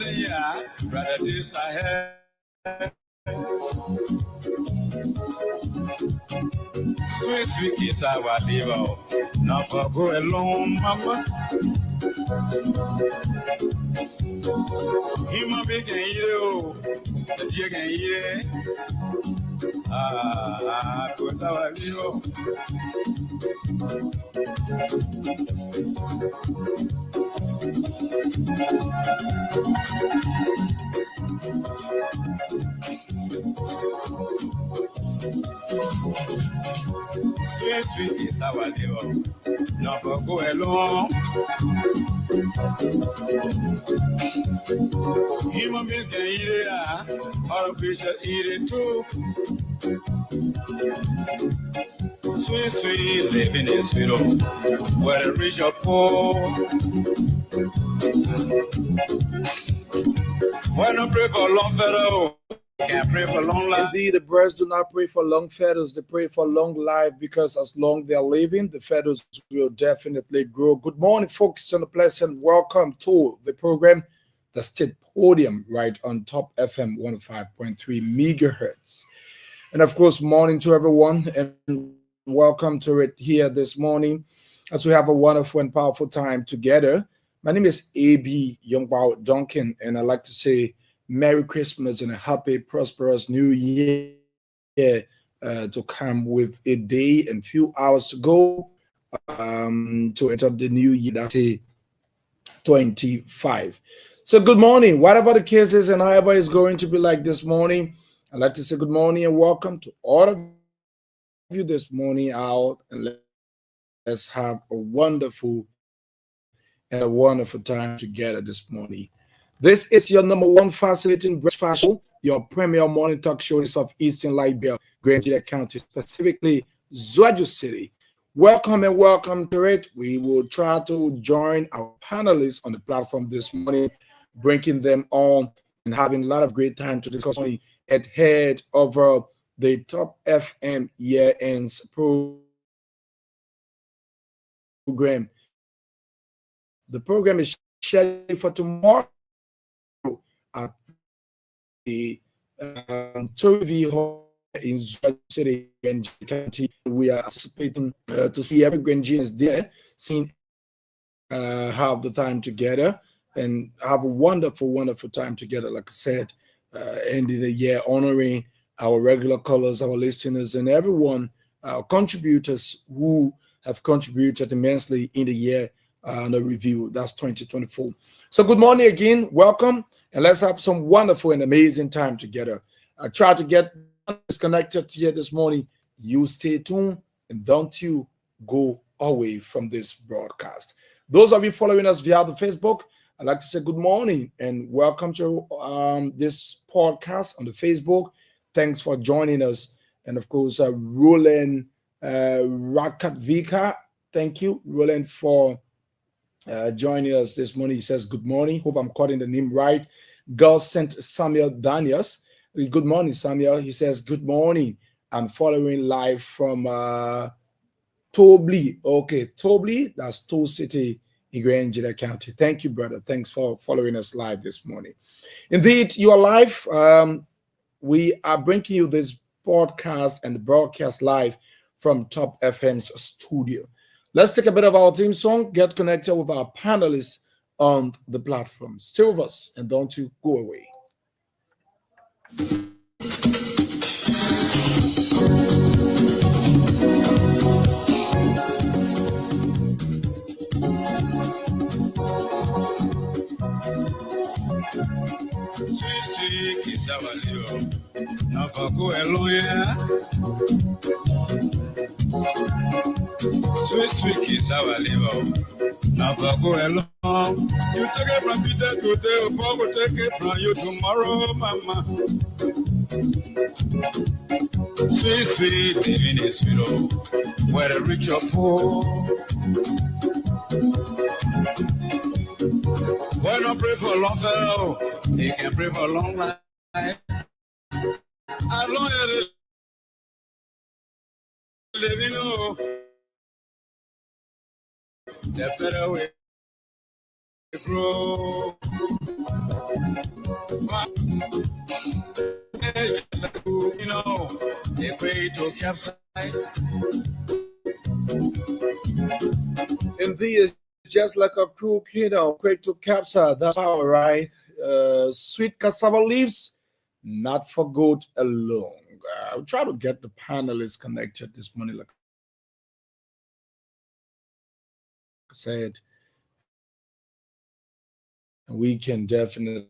Yeah, brother, this I have. Sweet, sweet kiss, I will leave out. Now for go alone, mama. Human being can you, the you can hear. Ah, good, I will leave out. Sweet, sweet kiss, I will leave out. Now for go alone. Human beings can eat it, other creatures eat it too. Sweet, sweet, living in sweet home, where the rich or poor. Why not pray for long fellow? Can't pray for long life. Indeed, the birds do not pray for long feathers, they pray for long life, because as long they are living, the feathers will definitely grow. Good morning, folks, and a pleasant welcome to the program, the State Podium, right on Top FM 105.3 megahertz. And of course, morning to everyone, and welcome to it here this morning as we have a wonderful and powerful time together. My name is A.B. Youngbao Duncan, and I'd like to say Merry Christmas and a happy, prosperous New Year to come, with a day and few hours to go to enter the new year, that's 25. So good morning, whatever the case is and however it's going to be like this morning. I'd like to say good morning and welcome to all of you this morning out, and let's have a wonderful time together this morning. This is your number one fascinating breakfast show, your premier morning talk show in Southeastern Liberia, GEDEH County, specifically ZWEDRU City. Welcome and welcome to it. We will try to join our panelists on the platform this morning, bringing them on and having a lot of great time to discuss only at head of the Top FM year ends program. The program is scheduled for tomorrow at the Tory Hall in ZWEDRU City and County. We are anticipating to see every Grenadians there, seeing have the time together and have a wonderful time together. Like I said, ending the year honoring our regular callers, our listeners, and everyone, our contributors who have contributed immensely in the year under review. That's 2024. So good morning again, welcome, and let's have some wonderful and amazing time together. I try to get disconnected here this morning. You stay tuned and don't you go away from this broadcast. Those of you following us via the Facebook, I'd like to say good morning and welcome to this podcast on the Facebook. Thanks for joining us. And of course, Roland Rakatvika, thank you, Roland, for joining us this morning. He says good morning. Hope I'm calling the name right. God sent Samuel Daniels. Good morning, Samuel. He says good morning. I'm following live from Tobli. Okay, Tobli, that's Tow City in GEDEH County. Thank you, brother. Thanks for following us live this morning. Indeed, you are live. We are bringing you this podcast and broadcast live from Top FM's studio. Let's take a bit of our theme song, get connected with our panelists on the platform. Stay with us and don't you go away. Sweet, kiss, I will leave out. Now for go alone, yeah. Sweet kiss, I will leave out. Now for go along. You take it from Peter today, Paul will take it from you tomorrow, mama. Sweet, living is sweet, where the rich or poor. Why not pray for a long fellow? He can pray for a long life. As long as they live, you know, the better way to grow. You know, they pray to capsize. And this is just like a crook, quick to capture. That's power, right? Sweet cassava leaves, not for goat alone. I'll try to get the panelists connected this morning, like I said. We can definitely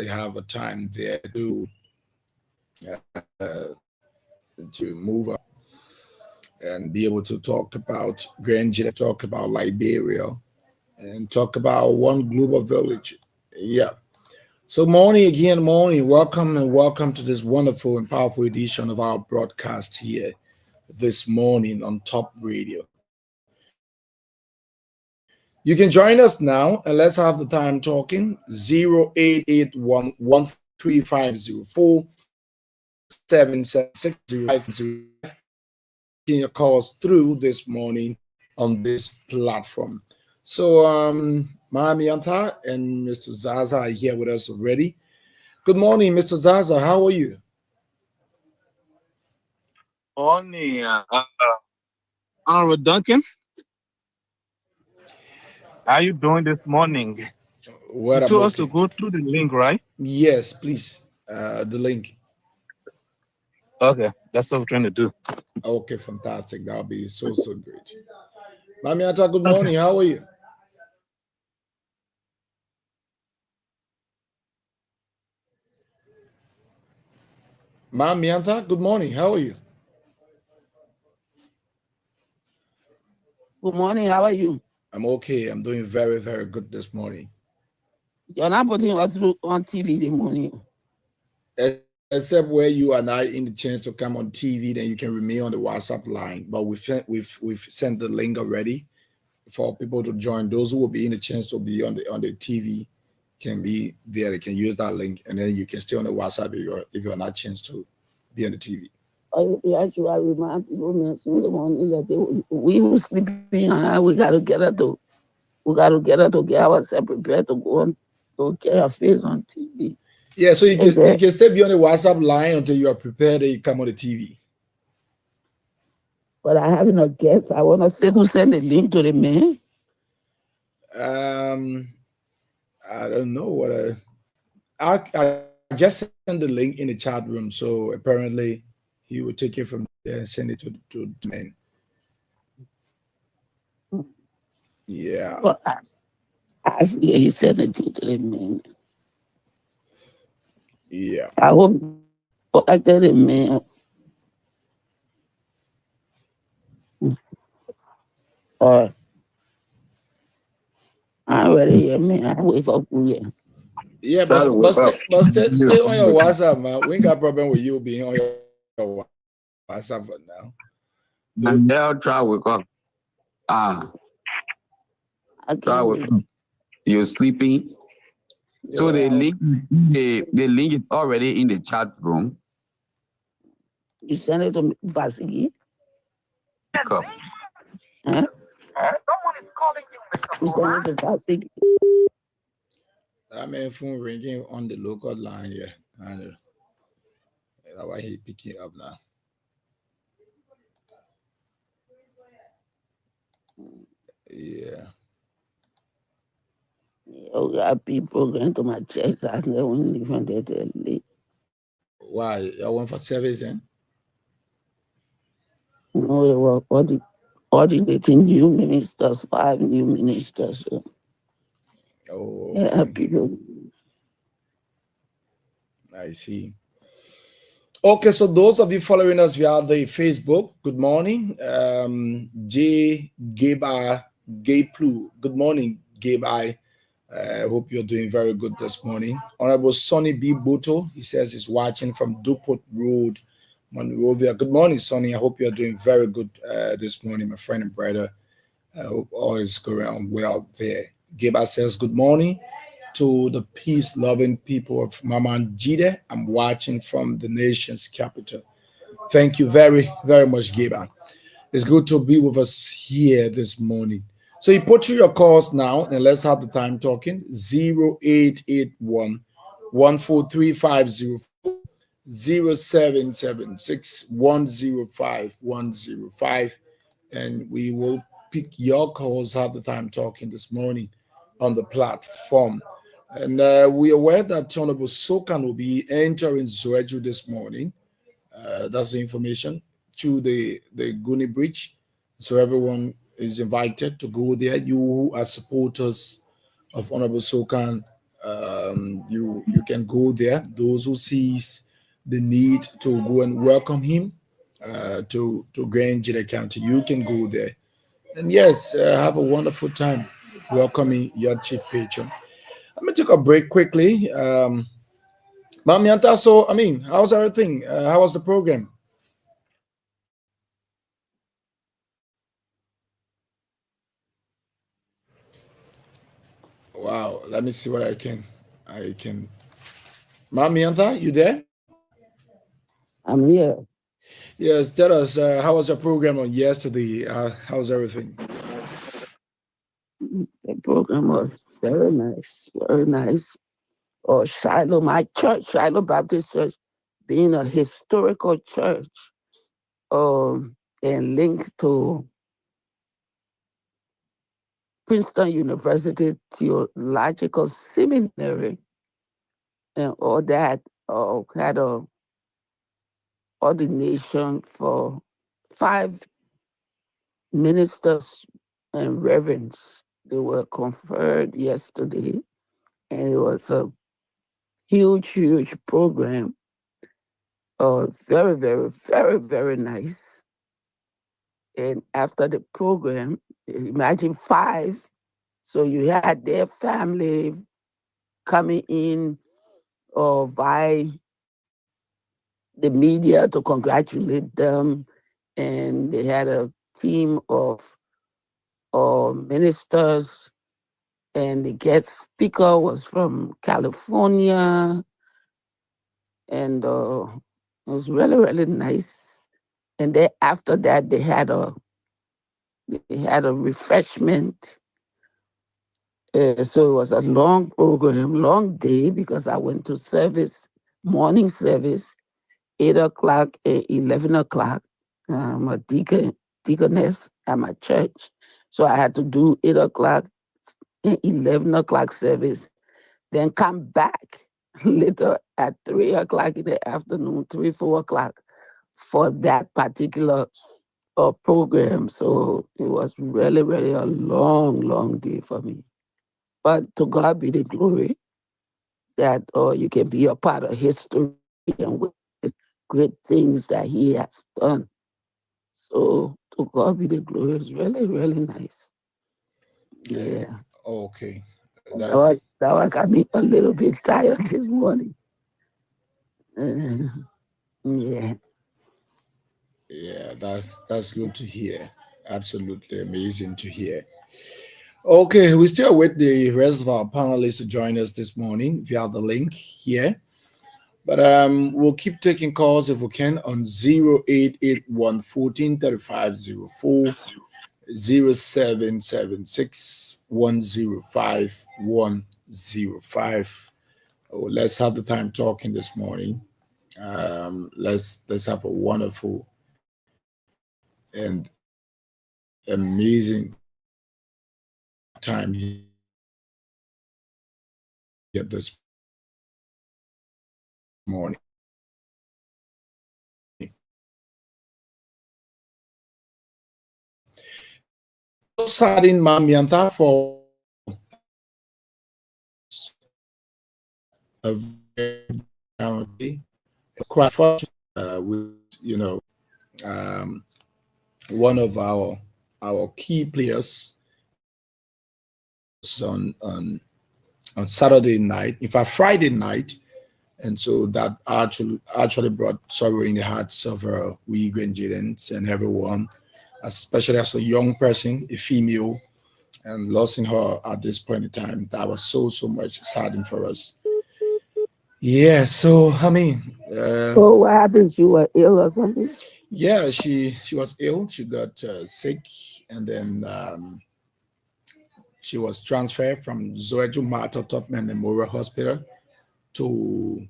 have a time there to move up and be able to talk about Grand GEDEH, talk about Liberia, and talk about one global village. Yeah. So morning again, morning. Welcome and welcome to this wonderful and powerful edition of our broadcast here this morning on Top Radio. You can join us now and let's have the time talking. 08811350477605. Your calls through this morning on this platform. So Mami Anta and Mr. Zaza are here with us already. Good morning, Mr. Zaza. How are you? Morning, Honorable Duncan. How you doing this morning? What You told us to go through the link, right? Yes, please. The link. Okay, that's what we're trying to do. Okay, fantastic. That'll be so great. Mami Anta, good morning. How are you? Mami Anta, good morning. How are you? Good morning. How are you? I'm okay. I'm doing very, very good this morning. You're not putting us through on TV this morning. Except where you and I in the chance to come on TV, then you can remain on the WhatsApp line. But we've sent the link already for people to join. Those who will be in the chance to be on the TV can be there. They can use that link, and then you can stay on the WhatsApp if you're not chance to be on the TV. Actually, I remind people in the morning that we were sleeping and we got to get her to get ourselves prepared to go on to get our face on TV. Yeah, so you can still be on the WhatsApp line until you are prepared and you come on the TV. But I haven't a guess. I want to say who send the link to the man. I don't know what I just sent the link in the chat room. So apparently he will take it from there and send it to the man. Yeah. Well, I see he sent it to the man. Yeah. I hope I tell him, man. I'm ready here, man. I wake up here. Yeah, but stay on your WhatsApp, man. We ain't got problem with you being on your WhatsApp for now. I'll try to wake up. Try to wake up. You're sleeping. Yeah. So the link is already in the chat room. You send it to Vasiki? Huh? Someone is calling you, Mr. You send it to Vasiki? That man phone ringing on the local line here. And that's why he picking up now. Yeah. You got people going to my church last night when you from there till late. Why? You went for service then? No, they were ordinating new ministers, 5 new ministers. Oh, okay. Yeah, people. I see. Okay, so those of you following us via the Facebook, good morning. Gayplu, good morning, Gabe. I hope you're doing very good this morning. Honorable Sonny B. Boto, he says he's watching from Dupont Road, Monrovia. Good morning, Sonny. I hope you're doing very good this morning, my friend and brother. I hope all is going on well there. Gabe says good morning to the peace-loving people of Mama GEDEH. I'm watching from the nation's capital. Thank you very, very much, Gabe. It's good to be with us here this morning. So you put through your calls now, and let's have the time talking. 0881 143504 0776 105 105, and we will pick your calls. Have the time talking this morning on the platform. And we are aware that Honorable Sokan will be entering ZWEDRU this morning. That's the information through the Guni Bridge. So everyone is invited to go there. You who are supporters of Honorable Sokan, you can go there. Those who sees the need to go and welcome him to Grand GEDEH County, you can go there. And yes, have a wonderful time welcoming your chief patron. Let me take a break quickly. Mamianta, so I mean, how's everything? How was the program? Wow, let me see what I can. Mamianta, you there? I'm here. Yes, tell us, how was your program on yesterday? How's everything? The program was very nice, very nice. Or Shiloh, my church, Shiloh Baptist Church, being a historical church, and linked to Princeton University Theological Seminary, and all that, had a ordination for 5 ministers and reverends. They were conferred yesterday, and it was a huge, huge program. Very, very, very, very nice. And after the program, imagine 5. So you had their family coming in via the media to congratulate them. And they had a team of ministers, and the guest speaker was from California. And it was really, really nice. And then after that, they had a refreshment. So it was a long program, long day, because I went to morning service, 8 o'clock and 11 o'clock. I'm a deaconess at my church. So I had to do 8 o'clock and 11 o'clock service, then come back later at 3 o'clock in the afternoon, 3, 4 o'clock for that particular program. So it was really, really a long, long day for me. But to God be the glory that you can be a part of history and witness great things that He has done. So to God be the glory. It's really, really nice. Yeah. Okay, That one got me a little bit tired this morning. Yeah. yeah, that's good to hear. Absolutely amazing to hear. Okay, we still wait the rest of our panelists to join us this morning via the link here. But we'll keep taking calls if we can on 0881 143504, 0776 105 105. Oh, let's have the time talking this morning. Let's have a wonderful and amazing time here this morning. Starting Mamianta for a very quite fortunate with um, one of our key players on Saturday night, in fact Friday night, and so that actually brought sorrow in the hearts of we Grangerans and everyone, especially as a young person, a female, and losing her at this point in time. That was so much saddening for us. Yeah, so I mean, So what happened? You were ill or something? yeah, she was ill. She got sick, and then She was transferred from ZWEDRU Martha Totman Memorial Hospital to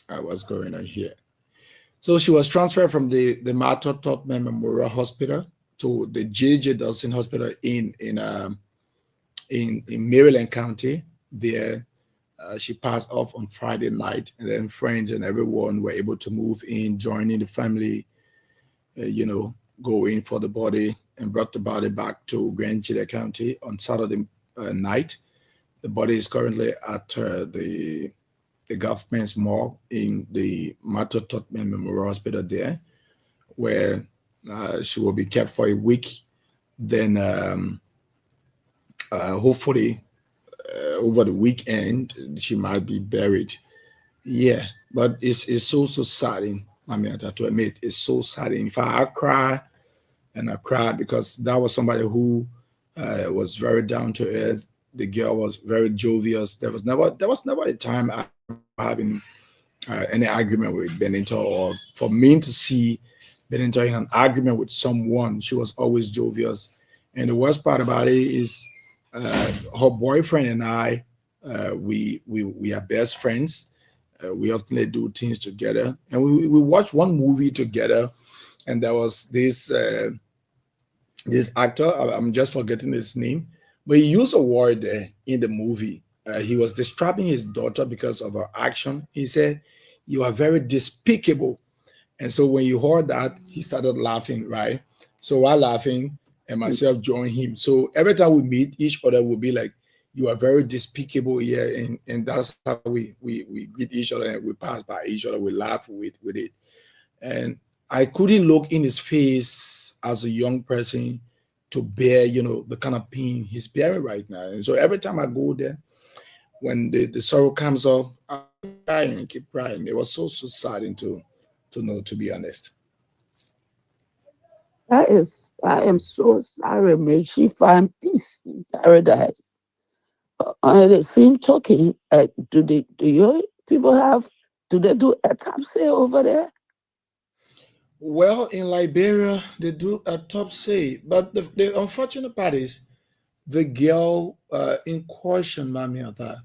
what's going on here. So she was transferred from the Martha Totman Memorial Hospital to the J.J. Dawson Hospital in Maryland County. There, she passed off on Friday night, and then friends and everyone were able to move in, joining the family, go in for the body and brought the body back to GEDEH County on Saturday night. The body is currently at the government's morgue in the Martha Totman Memorial Hospital there, where she will be kept for a week. Then hopefully over the weekend she might be buried. Yeah, but it's so saddening. I mean, I have to admit, it's so saddening. If I cry, and I cried because that was somebody who was very down to earth. The girl was very jovial. There was never a time I having any argument with Benito, or for me to see Benito in an argument with someone. She was always jovial. And the worst part about it is her boyfriend and I, we are best friends. We often do things together, and we watched one movie together, and there was this actor. I'm just forgetting his name, but he used a word there in the movie. He was describing his daughter because of her action. He said, "You are very despicable." And so when you heard that, he started laughing, right? So while laughing, and myself joined him. So every time we meet each other, we'll be like, "You are very despicable here," and that's how we greet each other, and we pass by each other, we laugh with it. And I couldn't look in his face as a young person to bear, the kind of pain he's bearing right now. And so every time I go there, when the sorrow comes up, I keep crying. It was so saddening to know, to be honest. I am so sorry. May she find peace in paradise. The same talking, do your people do they do autopsy over there? Well, in Liberia, they do a top say, but the unfortunate part is the girl in question, Mami Ata,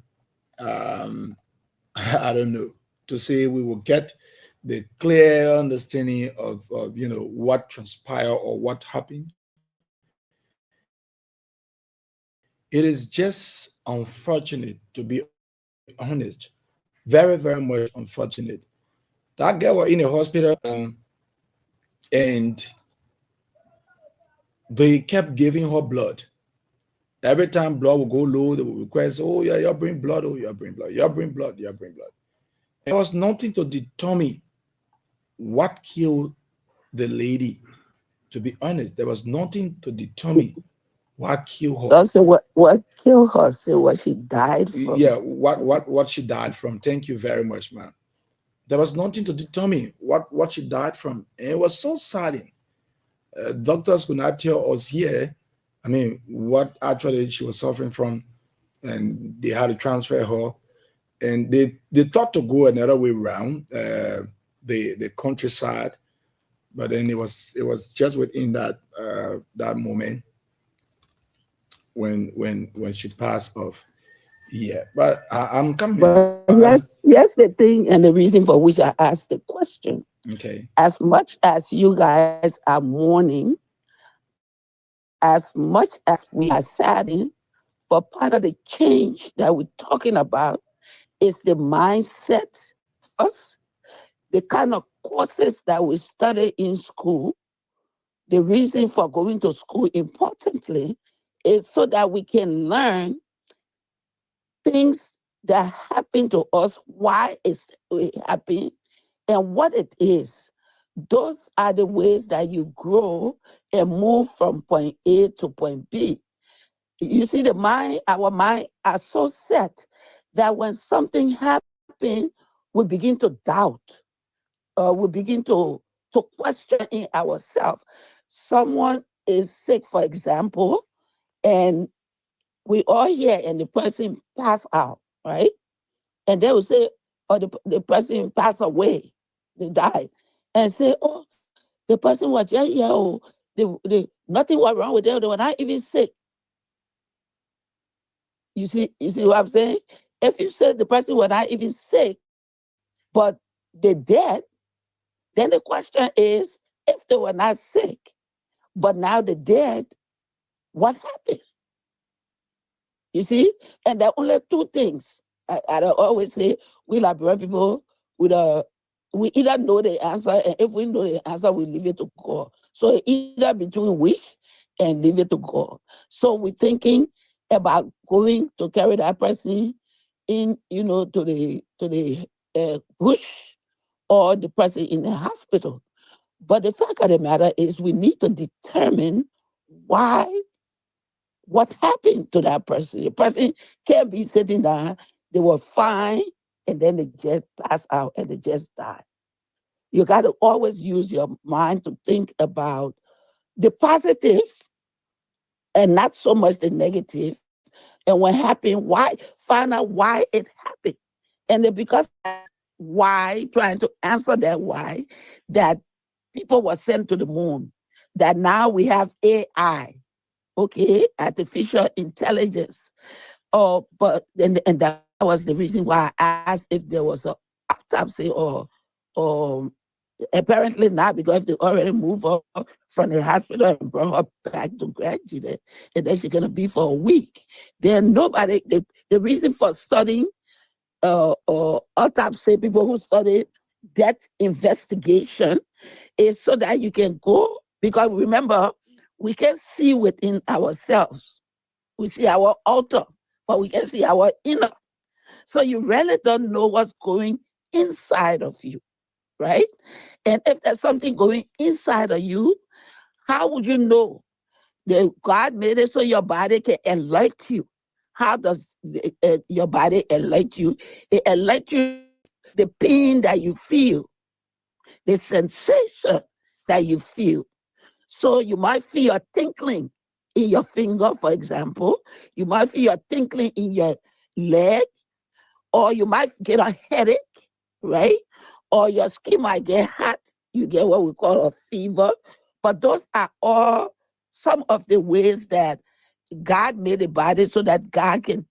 I don't know, to say we will get the clear understanding of what transpired or what happened. It is just unfortunate, to be honest, very, very much unfortunate. That girl was in a hospital, and they kept giving her blood. Every time blood will go low, they will request, "Oh yeah, you bring blood, oh you bring blood, you bring blood, you bring blood." There was nothing to determine what killed the lady. To be honest, there was nothing to determine what killed her. Also, what killed her? So what she died from? Yeah, what she died from. Thank you very much, man. There was nothing to determine what she died from, and it was so saddening. Doctors could not tell us here, I mean, what actually she was suffering from, and they had to transfer her, and they thought to go another way around the countryside, but then it was just within that moment when she passed off. Yeah, but I'm coming. But here's the thing and the reason for which I asked the question. Okay. As much as you guys are mourning, as much as we are saddened, but part of the change that we're talking about is the mindset first, the kind of courses that we study in school. The reason for going to school, importantly, is so that we can learn things that happen to us, why it happened, and what it is. Those are the ways that you grow and move from point A to point B. You see, our mind are so set that when something happens, we begin to doubt. We begin to question in ourselves. Someone is sick, for example, and we all hear and the person pass out, right? And they will say, or the person passed away, they died, and say, "Oh, the person was just here, oh, Nothing was wrong with them. They were not even sick. You see what I'm saying? If you said the person was not even sick, but they dead, then the question is, if they were not sick, but now they're dead, what happened? You see? And there are only two things. I always say, we Liberian people, with we either know the answer, and if we know the answer, we leave it to God. So either between wish and leave it to God. So we're thinking about going to carry that person in, to the bush, or the person in the hospital. But the fact of the matter is, we need to determine why, what happened to that person. The person can't be sitting down, they were fine, and then they just pass out and they just die. You got to always use your mind to think about the positive and not so much the negative. And what happened, why, find out why it happened. And then because why, trying to answer that why, that people were sent to the moon, that now we have AI, okay, artificial intelligence. Oh, but and that was the reason why I asked if there was a autopsy, or apparently not, because if they already moved her from the hospital and brought her back to Grand GEDEH, and then she's gonna be for a week. Then nobody, the reason for studying or autopsy, people who study death investigation, is so that you can go, because remember, we can see within ourselves. We see our outer, but we can see our inner. So you really don't know what's going inside of you, right? And if there's something going inside of you, how would you know? God made it so your body can alert you. How does your body alert you? It alerts you the pain that you feel, the sensation that you feel. So you might feel a tinkling in your finger, for example. You might feel a tinkling in your leg, or you might get a headache, right? Or your skin might get hot. You get what we call a fever. But those are all some of the ways that God made the body so that God can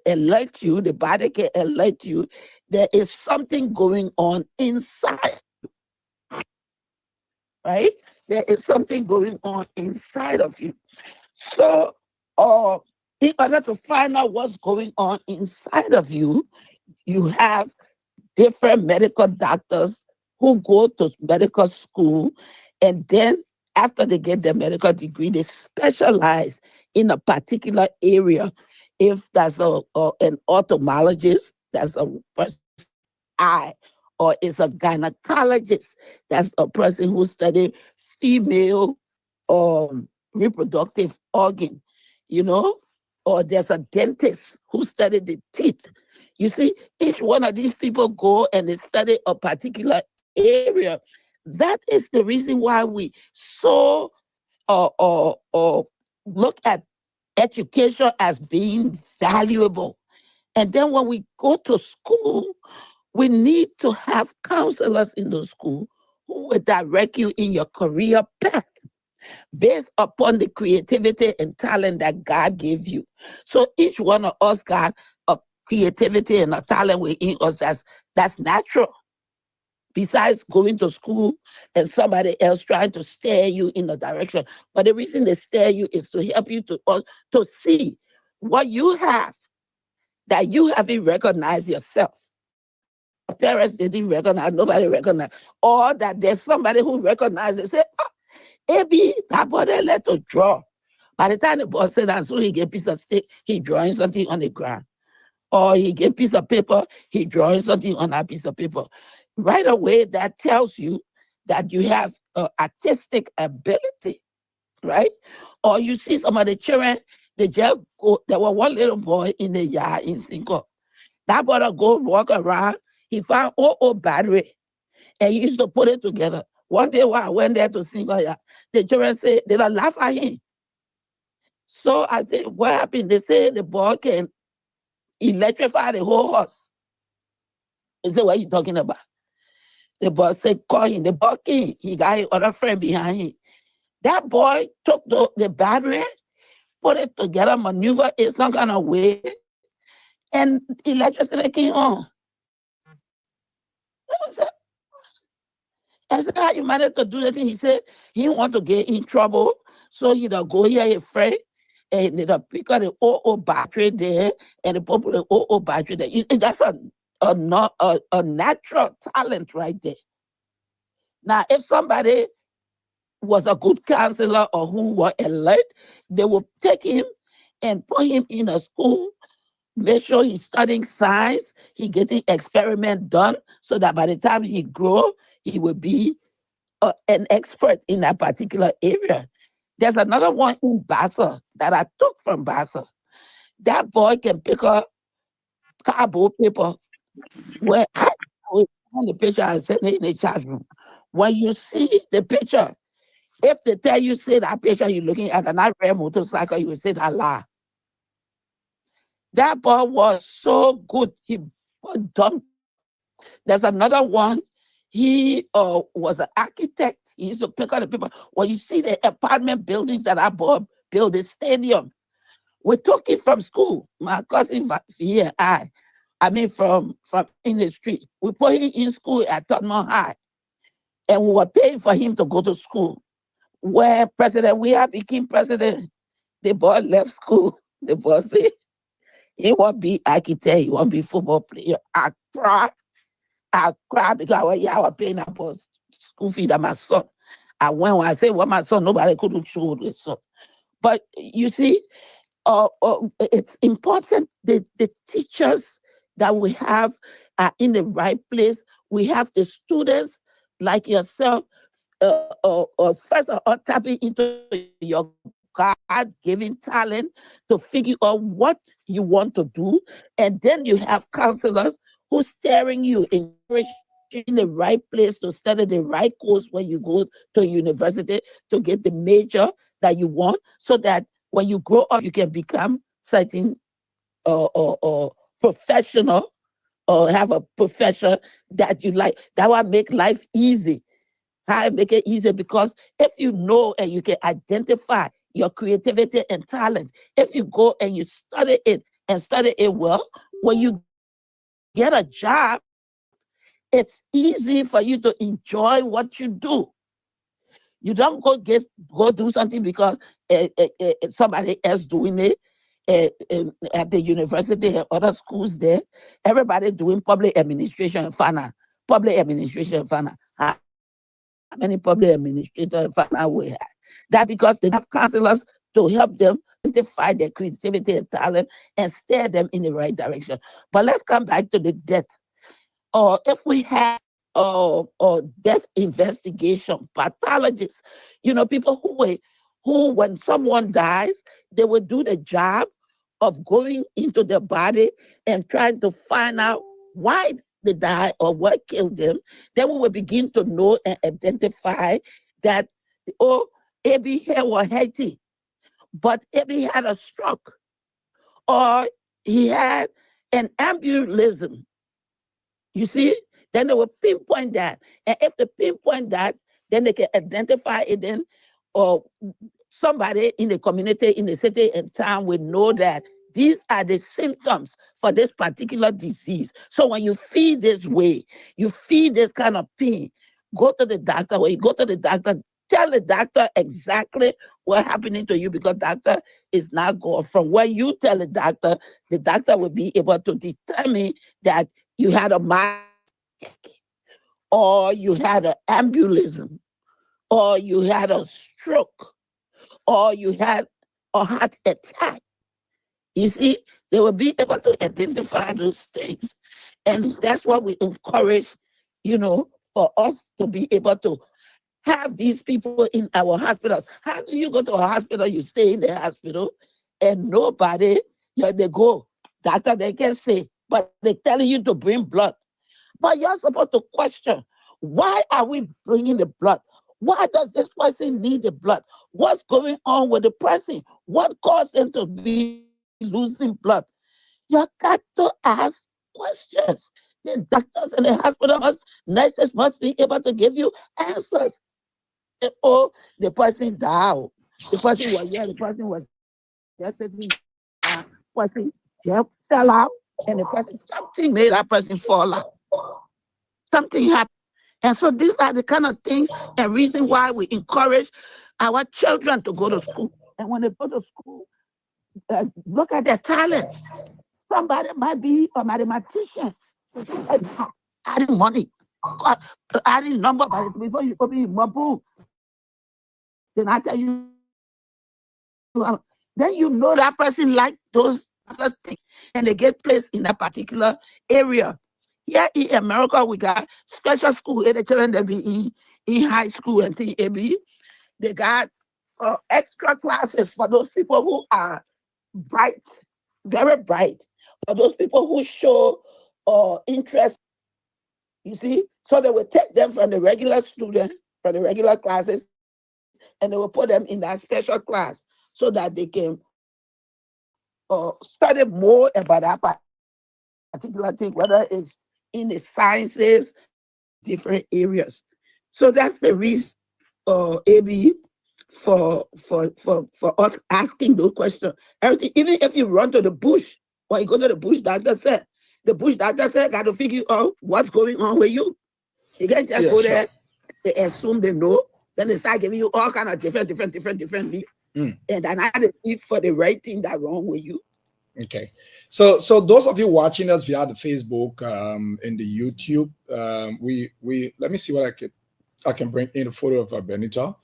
alert you, the body can alert you. There is something going on inside, right? There is something going on inside of you. So, in order to find out what's going on inside of you, you have different medical doctors who go to medical school, and then after they get their medical degree, they specialize in a particular area. If that's an ophthalmologist, that's a person eye, or is a gynecologist, that's a person who studies female reproductive organ, you know, or there's a dentist who studied the teeth. You see, each one of these people go and they study a particular area. That is the reason why we so look at education as being valuable. And then when we go to school, we need to have counselors in the school who will direct you in your career path based upon the creativity and talent that God gave you. So each one of us got a creativity and a talent within us that's natural. Besides going to school and somebody else trying to steer you in a direction. But the reason they steer you is to help you to see what you have that you haven't recognized yourself. Your parents didn't recognize, nobody recognized. Or that there's somebody who recognizes, say, oh, maybe that boy let us draw. By the time the boy said that, so he get a piece of stick, he drawing something on the ground. Or he get a piece of paper, he drawing something on that piece of paper. Right away, that tells you that you have artistic ability, right? Or you see some of the children, they just go, there was one little boy in the yard in Cinco. That boy go walk around, he found old battery, and he used to put it together. One day when I went there to Cinco, the children say, they don't laugh at him. So I said, what happened? They say the boy can electrify the whole house. They said, what are you talking about? The boy said, call him. The boy came. He got his other friend behind him. That boy took the battery, put it together, maneuver it some kind of way, and electricity came on. That was it. I said, how you managed to do that thing? He said he didn't want to get in trouble. So you know, go here, a friend, and they pick up the OO battery there, and they put the OO battery there. That's a natural talent right there. Now, if somebody was a good counselor or who were alert, they would take him and put him in a school, make sure he's studying science, he getting experiment done, so that by the time he grow, he will be an expert in that particular area. There's another one in Bassa that I took from Bassa. That boy can pick up cardboard paper where I was on the picture I sent it in the chat room. When you see the picture, if they tell you say that picture you're looking at an red motorcycle, you will say that lie. That boy was so good. He was dumb. There's another one. He was an architect. He used to pick up the people. When you see the apartment buildings that I bought, build the stadium, we took it from school. My cousin here, I mean from in the street. We put him in school at Tottenham High, and we were paying for him to go to school. When President Weah became president, the boy left school. The boy said he won't be architect, he won't be football player. I cried because I was paying up for school fee that my son. And when I say, well, my son, nobody could show this son. But you see, it's important that the teachers that we have are in the right place. We have the students like yourself, first of all, tapping into your God-given talent to figure out what you want to do. And then you have counselors who's steering you, encouraging in the right place to study the right course when you go to university to get the major that you want so that when you grow up, you can become certain professional or have a profession that you like. That will make life easy. How I make it easier? Because if you know and you can identify your creativity and talent, if you go and you study it and study it well, when you get a job, it's easy for you to enjoy what you do. You don't go do something because somebody else doing it at the university and other schools there. Everybody doing public administration and finance. Public administration and finance. How many public administrators and finance we have? That because they have counselors to help them identify their creativity and talent and steer them in the right direction. But let's come back to the death. Or if we have or death investigation pathologists, people who when someone dies, they will do the job of going into the body and trying to find out why they died or what killed them. Then we will begin to know and identify that, oh, AB here was healthy, but AB had a stroke or he had an embolism. You see, then they will pinpoint that. And if they pinpoint that, then they can identify it then, or somebody in the community, in the city and town will know that these are the symptoms for this particular disease. So when you feel this way, you feel this kind of pain, go to the doctor. When you go to the doctor, tell the doctor exactly what's happening to you because doctor is not going from what you tell the doctor will be able to determine that you had a mild or you had an embolism or you had a stroke or you had a heart attack. You see, they will be able to identify those things. And that's what we encourage, for us to be able to have these people in our hospitals. How do you go to a hospital? You stay in the hospital and nobody, they go, doctor, they can say, but they're telling you to bring blood. But you're supposed to question, why are we bringing the blood? Why does this person need the blood? What's going on with the person? What caused them to be losing blood? You got to ask questions. The doctors and the hospital nurses must be able to give you answers. oh, the person died. The person was here, the person was just sitting there. Person just fell out, and the person, something made that person fall out. Something happened. And so these are the kind of things and reason why we encourage our children to go to school. And when they go to school, look at their talent. Somebody might be a mathematician, adding money, adding number, but before you open your book, then I tell you, then you know that person like those other things, and they get placed in that particular area. Here in America, we got special school, and the children they be in high school and thing. They got extra classes for those people who are bright, very bright, for those people who show interest. You see, so they will take them from the regular student, from the regular classes, and they will put them in that special class so that they can study more about that particular thing, whether it's in the sciences, different areas. So that's the reason, AB, for us asking those questions. Everything, even if you run to the bush or you go to the bush doctor said, got to figure out what's going on with you. You can't just go there, they assume they know, then they start giving you all kind of different leave. And then I leave for the right thing that wrong with you. Okay, so those of you watching us via the Facebook and the YouTube, we let me see what I can bring in a photo of Benita.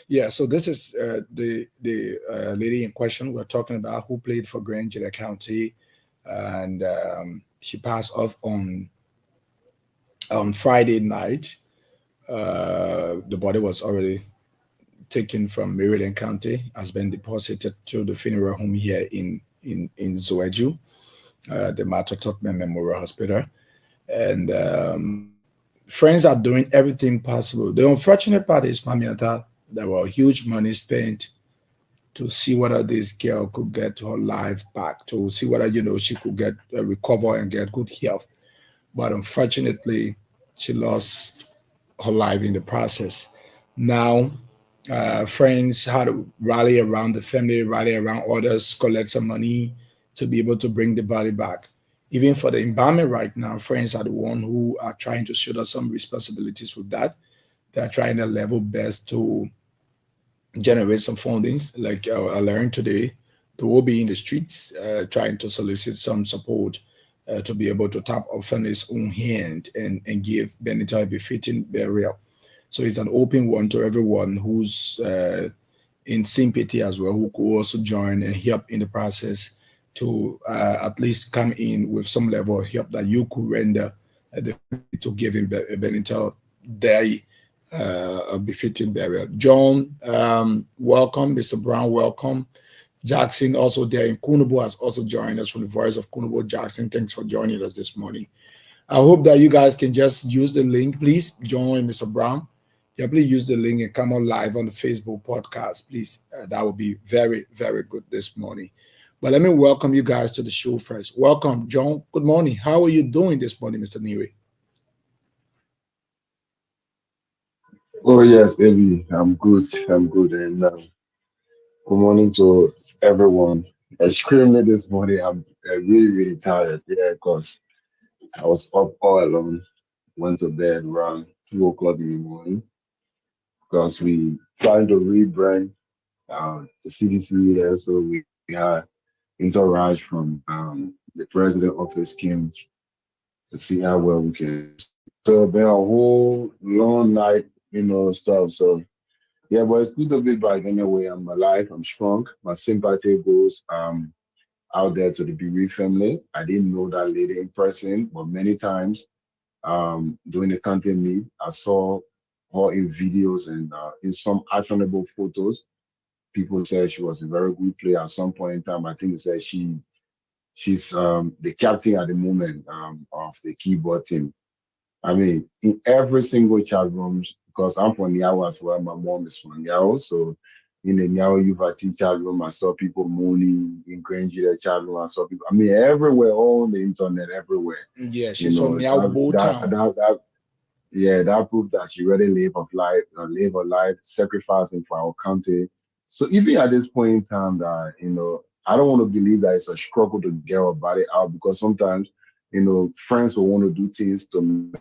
Yeah, so this is the lady in question we're talking about who played for GEDEH County, and she passed off on Friday night. The body was already taken from Maryland County, has been deposited to the funeral home here in ZWEDRU, the Martha Totman Memorial Hospital. And friends are doing everything possible. The unfortunate part is, Mamiata, there were huge money spent to see whether this girl could get her life back, to see whether, she could get recover and get good health. But unfortunately, she lost her life in the process. Now, friends had to rally around the family, rally around others, collect some money to be able to bring the body back. Even for the embalming right now, friends are the one who are trying to shoulder some responsibilities with that. They're trying their level best to generate some fundings. Like I learned today, they will be in the streets trying to solicit some support to be able to tap our family's own hand and give Benita a befitting burial. So it's an open one to everyone who's in sympathy as well, who could also join and help in the process to at least come in with some level of help that you could render to give him Benita a befitting burial. John, welcome. Mr. Brown, welcome. Jackson, also there in Kunubu, has also joined us from the Voice of Kunubu. Jackson, thanks for joining us this morning. I hope that you guys can just use the link, please. Join Mr. Brown. Yeah, please use the link and come on live on the Facebook podcast, please. That would be very, very good this morning. But let me welcome you guys to the show first. Welcome, John. Good morning. How are you doing this morning, Mr. Neri? Oh yes, baby. I'm good. And good morning to everyone. Extremely this morning. I'm really tired. Yeah, because I was up all alone. Went to bed around 2 o'clock in the morning because we trying to rebrand the CDC there. So we had entourage from the president office came to see how well we can. So been a whole long night, stuff. So yeah, but it's good to be back anyway. I'm alive, I'm strong. My sympathy goes out there to the bereaved family. I didn't know that lady in person, but many times during the content meet, I saw her in videos and in some actionable photos. People said she was a very good player at some point in time. I think it said she's the captain at the moment of the keyboard team. I mean, in every single chat room, because I'm from Niao as well, my mom is from Niao. So in the Niao Uvati chat room, I saw people moaning in GEDEH chat room. I saw people, I mean, everywhere, all on the internet, everywhere. Yeah, she's from Niao Botown. Yeah, that proved that she really live a life sacrificing for our country. So even at this point in time, that I don't want to believe that it's a struggle to get our body out because sometimes, friends will want to do things to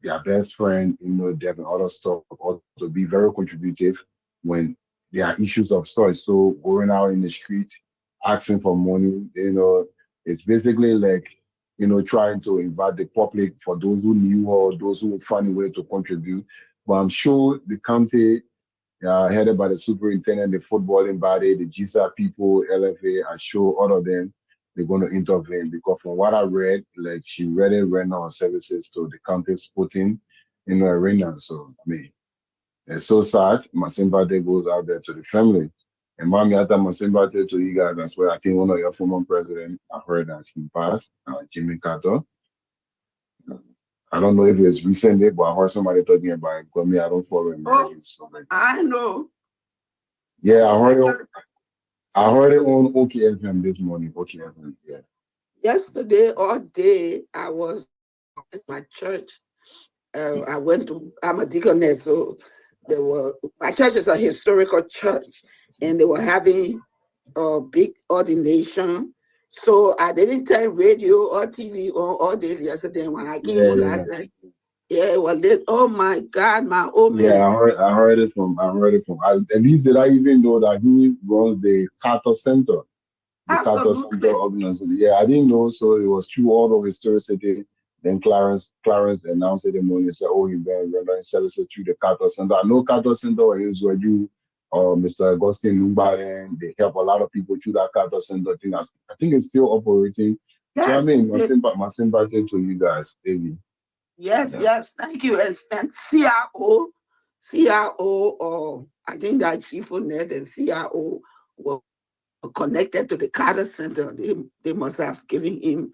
their best friend, they have other stuff, or to be very contributive when there are issues of such. So going out in the street, asking for money, it's basically like, trying to invite the public for those who knew or those who would find a way to contribute. But I'm sure the county, headed by the superintendent, the footballing body, the GSA people, LFA, I'm sure all of them, they're going to intervene because from what I read, like she really ran our services to the county sporting arena. So, I mean, it's so sad. My sympathy goes out there to the family. And mommy, after my sympathy to you guys as well. I think one of your former president, I heard that he passed, Jimmy Carter. I don't know if it's recently, but I heard somebody talking about it. Because me, I don't follow him. Oh, So like, I know. yeah, I heard it on OKFM this morning. OKFM, yeah. Yesterday all day, I was at my church. I'm a deaconess, so my church is a historical church, and they were having a big ordination. So I didn't turn radio or TV on all day yesterday. When I came Yeah, home yeah. last night, yeah, well, oh my God, my old Yeah, man. I heard it from. At least did I even know that he runs the Carter Center, the Carter Center Absolutely. organization. Yeah, I didn't know. So it was through all of historicity. Then Clarence announced it the morning. Said, "Oh, you've been rendering services through the Carter Center." I know Carter Center is where you, Mr. Augustine Lumbaren, they help a lot of people through that Carter Center thing. I think it's still operating. So I Yes, mean, my sympathy to you guys, baby. yes, Yeah. yes. Thank you. And CRO, or I think that Chief Onet and CRO were connected to the Carter Center. They must have given him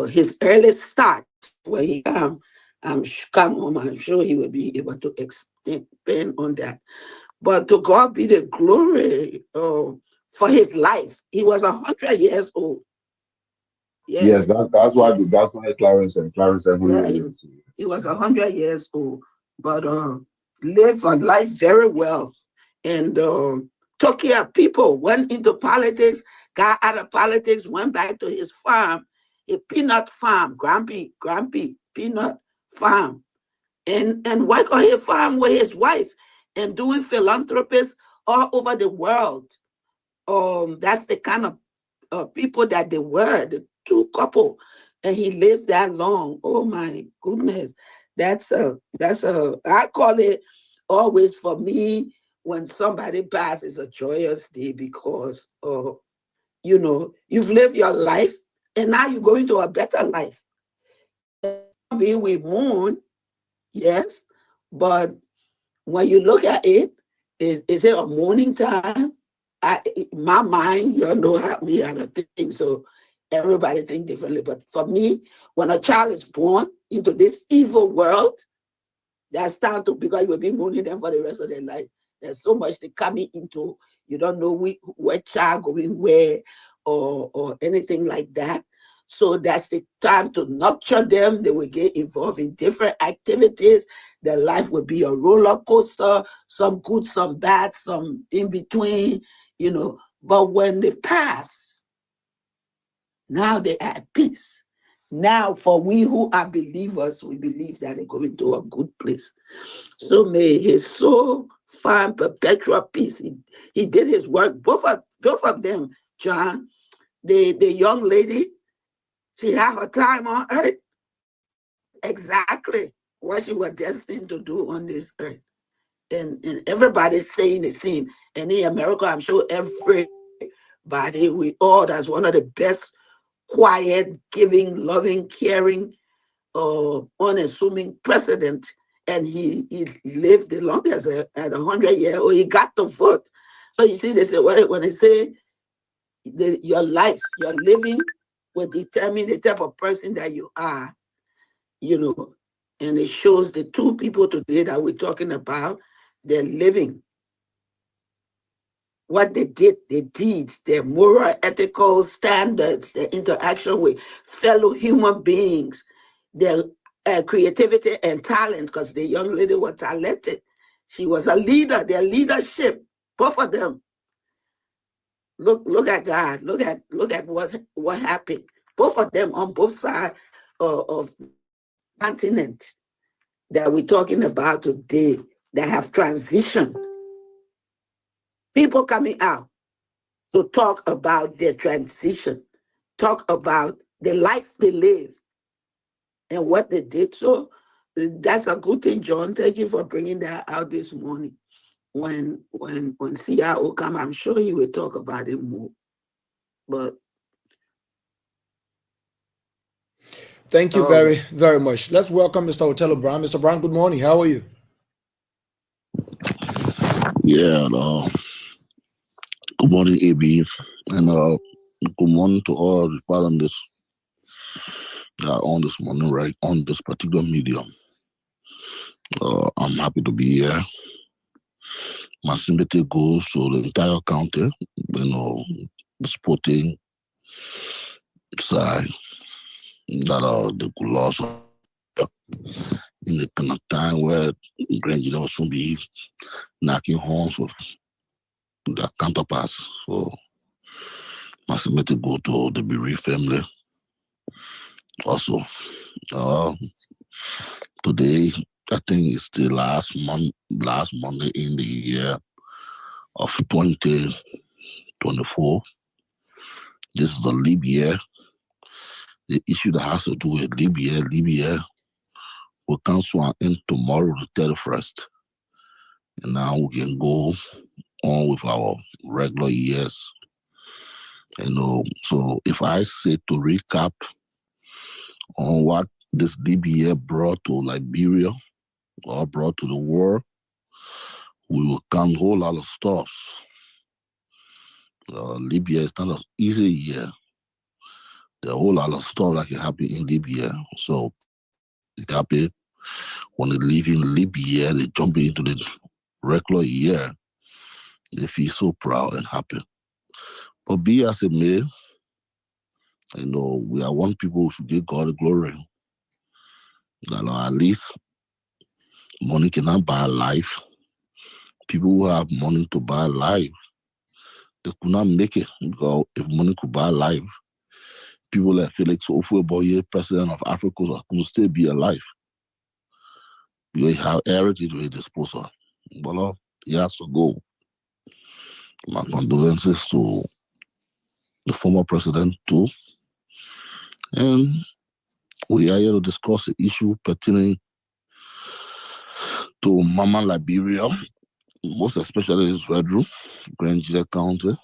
his early start when he come home. I'm sure he will be able to expand on that. But to God be the glory for his life. He was 100 years old. Yeah, Yes, that's why Clarence said who yeah. he He, is. he was 100 years old, but lived a life very well, and took care of people. Went into politics, got out of politics, went back to his farm, a peanut farm, Grumpy peanut farm, and work on his farm with his wife and doing philanthropists all over the world. That's the kind of people that they were, the two couple, and he lived that long. Oh my goodness, that's a I call it always for me when somebody passes a joyous day because you've lived your life and now you're going to a better life. Being we mourn, yes, but when you look at it, is it a mourning time? My mind, you know how we are the thing, so everybody think differently. But for me, when a child is born into this evil world, that's time to because you will be mourning them for the rest of their life. There's so much they coming into. You don't know what child going where or anything like that. So that's the time to nurture them. They will get involved in different activities. Their life will be a roller coaster, some good, some bad, some in between. But when they pass, now they are at peace. Now, for we who are believers, we believe that they're going to a good place. So may his soul find perpetual peace. He did his work. Both of them, John, the young lady, she had her time on earth. Exactly what she was destined to do on this earth. And everybody's saying the same. And in America, I'm sure everybody, that's one of the best, quiet, giving, loving, caring, unassuming president, and he lived the longest at 100 years old. He got to vote. So you see, they say when they say your life, your living will determine the type of person that you are, you know. And it shows the two people today that we're talking about, they're living what they did, their deeds, their moral, ethical standards, their interaction with fellow human beings, their creativity and talent, because the young lady was talented. She was a leader, their leadership, both of them. Look at God. Look at what happened. Both of them on both sides of the continent that we're talking about today that have transitioned. People coming out to talk about their transition, talk about the life they live and what they did. So that's a good thing, John. Thank you for bringing that out this morning. When CIO come, I'm sure he will talk about it more. But thank you very, very much. Let's welcome Mr. Othello Brown. Mr. Brown, good morning. How are you? Yeah, good morning, AB, and good morning to all the panelists that are on this morning, right, on this particular medium. I'm happy to be here. My sympathy goes to the entire county, the sporting side that they could lose in the kind of time where Grand will soon be knocking horns with their counterparts. So my sympathy go to the bereaved family also. Today, I think it's the last Monday in the year of 2024. This is the leap year. The issue that has to do with leap year will come to an end tomorrow, the 31st. And now we can go on with our regular years. So if I say to recap on what this leap year brought to Liberia or brought to the world, we will count a whole lot of stuff. Libya is not an easy year. There are a whole lot of stuff that can happen in Libya. So it happened when they leave in Libya, they jump into the regular year. They feel so proud and happy. But be as it may, we are one people who should give God the glory. At least money cannot buy life. People who have money to buy life, they could not make it, because if money could buy life, people like Felix Ofueboye, president of Africa, could still be alive. We have heritage with disposal. But he has to go. My condolences to the former president too. And we are here to discuss the issue pertaining to Mama Liberia, most especially ZWEDRU, Grand GEDEH County.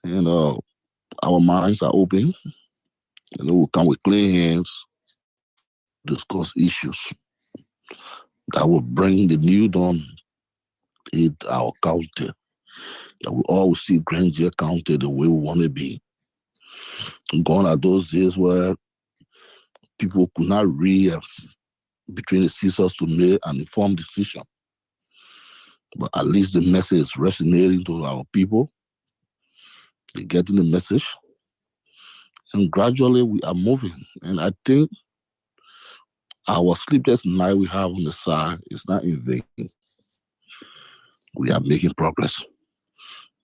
And our minds are open. And we will come with clean hands, discuss issues that will bring the new dawn in our county. That we all see Grand GEDEH County the way we want to be. Gone are those days where people could not read between the scissors to make an informed decision. But at least the message is resonating to our people. They're getting the message. And gradually we are moving. And I think our sleepless night we have on the side is not in vain. We are making progress.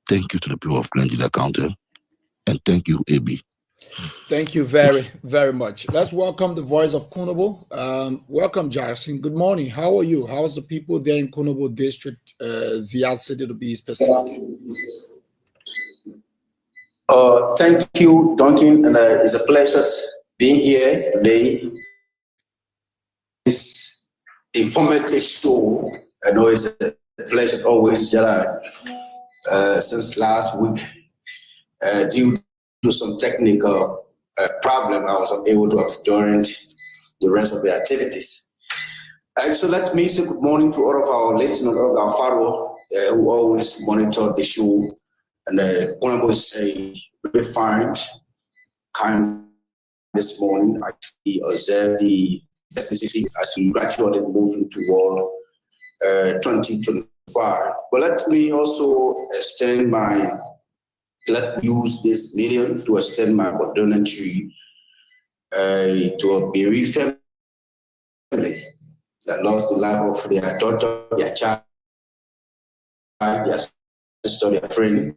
Thank you to the people of Grand GEDEH County. And thank you, AB. Thank you very, very much. Let's welcome the voice of Kunobo. Welcome, Jackson. Good morning. How are you? How's the people there in Kunobo District, Ziyad City to be specific? Thank you, Duncan, and it's a pleasure being here today. It's informative show. I know it's a pleasure always, since last week, due to some technical problem, I was unable to have joined the rest of the activities. So let me say good morning to all of our listeners, all of our Faro, who always monitor the show. And Kunobo is very fine, kind this morning. I observed the SCC as we gradually moving toward 2025. But let me also let me use this medium to extend my condolence to a bereaved family that lost the life of their daughter, their child, their sister, their friend,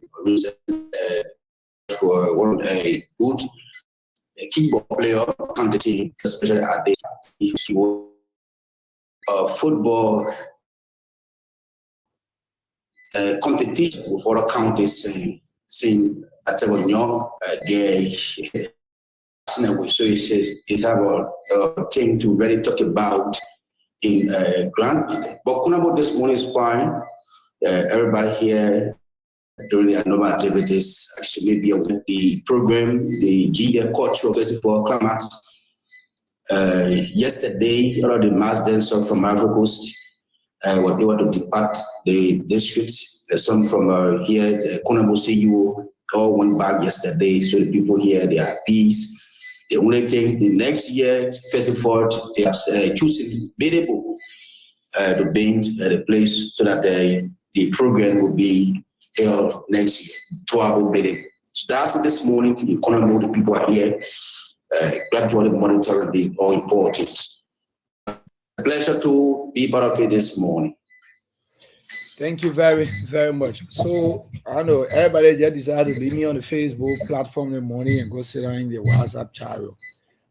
one a good keyboard player on the team, especially at the football competition with other counties seen at a young gay. So he says it's about a thing to really talk about in Grand. But Kunabo this morning is fine. Everybody here during the normal activities actually maybe aware the program, the GEDEH Cultural Festival Climax. Yesterday, all of the mass dancers from Ivory Coast were able to depart the district. Some from here, the Kunabo CU, all went back yesterday. So the people here, they are peace. The only thing, the next year, festival, they are choosing Bedebo to paint the place so that the program will be held next year, 12 Bedebo. So that's this morning. The economy, the people are here, gradually monitoring the all important. Pleasure to be part of it this morning. Thank you very, very much. So I know everybody just decided to leave me on the Facebook platform in the morning and go sit down in the WhatsApp channel.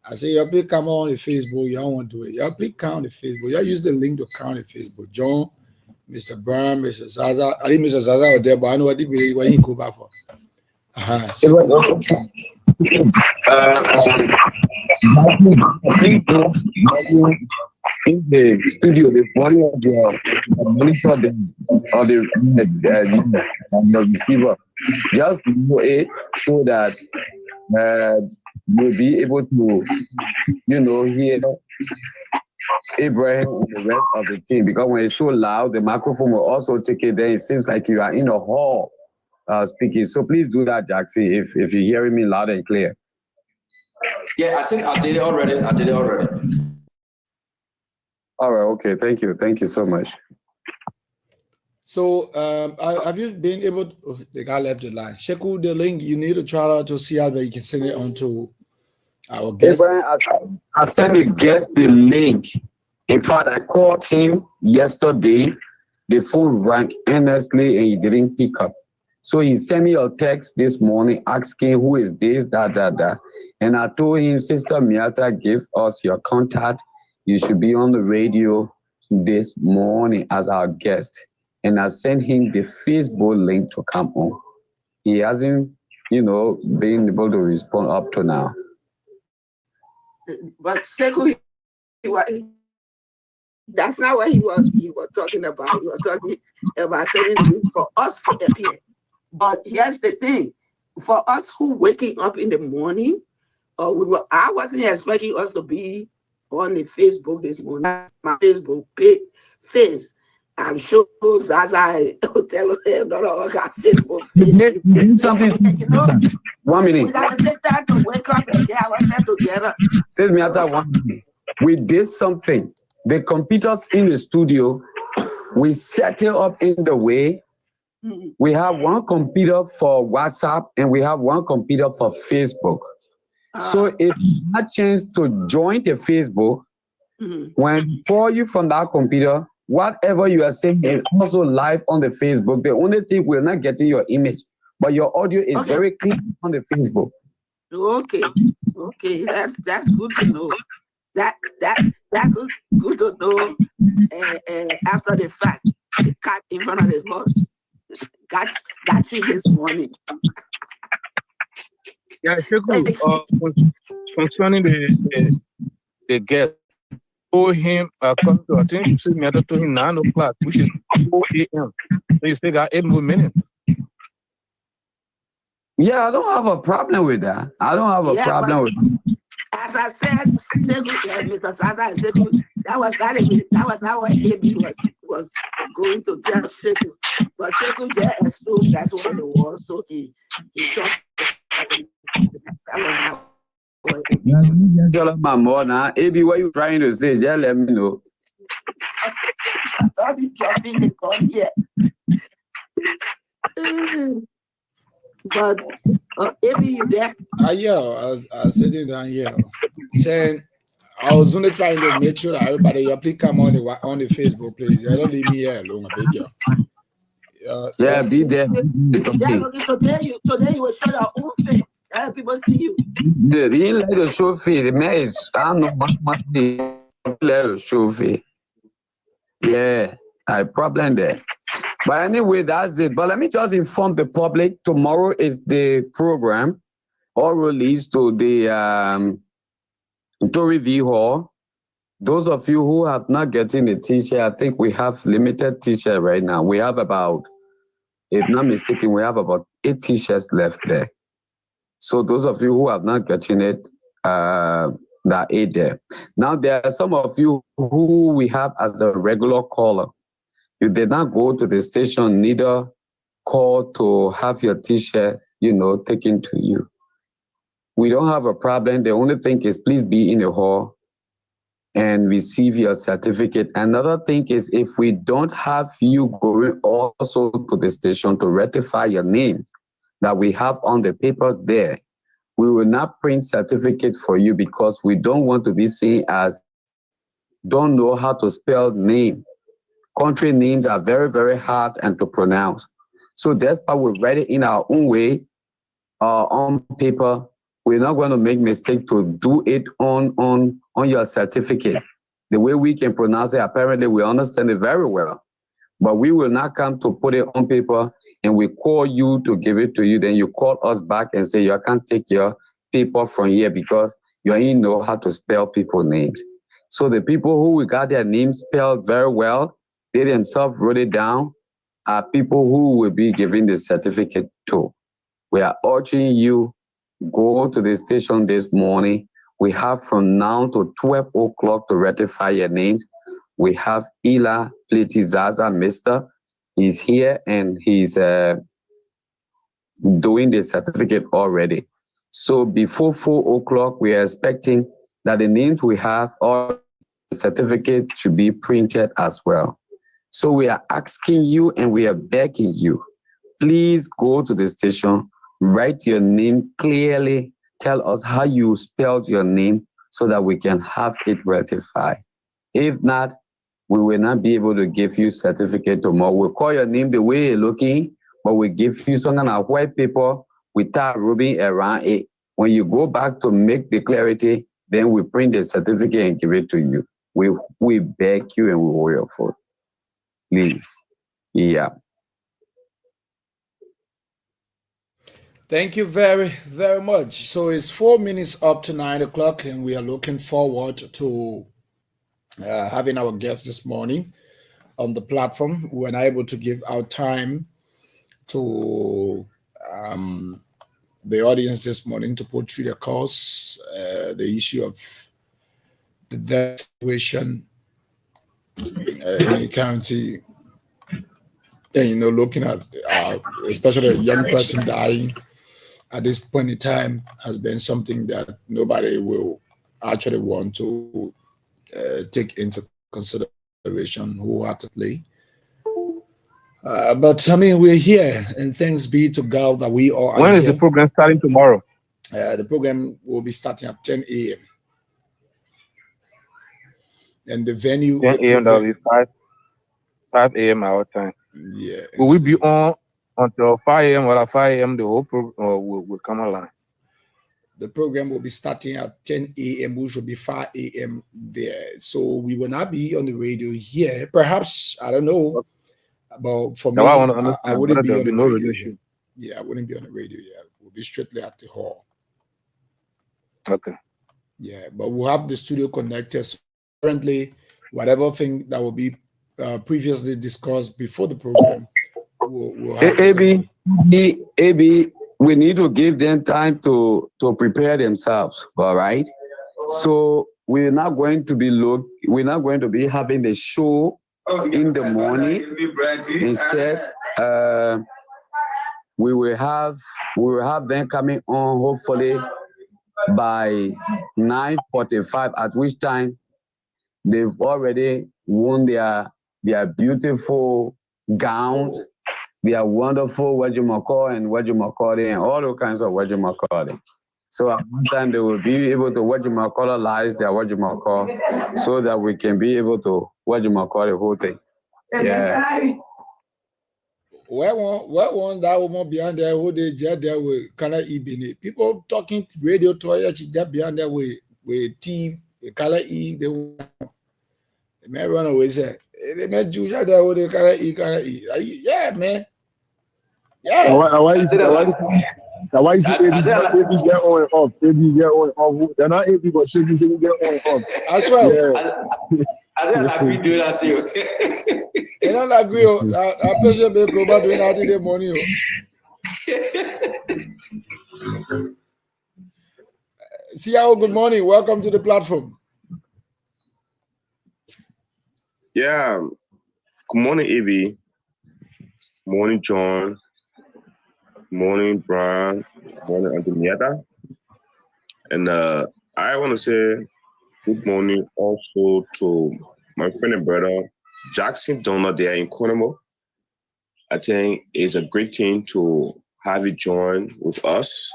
I say, y'all please come on the Facebook. Y'all want to do it. Y'all please count the Facebook. Y'all use the link to count the Facebook. John, Mr. Brown, Mr. Zaza. I think Mr. Zaza was there, but I know what he go back for. In the studio, the body of the monitor or the receiver, just do it so that you'll be able to, hear Abraham and the rest of the team. Because when it's so loud, the microphone will also take it. Then it seems like you are in a hall speaking. So please do that, Jaxie, if you're hearing me loud and clear. Yeah, I think I did it already. All right, okay, thank you so much. So have you been able to, the guy left the line. Sheku, the link, you need to try out to see how you can send it on to our guest. Abraham, I sent the guest the link. In fact, I called him yesterday. The phone rang earnestly and he didn't pick up. So he sent me a text this morning asking who is this, that. And I told him, Sister Miata, give us your contact. You should be on the radio this morning as our guest. And I sent him the Facebook link to come on. He hasn't, been able to respond up to now. But Sekou, that's not what he was talking about. He was talking about sending the link for us to appear. But here's the thing. For us who waking up in the morning, I wasn't expecting us to be on the Facebook this morning. My Facebook face. I'm sure Zaza tell him not got Facebook face. Something. 1 minute. We gotta take time to wake up and get ourselves together. Says me after 1 minute. We did something. The computers in the studio, we set it up in the way. We have one computer for WhatsApp and we have one computer for Facebook. So if you have a chance to join the Facebook, when we call you from that computer, whatever you are saying is also live on the Facebook. The only thing we're not getting your image, but your audio is very clear on the Facebook. Okay, that's good to know. That's good to know. After the fact, the cat in front of the horse got you this morning. Yeah, concerning the guest, told him, come to, I think you said me to him 9 o'clock, which is 4 a.m. So you still got 8 more minutes. Yeah, I don't have a problem with that. I don't have a problem with that. As I said, Mr. Saza, that was not what AB was going to tell Sekou. But Sekou just assumed that's what it was, so he thought that was not Tell my mom now, AB, what you trying to say? Just let me know. I'll be dropping the gun here. But AB, you there? Yeah, I was sitting down here saying I was only trying to make sure that everybody, please come on the Facebook, please. You don't leave me here alone, I beg you. Yeah, be there. Today you will show your own face. Let people see you. He didn't let the show fee. The man is, I don't know what they let the show fee. Yeah, I problem there. But anyway, that's it. But let me just inform the public. Tomorrow is the program, all released to the Tory V Hall. Those of you who have not gotten a t-shirt, I think we have limited t-shirt right now. We have about, if not mistaken, we have about 8 t-shirts left there. So those of you who have not gotten it, that 8 there. Now there are some of you who we have as a regular caller. You did not go to the station, neither call to have your t-shirt, taken to you. We don't have a problem. The only thing is please be in the hall and receive your certificate. Another thing is if we don't have you going also to the station to rectify your name that we have on the papers there, we will not print certificate for you because we don't want to be seen as don't know how to spell name. Country names are very, very hard and to pronounce. So that's why we write it in our own way on paper. We're not going to make mistake to do it on your certificate. The way we can pronounce it, apparently we understand it very well. But we will not come to put it on paper and we call you to give it to you. Then you call us back and say, you can't take your paper from here because you ain't know how to spell people's names. So the people who we got their names spelled very well, they themselves wrote it down, are people who will be giving the certificate to. We are urging you, go to the station this morning. We have from now to 12 o'clock to ratify your names. We have Ila Pletizaza, Mr. He's here and he's doing the certificate already. So before 4 o'clock, we are expecting that the names we have or the certificate should be printed as well. So we are asking you and we are begging you, please go to the station, write your name clearly, tell us how you spelled your name so that we can have it ratified. If not, we will not be able to give you certificate tomorrow. We'll call your name the way you're looking, but we give you some kind of white paper without rubbing around it. When you go back to make the clarity, then we print the certificate and give it to you. We beg you and we wait for it. Please. Yeah. Thank you very, very much. So it's 4 minutes up to 9 o'clock, and we are looking forward to having our guests this morning on the platform. We were able to give our time to the audience this morning to put through their calls, the issue of the situation in the county, and looking at especially a young person dying at this point in time has been something that nobody will actually want to take into consideration wholeheartedly. But I mean, we're here, and thanks be to God that we are. When is the program starting tomorrow? The program will be starting at 10 a.m. And the venue 10 a.m. That will be 5 a.m. our time. Yeah. Will we be on until 5 a.m. or at 5 a.m. the whole program will come online? The program will be starting at 10 a.m., which will be 5 a.m. there. So we will not be on the radio here. Perhaps, I don't know. But for me, I wouldn't be on the radio here. Yeah, I wouldn't be on the radio here. We'll be strictly at the hall. Okay. Yeah, but we'll have the studio connected. So currently, whatever thing that will be previously discussed before the program, we'll have AB, we need to give them time to prepare themselves. All right. So we're not going to be having the show in the morning. Instead, we will have them coming on hopefully by 9:45, at which time they've already worn their beautiful gowns, their wonderful and all those kinds of So at one time they will be able to lies their so that we can be able to the whole thing. Yeah. Where one that woman behind there who they just there with color ebony. People talking radio to her, she just behind there with team, with color E, they may run away say. They met Jews there with the color E. Yeah, man. Yeah. Why you see AB get on and off? AB get on and off. They're not AB, but should be get on and off. That's right. Yeah. I don't agree do that too. I don't agree. I person be global doing that in the morning. CEO, good morning. Welcome to the platform. Yeah. Good morning, AB. Morning, John. Morning, Brian. Morning, Antonietta. And I want to say good morning also to my friend and brother Jackson Donald there in Conemo. I think it's a great thing to have you join with us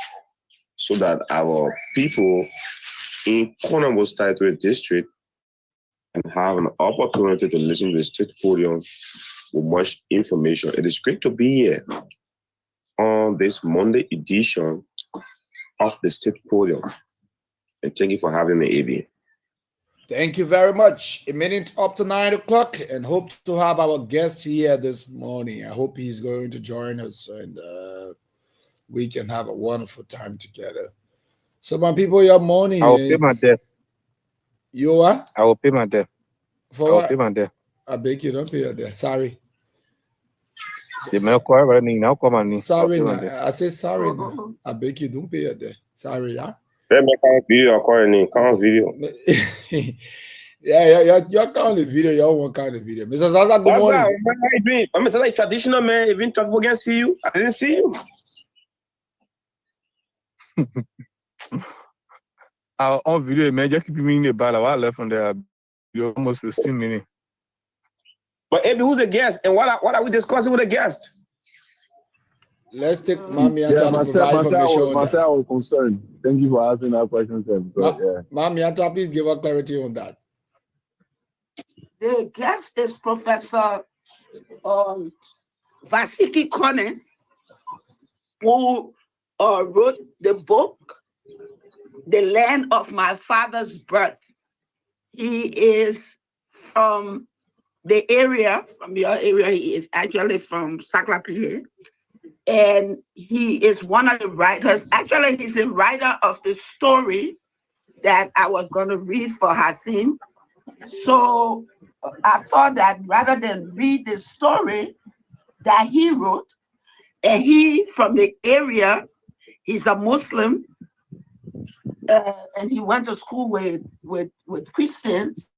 so that our people in Conemo Territory District can have an opportunity to listen to the state podium with much information. It is great to be here on this Monday edition of the state podium. And thank you for having me, AB. Thank you very much. A minute up to 9 o'clock, and hope to have our guest here this morning. I hope he's going to join us, and we can have a wonderful time together. So, my people, your morning. I will pay my debt. You what? I will pay my debt. For I will what? pay my debt. I beg you, don't pay your debt. Sorry. Sorry, I say sorry. Now. I beg you, don't pay your debt. Sorry, yeah. Video. Yeah, you're calling the video. You want kind of video. Mr. Zaza, good morning. I'm like traditional man. Even talk against you. I didn't see you. On video, man, just keep me in the battle. I left from there. You're almost 16 minutes. But Abby, who's the guest? And what are we discussing with the guest? Let's take Mami and Tata to provide information. Marcel was concerned. Thank you for asking that question, sir. Mami and Tata, please give us clarity on that. The guest is Professor Vasiki Kone, who wrote the book, The Land of My Father's Birth. He is from the area, from your area. He is actually from Saklapié. And he is one of the writers. Actually, he's the writer of the story that I was going to read for Hassim. So I thought that rather than read the story that he wrote, and he from the area, he's a Muslim, and he went to school with Christians.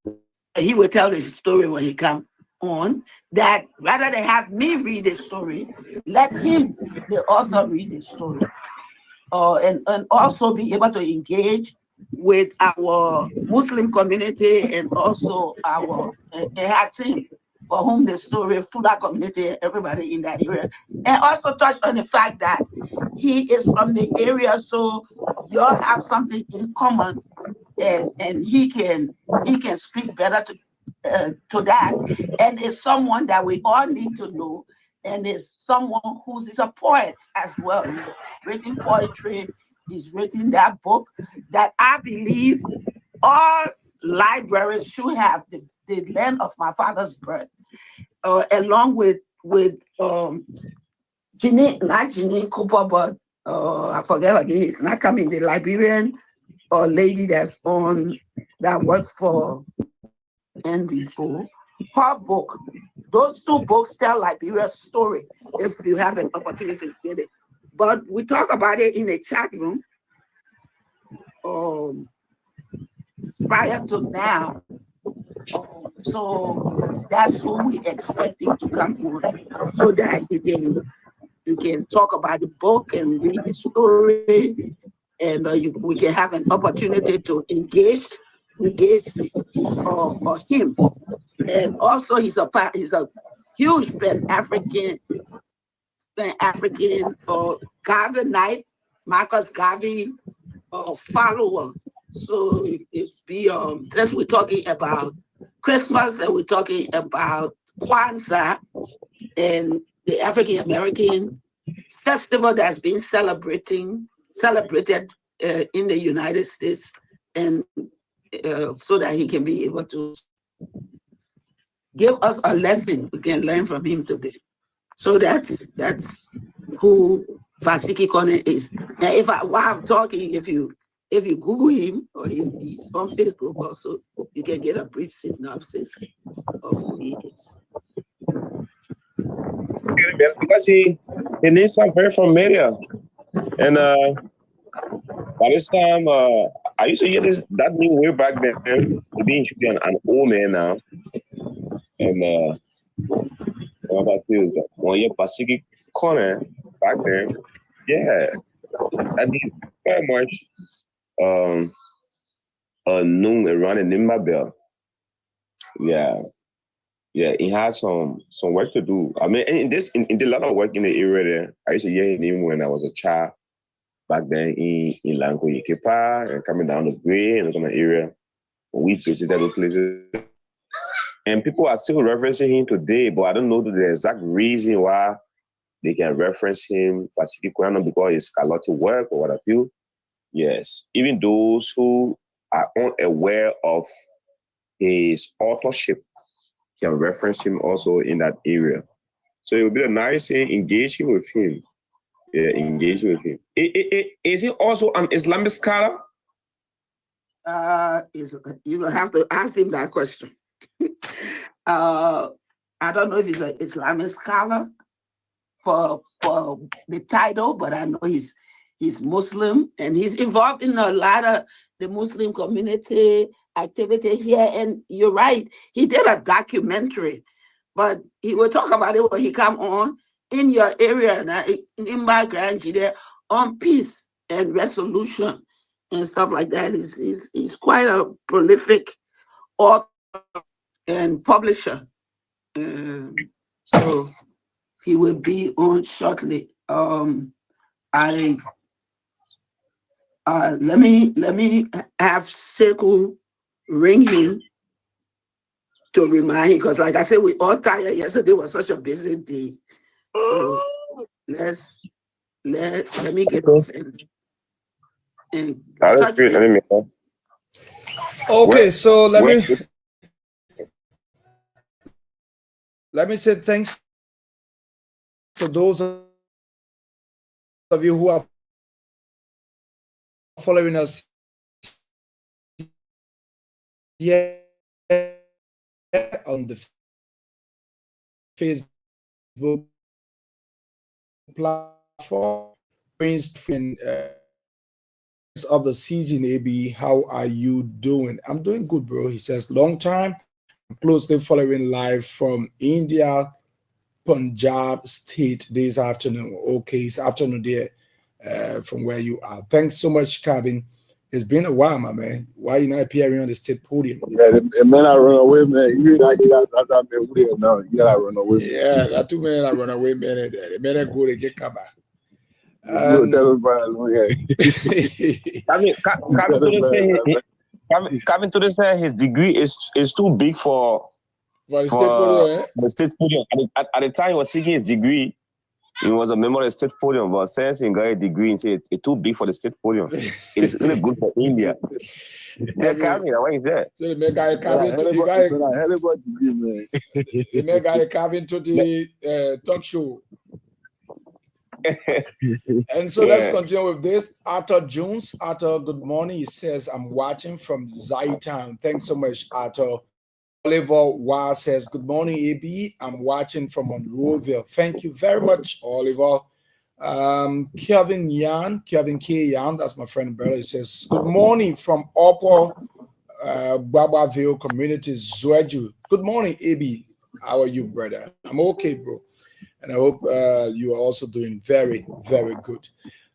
He would tell the story when he comes on, that rather than have me read the story, let him, the author, read the story. And also be able to engage with our Muslim community and also our Hassim, for whom the story, Fuda community, everybody in that area. And also touch on the fact that he is from the area, so you all have something in common, and he can speak better to that, and is someone that we all need to know, and is someone who's a poet as well. He's written poetry. He's written that book that I believe all libraries should have, the Land of My Father's Birth, along with Janine, not Janine Cooper, but I forget her name. It's not coming. The Liberian lady that's on that worked for NB4. Her book. Those two books tell Liberia's story if you have an opportunity to get it. But we talk about it in the chat room prior to now. So that's who we expecting to come on, so that you can talk about the book and read the story, and we can have an opportunity to engage him. And also he's a huge Pan-African Garvey Knight, Marcus Garvey follower. So if we since we're talking about Christmas and we're talking about Kwanzaa and the African American festival that's been celebrated in the United States, and so that he can be able to give us a lesson we can learn from him today. So that's who Fasiki Kone is. Now, while I'm talking, if you Google him, or he's on Facebook also, you can get a brief synopsis of who he is. Because he needs some very familiar, and by this time, I used to hear that new way back then. Being an old man now, and what about you? When you're Pacific Corner back then, yeah, I mean very much known around the Nimba Bell. Yeah, yeah, he had some work to do. I mean, in did a lot of work in the area there. I used to hear him when I was a child back then in Lanko Yekepa and coming down the Gray and kind of area. We visited those places. And people are still referencing him today, but I don't know the exact reason why they can reference him for Kwano because it's Carlotti work or what have you. Yes, even those who are unaware of his authorship can reference him also in that area. So it would be a nice thing engaging with him. Yeah, engage with him. Is he also an Islamic scholar? You will have to ask him that question. I don't know if he's an Islamic scholar for the title, but I know he's Muslim and he's involved in a lot of the Muslim community activity here. And you're right, he did a documentary, but he will talk about it when he come on in your area in my Grand GEDEH on peace and resolution and stuff like that. He's quite a prolific author and publisher. So he will be on shortly. Let me have Sekou ring him to remind him, because like I said, we all tired. Yesterday was such a busy day. So let me get off and touch base. Okay, so let me say thanks to those of you who are following us here on the Facebook platform. Of the season, AB, how are you doing? I'm doing good, bro. He says, long time. I'm closely following live from India, Punjab State this afternoon. Okay, it's afternoon there from where you are. Thanks so much, Kevin. It's been a while, my man. Why you not appearing on the state podium? Yeah, the men I run away, man. You like that's how man weird now. You gotta run away. Yeah, that two men I run away, man. The men go to get cover. You tell everybody, I mean, Kevin to say his degree is too big for the state podium. The state podium. At the time he was seeking his degree, he was a member of the state podium, but since he got a degree, he said it's too big for the state podium. It is really good for India. Tell Kevin, what is that? So the man guy Kevin to the talk show. And so let's continue with this. Arthur Jones. Arthur, good morning. He says, I'm watching from Zaytown. Thanks so much, Arthur. Oliver Wa says, good morning, AB. I'm watching from Monroeville. Thank you very much, Oliver. Kevin K. Yan, that's my friend brother. He says, good morning from Upper Babaville Community, ZWEDRU. Good morning, AB. How are you, brother? I'm okay, bro. And I hope you are also doing very, very good.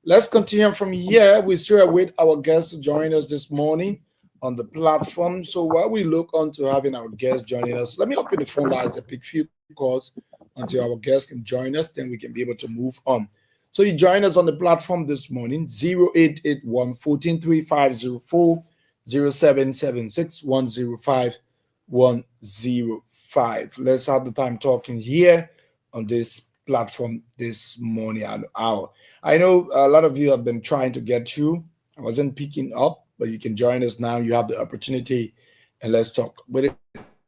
Let's continue from here. We still await our guests to join us this morning on the platform. So while we look on to having our guests joining us, let me open the phone lines and pick a few calls until our guests can join us. Then we can be able to move on. So you join us on the platform this morning, 0881 143504 0776 105 105. Let's have the time talking here on this platform this morning and hour. I know a lot of you have been trying to get through. I wasn't picking up, but you can join us now. You have the opportunity, and let's talk. But it's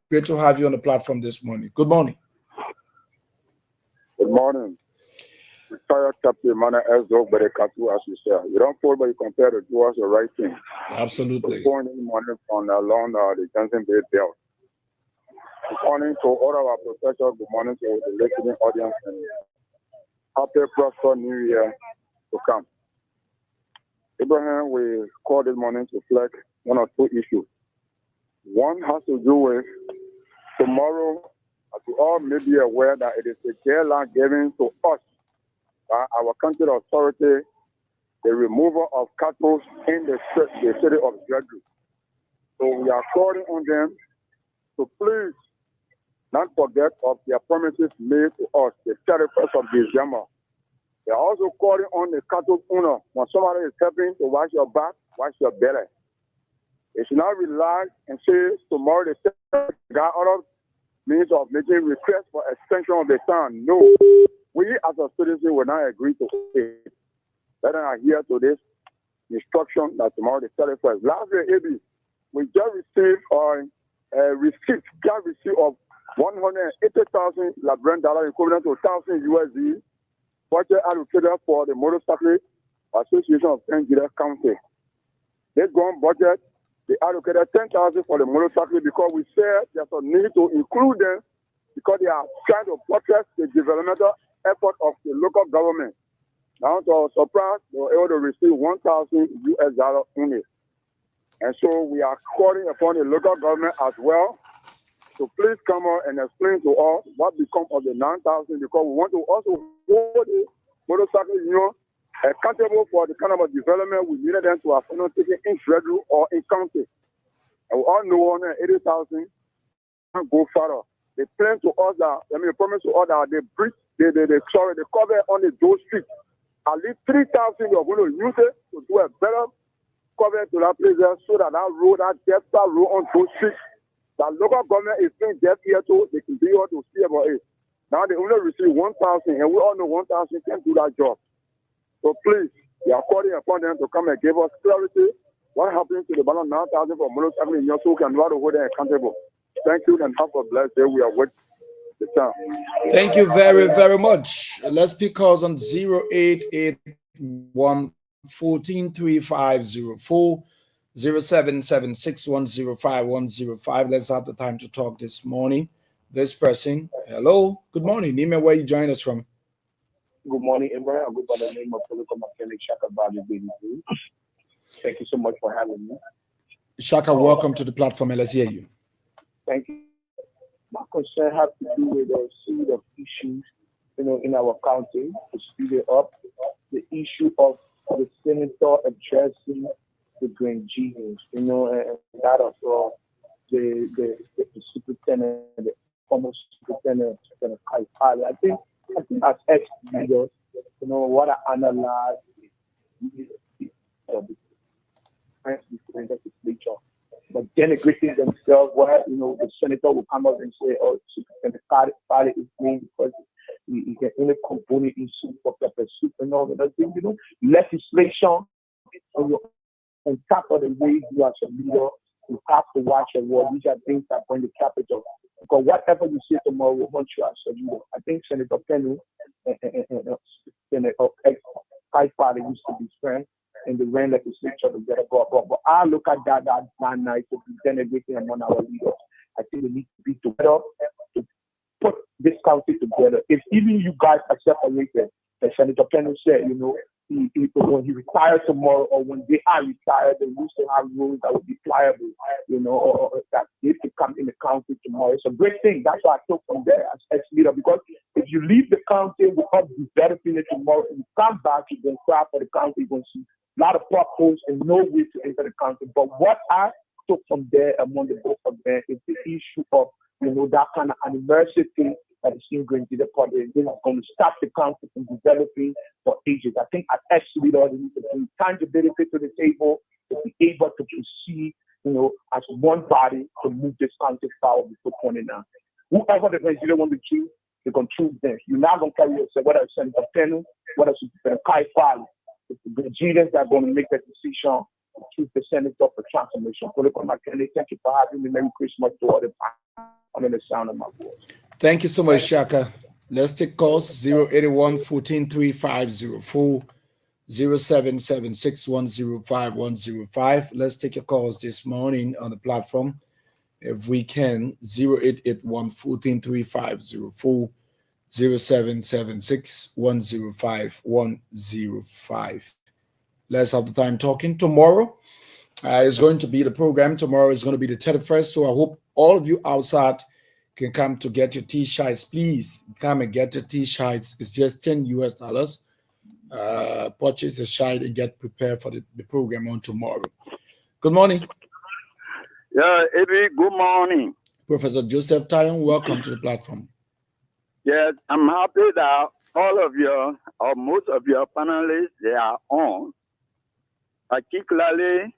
great to have you on the platform this morning. Good morning. Good morning. Retired Captain Mana Ezok, but as you say. You don't fall, but you compare the two as the right thing. Absolutely. Good morning, morning from along the Johnson Bay Belt. Good morning to all of our professors. Good morning to the listening audience. And happy, prosperous New Year to come. Abraham, we call this morning to flag one or two issues. One has to do with tomorrow, as you all may be aware that it is a deadline given to us by our country authority, the removal of cattle in the city of ZWEDRU. So we are calling on them to please not forget of their promises made to us the 31st of December. They are also calling on the cattle owner, when somebody is helping to wash your back, wash your belly. They should not relax and say tomorrow they got other means of making requests for extension of the time. No, we as a citizen will not agree to it. Let them adhere to this instruction that tomorrow the 31st. Lastly, AB, we just received a receipt of $180,000 Liberian dollar equivalent to 1,000 USD, budget allocated for the Motorcycle Association of GEDEH County. They gone budget. They allocated 10,000 for the motorcycle because we said there's a need to include them because they are trying to protest the developmental effort of the local government. Now, to our surprise, they were able to receive $1,000 only. And so we are calling upon the local government as well to please come out and explain to us what become of the 9,000 because we want to also hold the motorcycle union accountable for the kind of development we needed them to have taken in ZWEDRU or in county. And we all know 180,000 can go further. They plan to us that, promise to us that they cover on the those streets. At least 3,000 we are going to use it to do a better cover to that place there so that that road, that depth road on those streets, that local government is being deaf here too, they can be able to see about it. Now they only receive 1,000 and we all know 1,000 can't do that job. So please, we are calling upon them to come and give us clarity. What happened to the balance 9,000 for motorcycle in your so can know how to hold them accountable. Thank you and have a blessed day. We are with the time. Thank you very, very much. Let's pick calls on 0881 143504 0776 105 105. Let's have the time to talk this morning. This person, hello, good morning. Name where you join us from. Good morning, Abraham. I go by the name of political mechanic Shaka Badu. Thank you so much for having me. Shaka, welcome to the platform. Let's hear you. Thank you. My concern has to do with a series of issues, in our county. To speed it up, the issue of the senator addressing the Grand Genius, and that of the superintendent, the former superintendent, Kaipali. I think as ex-leaders, what I analyze the legislature, but denigrating themselves, where the senator will come up and say, "Oh, Superintendent Kaipali is green because he can only component in soup for pepper soup and all that thing." Legislation on top of the way you as a leader, you have to watch your word. These are things that bring the capital. Because whatever you say tomorrow will haunt you as a leader. I think Senator Penny and Senator Kaipali used to be friends in the rain legislature together. But I look at that night to be denigrating among our leaders. I think we need to be together to put this country together. If even you guys are separated, as Senator Penny said, when he retires tomorrow or when they are retired, they used to have rules that would be pliable, or that they could come in the county tomorrow. It's a great thing. That's why I took from there as ex-leader, because if you leave the county without developing it tomorrow and you come back, you're going to cry for the county, you're going to see a lot of potholes and no way to enter the county. But what I took from there among the both of them is the issue of, that kind of anniversary that is in Grand GEDEH PODIUM. This is going to stop the conflict from developing for ages. I think at actually Lord, we need to bring tangibility to the table to be able to proceed, as one body to move this conflict forward before 29. Whoever the Grand GEDEH want to choose, they're going to choose them. You're not going to carry yourself, whether it's Senator Penu, whether it's Kai Fali. It's the Grand GEDEH that are going to make that decision to choose the senator for transformation. Thank you for having me. Merry Christmas to all the I'm in the sound of my voice. Thank you so much, Shaka. Let's take calls 081-143504, 0776105105. Let's take your calls this morning on the platform. If we can, 0881-143504, 0776105105. Let's have the time talking. Tomorrow is going to be the program. Tomorrow is going to be the 31st. So I hope all of you outside can come to get your T-shirts. Please come and get your T-shirts. It's just $10. Purchase a shirt and get prepared for the program on tomorrow. Good morning. Yeah, Eddie, good morning. Professor Joseph Tyon, welcome to the platform. Yes, I'm happy that all of you, or most of your panelists, they are on. Particularly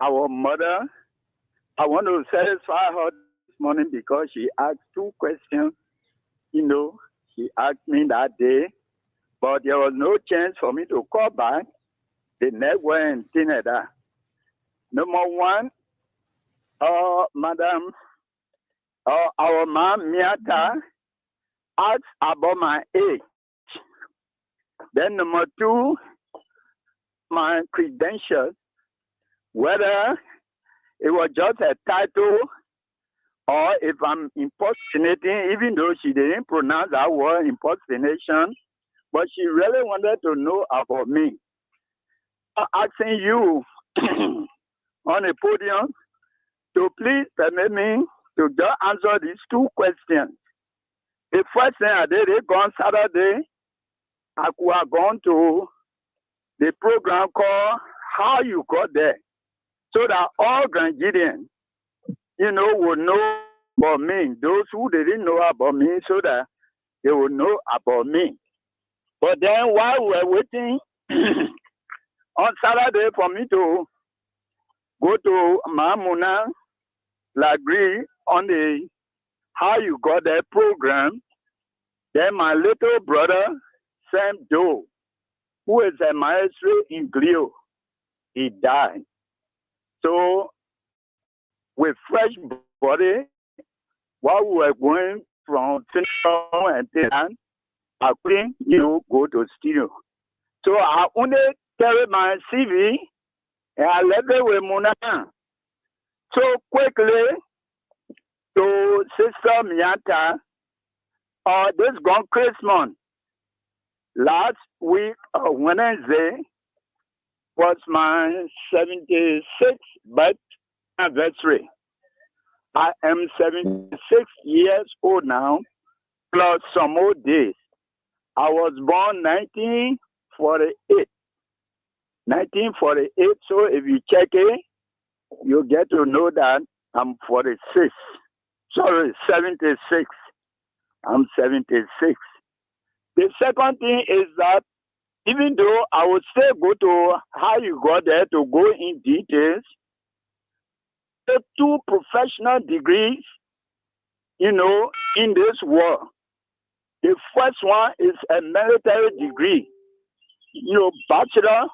our mother. I want to satisfy her this morning because she asked 2 questions. She asked me that day, but there was no chance for me to call back the network and things like that. Number one, Madam, our mom, Miata, asked about my age. Then number 2, my credentials, whether it was just a title or if I'm impersonating, even though she didn't pronounce that word impersonation, but she really wanted to know about me. I'm asking you on the podium to please permit me to just answer these 2 questions. The first thing I did, on Saturday, I could have gone to the program called How You Got There, so that all Grand GEDEH, will know about me. Those who didn't know about me, so that they will know about me. But then while we were waiting on Saturday for me to go to Mamuna Lagri on the How You Got There program, then my little brother, Sam Doe, who is a maestro in Glio, he died. So, with fresh body, while we were going from Central and Tehran, I couldn't, go to studio. So I only carried my CV and I left it with Mona. So quickly to Sister Miata, this gone Christmas. Last week, Wednesday, was my 76th birth anniversary. I am 76 years old now, plus some more days. I was born 1948. 1948, so if you check it, you get to know that I'm 46. Sorry, 76. I'm 76. The second thing is that even though I would still go to How You Got There to go in details, the 2 professional degrees, in this world. The first one is a military degree, Bachelor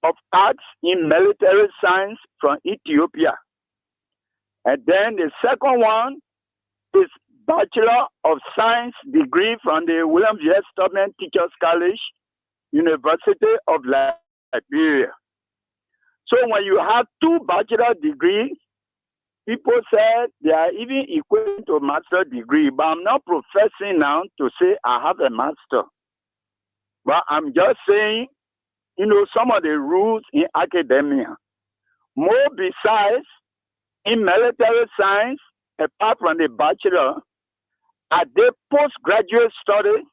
of Arts in Military Science from Ethiopia. And then the second one is Bachelor of Science degree from the William J. Stubman Teachers College, University of Liberia. So when you have 2 bachelor degrees, people say they are even equivalent to master degree, but I'm not professing now to say I have a master. But I'm just saying, some of the rules in academia. More besides, in military science, apart from the bachelor, are there postgraduate studies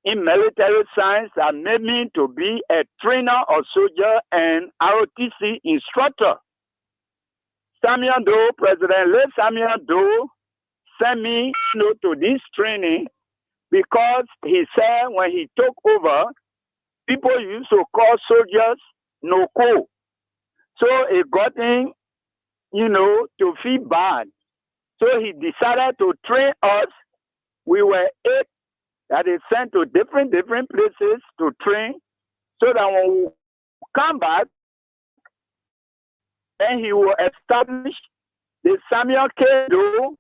in military science that made me to be a trainer or soldier and ROTC instructor. Samuel Doe, President Lee Samuel Doe, sent me, to this training because he said when he took over, people used to call soldiers no-co. So it got him, to feel bad. So he decided to train us. We were 8 that he sent to different places to train, so that when we come back, then he will establish the Samuel Kedo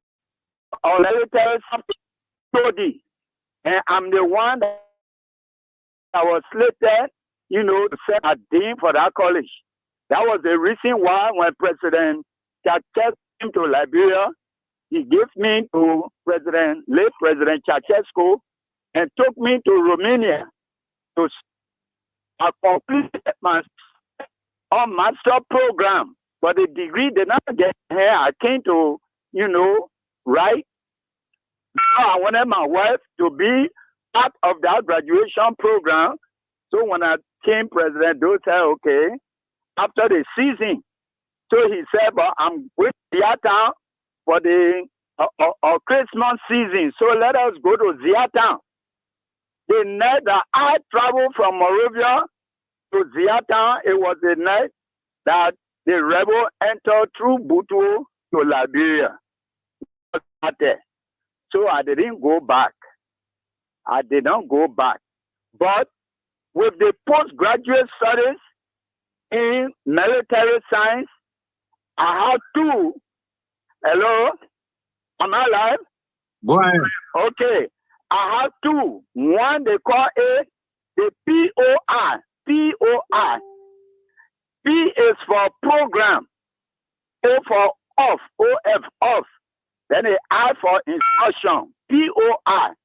or military study. And I'm the one that was slated, to set a dean for that college. That was the reason why when President Chaches came to Liberia, he gave me to late President Ceausescu, and took me to Romania to complete my master program. But the degree did not get here. I came to, write. I wanted my wife to be part of that graduation program. So when I came President, they said, okay, after the season. So he said, but I'm with Ziatan for the Christmas season. So let us go to Ziatan. The night that I traveled from Moravia to Ziatan, it was the night that the rebel entered through Butu to Liberia. So I didn't go back. I did not go back. But with the postgraduate studies in military science, I had 2. Hello? Am I live? Go ahead. Okay. I have 2. One they call it the POR. POR. P is for program. O for off. OF off. Then the I for instruction. POR.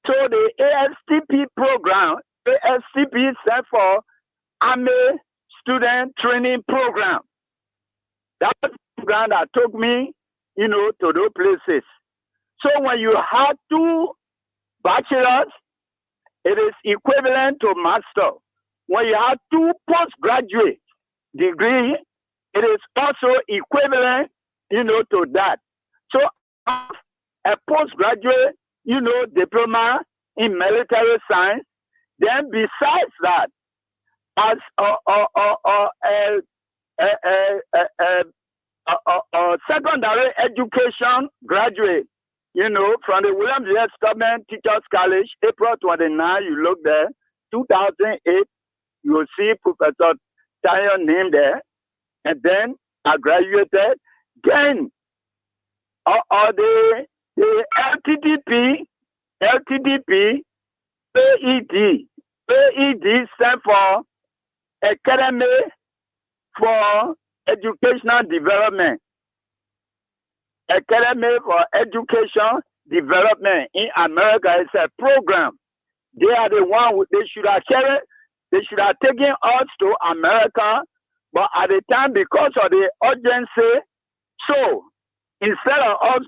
So the ASTP program, ASTP stands for Army Student Training Program. That's the program that took me, to those places. So when you have 2 bachelors, it is equivalent to master. When you have 2 postgraduate degree, it is also equivalent, to that. So a postgraduate, diploma in military science. Then besides that, as a secondary education graduate, from the William J. Stubman Teachers College, April 29, you look there, 2008, you will see Professor Tayo name there. And then I graduated. Then the LTDP, AED stand for Academy for Educational Development. Academy for Education Development in America is a program. They are the one they should have carried. They should have taken us to America, but at the time, because of the urgency, so instead of us,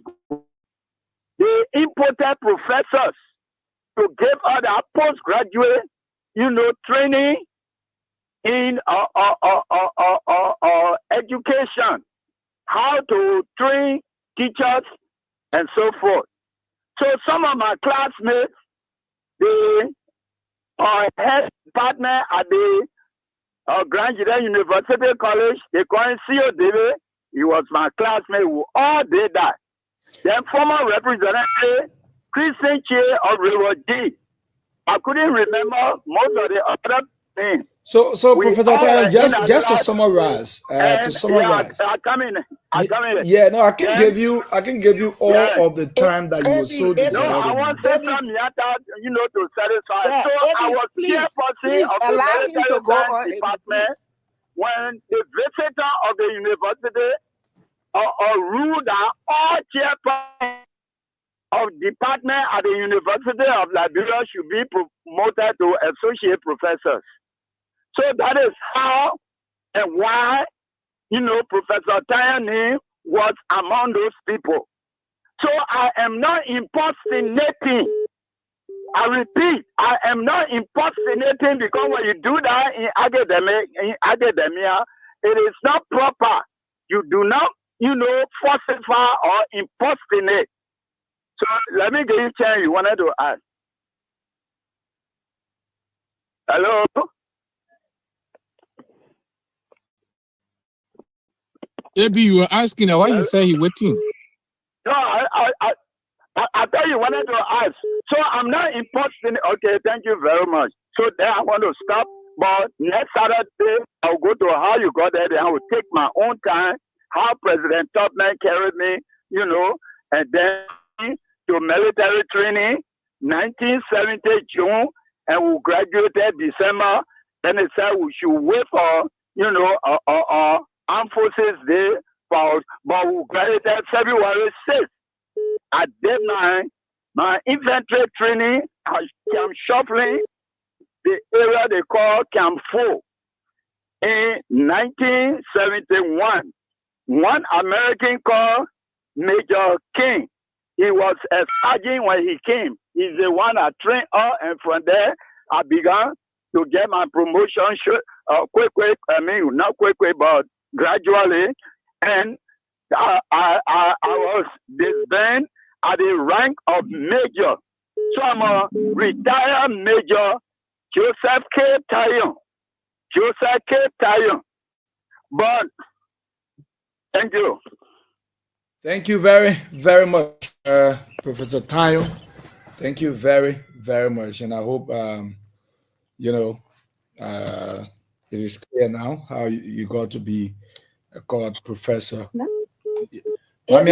they imported professors to give us a postgraduate, training in education, how to train teachers and so forth. So some of my classmates, they are head partner at the Grand GEDEH University College. They call him C.O. David. He was my classmate who all did that. Then former representative Christian Che of River G. I couldn't remember most of the other things. So Professor Tayo, just to summarize, I come in. Yeah, no, I can give you all of the time that you were so No, desired. I want to say something to satisfy. So I was chairperson of the military science department when the visitor of the university ruled that all chairpersons of department at the University of Liberia should be promoted to associate professors. So that is how and why, Professor Tayo was among those people. So I am not impersonating. I repeat, I am not impersonating, because when you do that in academia, it is not proper. You do not, falsify or impersonate. So let me give you a chance. You wanted to ask. Hello? Maybe you were asking why he said he waiting. No, I thought you wanted to ask. So I'm not imposing. Okay, thank you very much. So then I want to stop. But next Saturday, I'll go to how you got there. Then I will take my own time, how President Tubman carried me, you know, and then to military training, 1970 June, and we graduated December. Then they said we should wait for, you know, Armed Forces Day, but we graduated February 6th. I did my infantry training at Camp Shuffling, the area they call Camp 4, in 1971. One American called Major King. He was a sergeant when he came. He's the one I trained up, and from there I began to get my promotion quick, not quick, but gradually. And I was disbanded at the rank of major. So I'm a retired Major Joseph K. Tayon. Joseph K. Tayon. But thank you. Thank you very, very much, Professor Tayon. Thank you very, very much. And I hope, you know, it is clear now how you got to be called professor. Can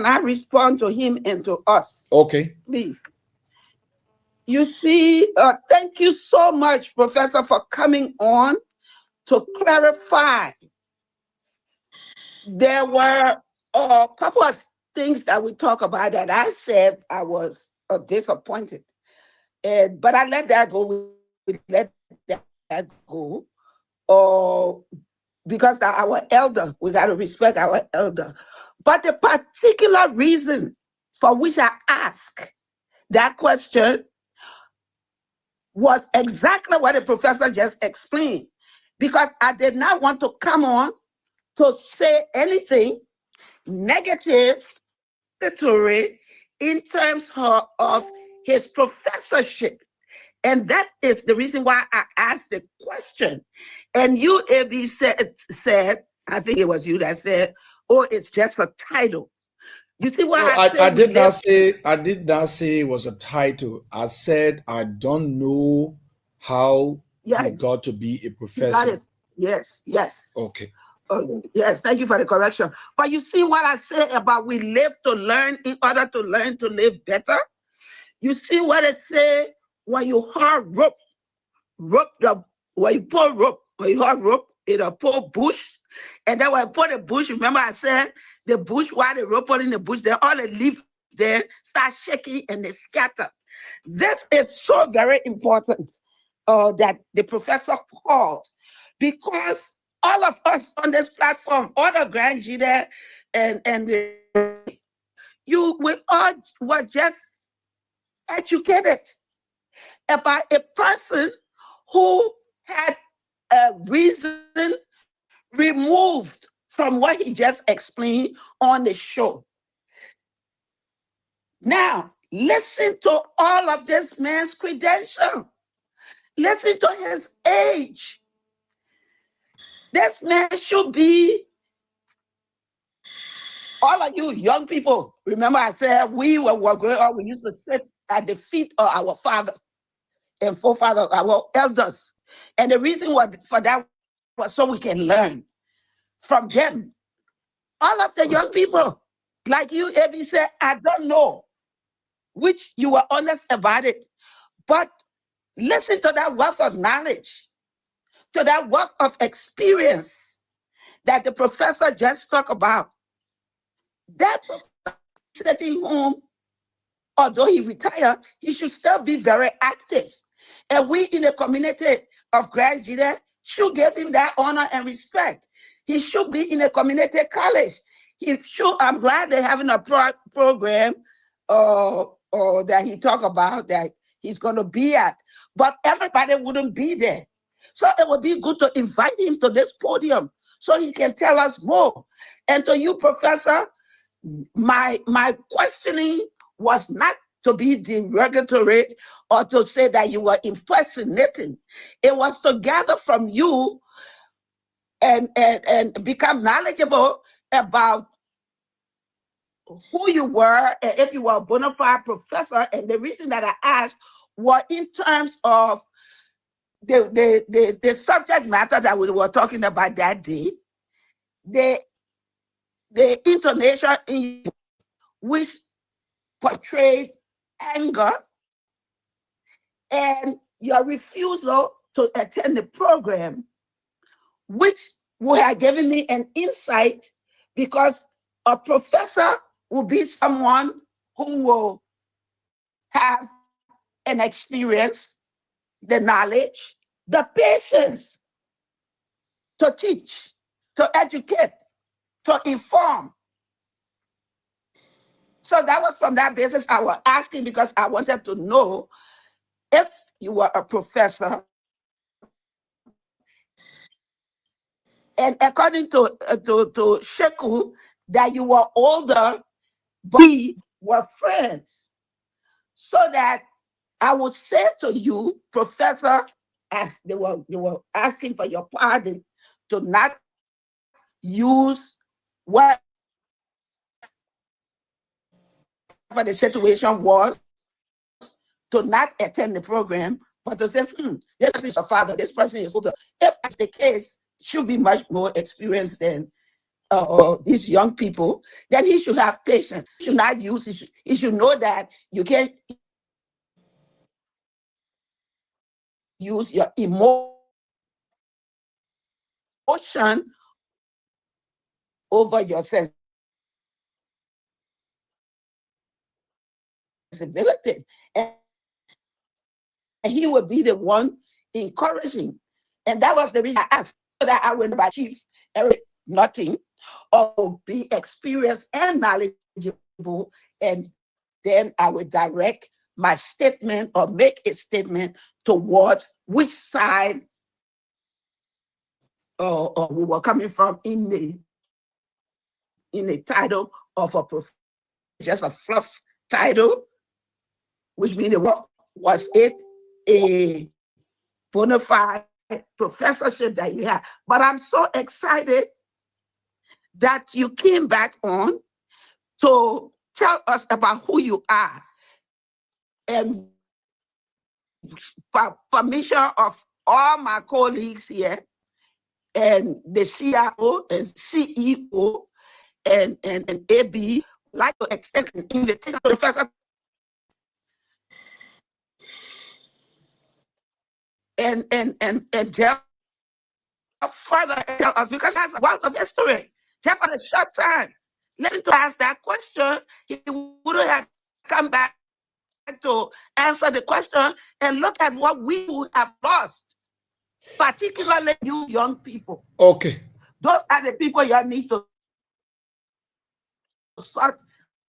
I respond to him and to us? Okay. Please. You see, thank you so much, Professor, for coming on to clarify. There were a couple of things that we talk about that I said I was disappointed. But I let that go. We let that go. Because our elder, we got to respect our elder. But the particular reason for which I asked that question was exactly what the professor just explained. Because I did not want to come on to say anything negative in terms of his professorship. And that is the reason why I asked the question. And you, AB, said, I think it was you that said, oh, it's just a title. You see what I did not say it was a title. I said I don't know how he got to be a professor. Yes. Okay. Yes, thank you for the correction. But you see what I said about we live to learn in order to learn to live better? You see what it said when you hard rope when you hard rope, it'll pull bush. And then when I put the bush, remember I said the bush, while the rope in the bush, then all the leaves there start shaking and they scatter. This is so very important that the professor called, because all of us on this platform, all the Grand GEDEH we all were just educated about a person who had a reason removed from what he just explained on the show. Now, listen to all of this man's credential. Listen to his age. This man should be, all of you young people, remember I said we were growing up, we used to sit at the feet of our father and forefathers, our elders. And the reason for that was so we can learn from them. All of the young people, like you, Abby, said, I don't know, which you were honest about it. But listen to that wealth of knowledge, to that wealth of experience that the professor just talked about. That professor sitting home, although he retired, he should still be very active. And we in the community of Grand GEDEH should give him that honor and respect. He should be in a community college. I'm glad they're having a program that he talked about that he's going to be at. But everybody wouldn't be there. So it would be good to invite him to this podium so he can tell us more. And to you, Professor, my questioning was not to be derogatory or to say that you were impersonating. It was to gather from you and become knowledgeable about who you were, and if you were a bona fide professor. And the reason that I asked was in terms of the subject matter that we were talking about that day, the intonation in which portrayed anger, and your refusal to attend the program, which would have given me an insight, because a professor will be someone who will have an experience, the knowledge, the patience to teach, to educate, to inform. So that was from that basis I was asking, because I wanted to know if you were a professor. And according to Sheku, that you were older, but we were friends. So that I would say to you, Professor, as they were asking for your pardon, to not use whatever the situation was, to not attend the program, but to say, this is a father, this person is older. If that's the case, should be much more experienced than these young people, then he should have patience. He should not use, he should know that you can't use your emotion over your sensibility. And he would be the one encouraging. And that was the reason I asked, so that I went by Chief Eric nothing, or be experienced and knowledgeable, and then I would direct my statement or make a statement towards which side we were coming from in the title of a professor, just a fluff title, which means was it a bona fide professorship that you have. But I'm so excited that you came back on to tell us about who you are, and permission of all my colleagues here, and the CIO and CEO and AB, like to extend an invitation to Professor and tell further tell us, because that's a wealth of history. Just for the short time, listen to ask that question, he wouldn't have come back to answer the question, and look at what we would have lost, particularly you young people. Okay. Those are the people you need to sort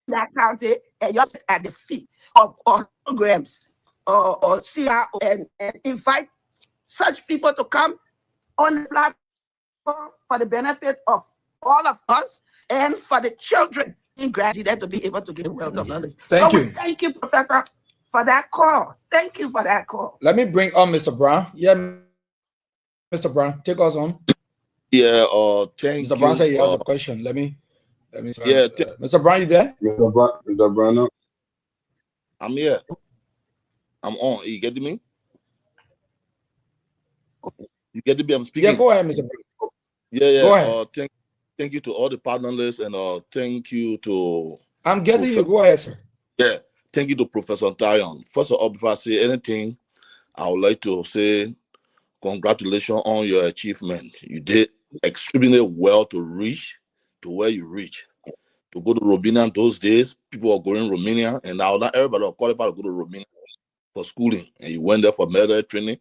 that county, and you're at the feet of programs or CRO, and invite such people to come on the platform for the benefit of all of us and for the children in graduate to be able to get a wealth of knowledge. Thank you. Thank you, Professor, for that call. Thank you for that call. Let me bring on Mr. Brown. Yeah, Mr. Brown, take us on. Yeah, thank Mr. Brown you. said he has a question. Let me. Yeah, Mr. Brown, you there? Mr. Brown. I'm here. I'm on. You getting me? You getting me? I'm speaking. Yeah, go ahead, Mr. Brown. Yeah. Go ahead. Thank you to all the panelists, and thank you to. I'm getting you. Go ahead, sir. Yeah, thank you to Professor Tayon. First of all, before I say anything, I would like to say congratulations on your achievement. You did extremely well to reach to where you reach. To go to Romania those days, people were going to Romania, and now not everybody was qualified to go to Romania for schooling. And you went there for military training.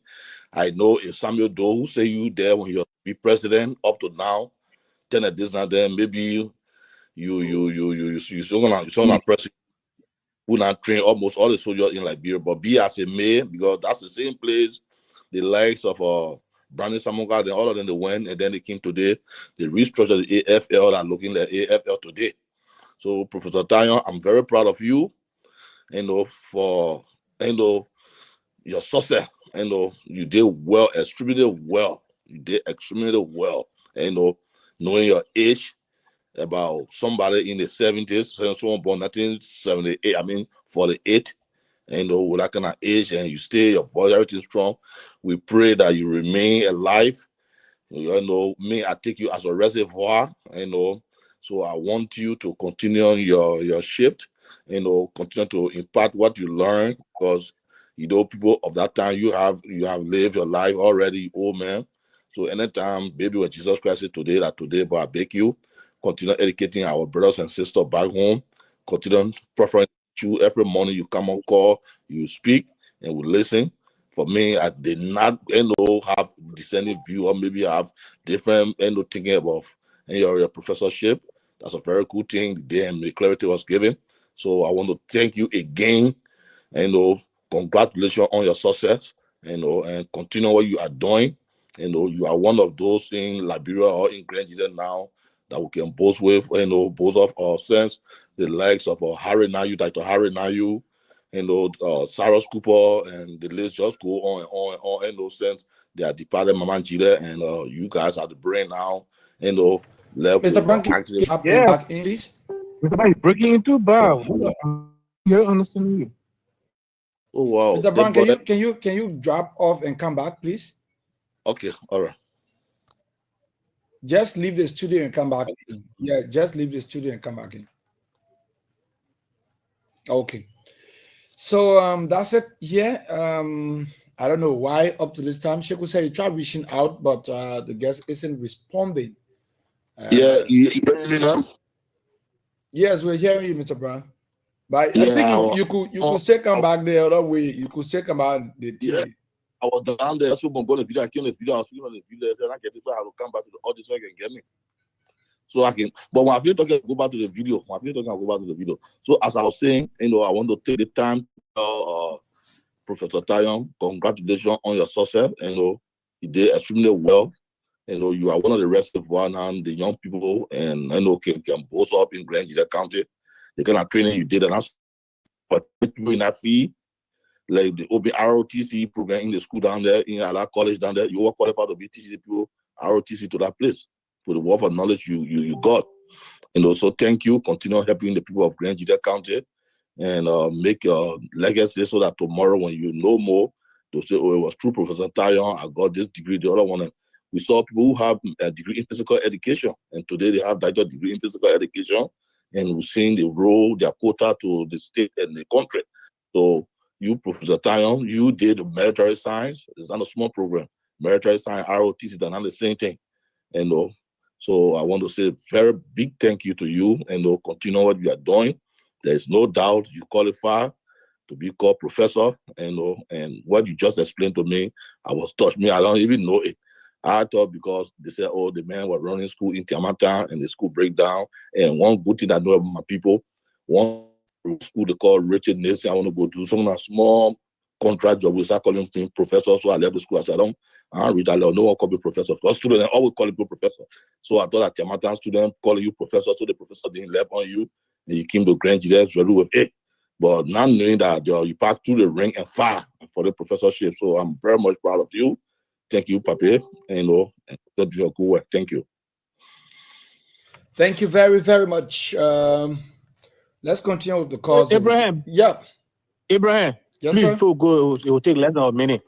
I know if Samuel Doe, who say you there when you be president up to now, 10 at this now, then maybe you still gonna president who not train almost all the soldiers in Liberia, but be as a mayor, because that's the same place the likes of Brandon Samonga and all of them they went, and then they came today. They restructured the AFL and looking at AFL today. So, Professor Tayon, I'm very proud of you, for, your success. You did well, extremely well. You did extremely well. Knowing your age, about somebody in the 70s, someone born 1978, 48, with that kind of age, and you stay, your voice, everything strong. We pray that you remain alive. Me, I take you as a reservoir, so I want you to continue on your shift, continue to impart what you learn, because people of that time, you have lived your life already, old man. So anytime, baby, when Jesus Christ said today, but I beg you, continue educating our brothers and sisters back home, continue preferring you every morning. You come on call, you speak, and we listen. For me, I did not, have dissenting view, or maybe have different, thinking about your professorship. That's a very good thing. The day and the clarity was given. So I want to thank you again. Congratulations on your success. And continue what you are doing. You are one of those in Liberia or in Grand Gita now that we can boast with. Both of our sense, the likes of Harry Nayu, Dr. Harry Nayu, Cyrus Cooper, and the list just go on and on and on. In those sense, they are departed, Mama Jida, and you guys are the brain now. Left Mr. Brown, can you back in, please? Mr. Brown, breaking into bar. You understand you. Oh wow. Mr. Brown, can you drop off and come back, please? Okay, all right. Just leave the studio and come back in. Yeah, just leave the studio and come back in. Okay. So that's it. Yeah. I don't know why up to this time. Sheku said you tried reaching out, but the guest isn't responding. You hear me now? Yes, we're hearing you, Mr. Brown. But I think you could still come back the other way. You could still come out the TV. Yeah. I was down there, so I'm going to video. I came on the video. I was on the video. I get it, so I will come back to the audience so I can get me. So I can, but when I feel talking, go back to the video. When I feel talking, I'll go back to the video. So as I was saying, I want to take the time to Professor Tayon, congratulations on your success. You did extremely well. You are one of the reservoir now, the young people, and can boast up in Grand Gita County. The kind of training you did, and that's for people in that field, like the ROTC program in the school down there, in Ala College down there, you were qualified to be teaching people ROTC to that place for the wealth of knowledge you got. And also, thank you. Continue helping the people of Grand Gita County and make your legacy so that tomorrow, when you know more, they'll say, oh, it was true, Professor Tayon, I got this degree, the other one. We saw people who have a degree in physical education, and today they have doctorate degree in physical education, and we're seeing the role, their quota to the state and the country. So you, Professor Tayon, you did military science. It's not a small program. Military science, ROTC, they're not the same thing. So I want to say a very big thank you to you, and continue what you are doing. There's no doubt you qualify to be called professor, and what you just explained to me, I was touched. Me, I don't even know it. I thought because they said, oh, the man was running school in Tiamata and the school break down. And one good thing I know about my people, one school they call Richard Nation, I want to go do some of small contract job. We start calling him professor. So I left the school. I said, I don't read that. No one call me professor. Because students always call you professor. So I thought that Tiamata student calling you professor, so the professor didn't left on you. And you came to Grand ZWEDRU with it. But now knowing that you passed through the ring and far for the professorship. So I'm very much proud of you. Thank you, Papi, and do your good work. Thank you. Thank you very, very much. Let's continue with the calls. Abraham. Yeah. Abraham. Yes, please, sir. before we go, it will take less than a minute.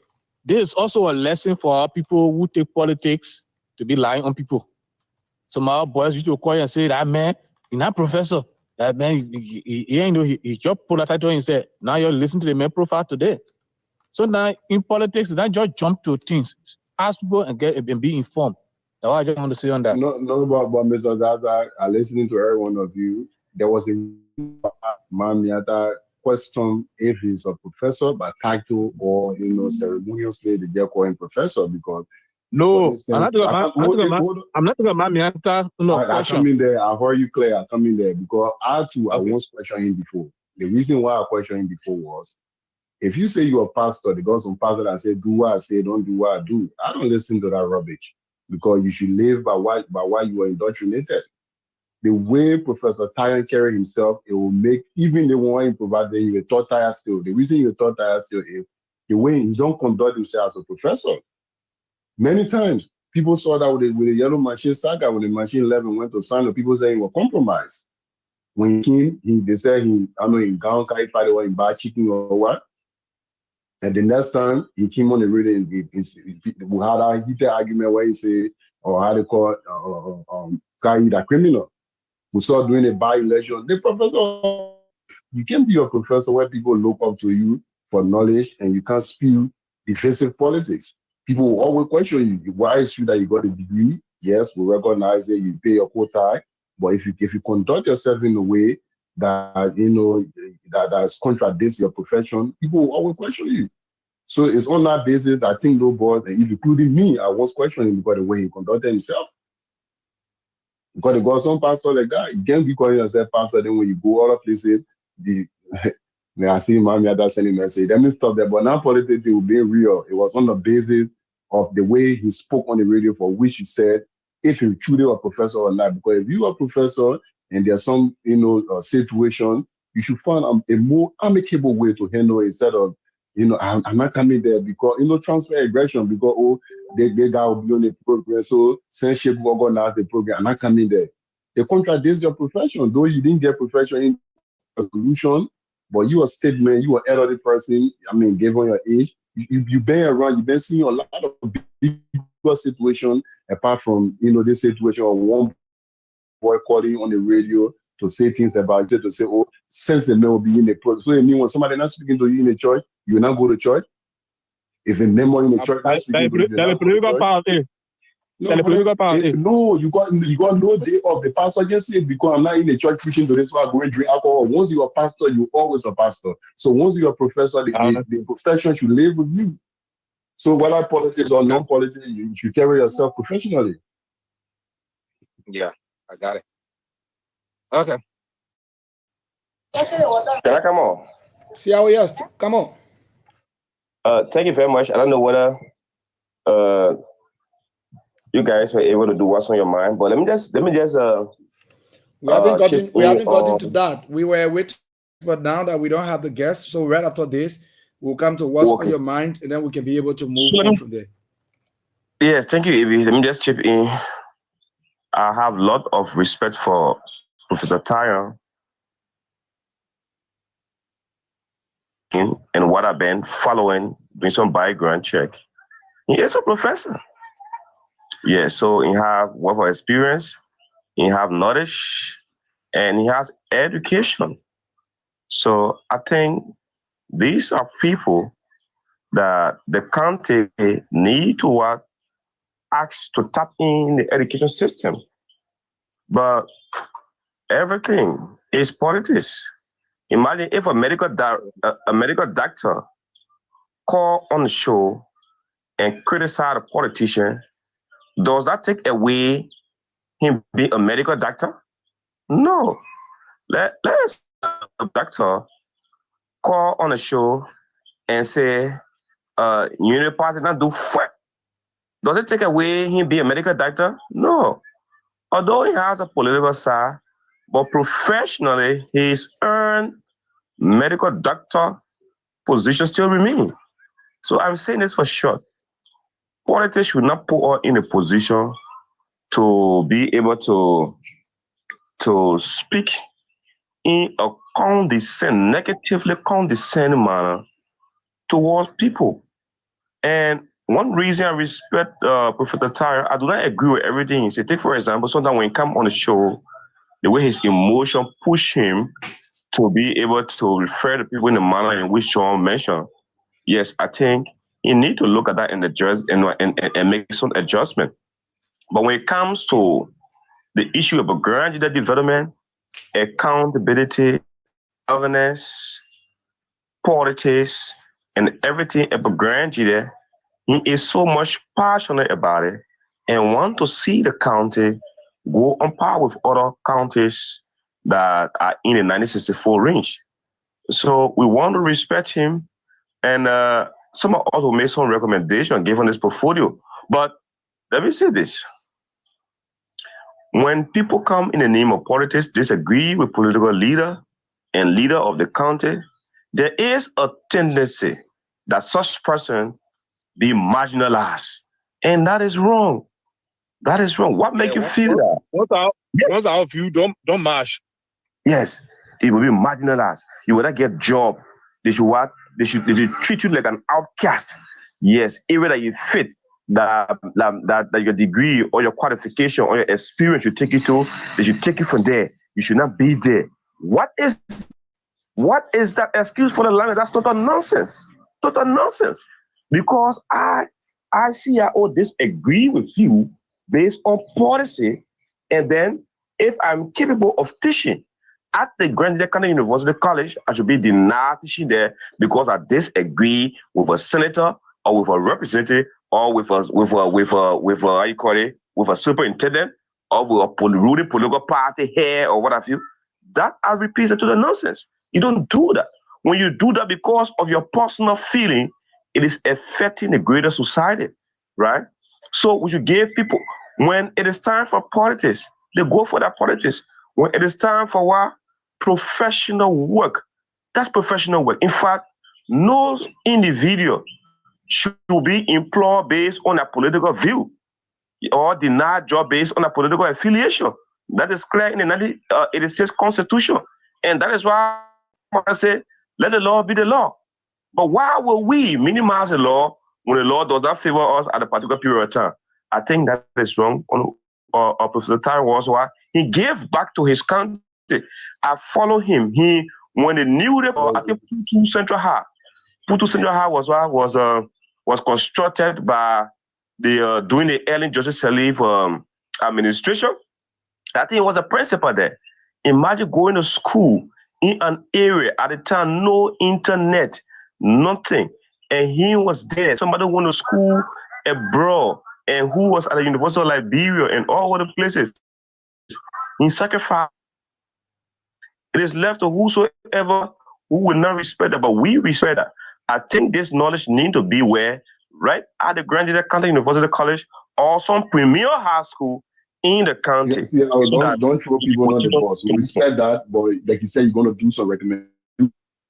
This is also a lesson for our people who take politics to be lying on people. Some of our boys used to call you and say, that man, he's not professor. That man, he ain't know he just pulled a title and said, now you're listening to the man profile today. So now in politics, don't just jump to things. Ask people and be informed. That's what I just want to say on that. No, but Mr. Zaza, listening to every one of you, there was a Mamiata question if he's a professor by title or ceremoniously they get calling professor because no, I'm not talking about Mamiata. No, I come in there. I heard you clear. I come in there because I once questioned him before. The reason why I questioned him before was, if you say you're a pastor, they go some pastor and say, do what I say, don't do what I do. I don't listen to that rubbish because you should live by why you are indoctrinated. the way Professor Tyan carry himself, it will make even the one he provided you a third tire still. The reason you third tire still is the way he don't conduct himself as a professor. Many times, people saw that with the yellow machine saga, when the machine 11 went to sign, people saying he was compromised. When he came, they said he, I know, in Gown, Kai, or in Bar Chicken or what. And the next time he came on the radio, we had a heated argument where he said, or how they call Kai the criminal. We saw doing a by-election. The professor, you can be a professor where people look up to you for knowledge and you can't spew defensive politics. People will always question you. Why is it that you got a degree? Yes, we recognize it, you pay your quota. But if you conduct yourself in a way that, you know, that contradicts your profession, people will always question you. So it's on that basis I think no boys, and including me, I was questioning because the way he conducted himself. Because you got some pastor like that, you can't be calling yourself pastor. Then when you go other places, I see mommy that sending message. Let me stop there. But now politics will be real. It was on the basis of the way he spoke on the radio, for which he said, if you truly a professor or not. Because if you are a professor and there's some situation, you should find a more amicable way to handle it instead of, I'm not coming there because, transfer aggression because, they got to be on the program. So, censorship will organize the program. I'm not coming there. They contradict your profession, though you didn't get profession in a solution, but you a statement, you an elderly person, given your age, you've been around, you've been seeing a lot of bigger situations apart from, this situation of one boy calling on the radio to say things about it, to say, since the man will be in the program. So it means when somebody not speaking to you in the church, you will not go to church. If a member in the church not speaking to you, you not go to church. No, you got no day off. The pastor just said, because I'm not in the church preaching to this one, going to drink alcohol. Once you're a pastor, you're always a pastor. So once you're a professor, the profession should live with you. So whether politics or non-politics, you should carry yourself professionally. Yeah, I got it. Okay. Can I come on? See how yes, come on. Thank you very much. I don't know whether you guys were able to do what's on your mind, but let me just we haven't gotten to that. We were waiting, but now that we don't have the guests, so right after this, we'll come to what's on your mind, and then we can be able to move on from there. Yes, thank you, Evie. Let me just chip in. I have a lot of respect for Professor Tyan and what I've been following, doing some background check. He is a professor. Yeah, so he have work of experience, he have knowledge, and he has education. So I think these are people that the country need to ask to tap in the education system. But everything is politics. Imagine if a medical doctor call on the show and criticize a politician, does that take away him being a medical doctor? No. Let's a doctor call on the show and say, Unity Party not do fuck. Does it take away him being a medical doctor? No. Although he has a political side, but professionally, his earned medical doctor position still remain. So I'm saying this for sure. Politics should not put us in a position to be able to speak in a negatively condescending manner towards people. And one reason I respect Professor Tyan, I do not agree with everything he said. Take, for example, sometimes when he come on the show, the way his emotion push him to be able to refer to people in the manner in which John mentioned. Yes, I think you need to look at that and address and make some adjustment. But when it comes to the issue of a graduate development, accountability, governance, politics, and everything about graduate, he is so much passionate about it and want to see the county go on par with other counties that are in the 1964 range. So we want to respect him, and some of us will make some recommendation given this portfolio. But let me say this. when people come in the name of politics, disagree with political leader and leader of the county, there is a tendency that such person be marginalized. And that is wrong. That is wrong. What make you feel that? Once our view, don't march. Yes, it will be marginalized. You will not get job. They should what? They should treat you like an outcast. Yes, even that you fit, that your degree or your qualification or your experience should take you to, they should take you from there. You should not be there. What is that excuse for the land? That's total nonsense. Total nonsense. Because I CIO disagree with you based on policy, and then if I'm capable of teaching at the Grand County University College, I should be denied teaching there because I disagree with a senator or with a representative or with a how you call it, with a superintendent or with a ruling political party here or what have you. That I repeat to the nonsense. You don't do that. When you do that because of your personal feeling, it is affecting the greater society, right? So we should give people, when it is time for politics, they go for that politics. When it is time for what? Professional work. That's professional work. In fact, no individual should be employed based on a political view or denied job based on a political affiliation. That is clear in the 1986 Constitution. And that is why I say, let the law be the law. But why will we minimize the law when the law does not favor us at a particular period of time? I think that is wrong. Professor Tyre was why he gave back to his country. I follow him. When the new I think Putu Central High was constructed by the during the Ellen Joseph Sirleaf administration. I think it was a principal there. Imagine going to school in an area at the time, no internet, nothing, and he was there. Somebody went to school abroad and who was at the University of Liberia and all other places. He sacrificed. It is left to whosoever who will not respect that, but we respect that. I think this knowledge needs to be where, right at the Grand County University College or some premier high school in the county. Yeah, don't throw people on the bus. We respect that, but like you said, you're going to do some recommendation.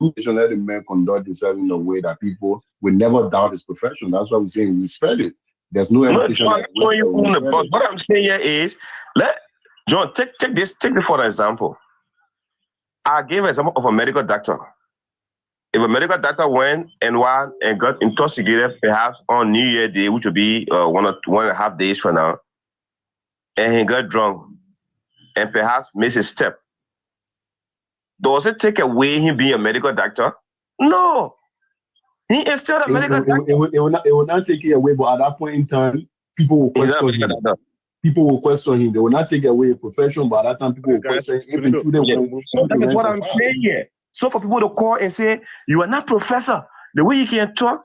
Let the man conduct himself in a way that people will never doubt his profession. That's why we're saying respect it. There's no education. What I'm saying here is, John, take this for example. I gave an example of a medical doctor. If a medical doctor went and got intoxicated, perhaps on New Year Day, which will be 1.5 days from now, and he got drunk and perhaps missed his step, does it take away him being a medical doctor? No. He is still a medical doctor. It will not take it away, but at that point in time, people will question him. People will question him. They will not take away a profession, but at that time, people will question him. That is what I'm saying here. So for people to call and say, you are not professor. The way you can talk,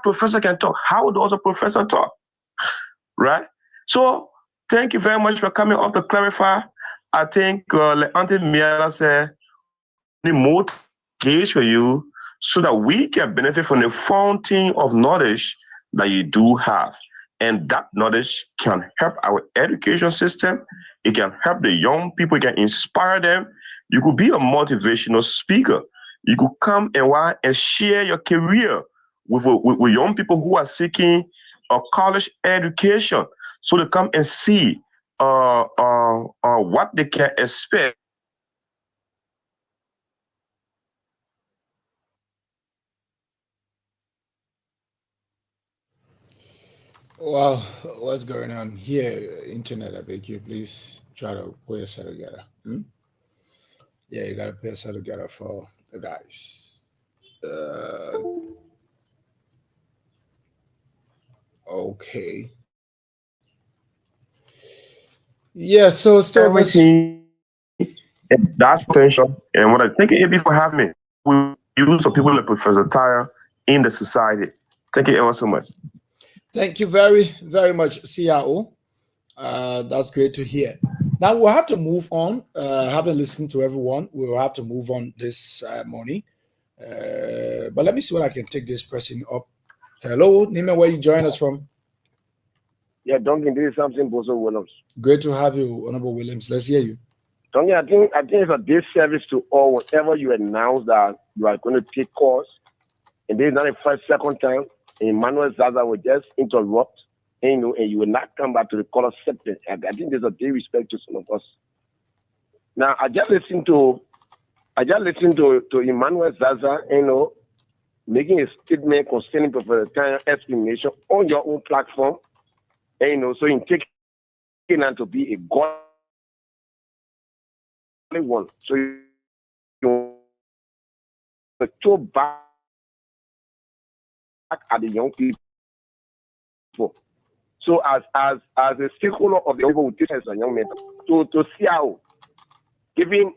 professor can talk. How does a professor talk? Right? So thank you very much for coming up to clarify. I think like Auntie Miala said, the more case for you so that we can benefit from the fountain of knowledge that you do have. And that knowledge can help our education system. It can help the young people. It can inspire them. You could be a motivational speaker. You could come and share your career with young people who are seeking a college education. So they come and see what they can expect. Well, what's going on here? Internet, I beg you, please try to put yourself together. Yeah, you gotta put yourself together for the guys. Okay. Yeah, so everything that's potential. And what I think it before having me, we use some people like Professor Tyre in the society. Thank you ever so much. Thank you very, very much, CIO. That's great to hear. Now we'll have to move on. Having listened to everyone, we'll have to move on this morning. But let me see what I can take this person up. Hello, Nima, where you join us from? Yeah, Duncan, this is something Bozo Williams. Great to have you, Honorable Williams. Let's hear you. Duncan, I think it's a disservice to all whenever you announce that you are going to take course, and this is not the first, second time, and Emmanuel Zaza will just interrupt, and you will not come back to the call of acceptance. I think there's a disrespect to some of us. Now, I just listened to Emmanuel Zaza, making a statement concerning Professor Tanya's explanation on your own platform, and so in taking on to be a godly one. So you throw back at the young people. So as a stakeholder of the people as a young man, to see how giving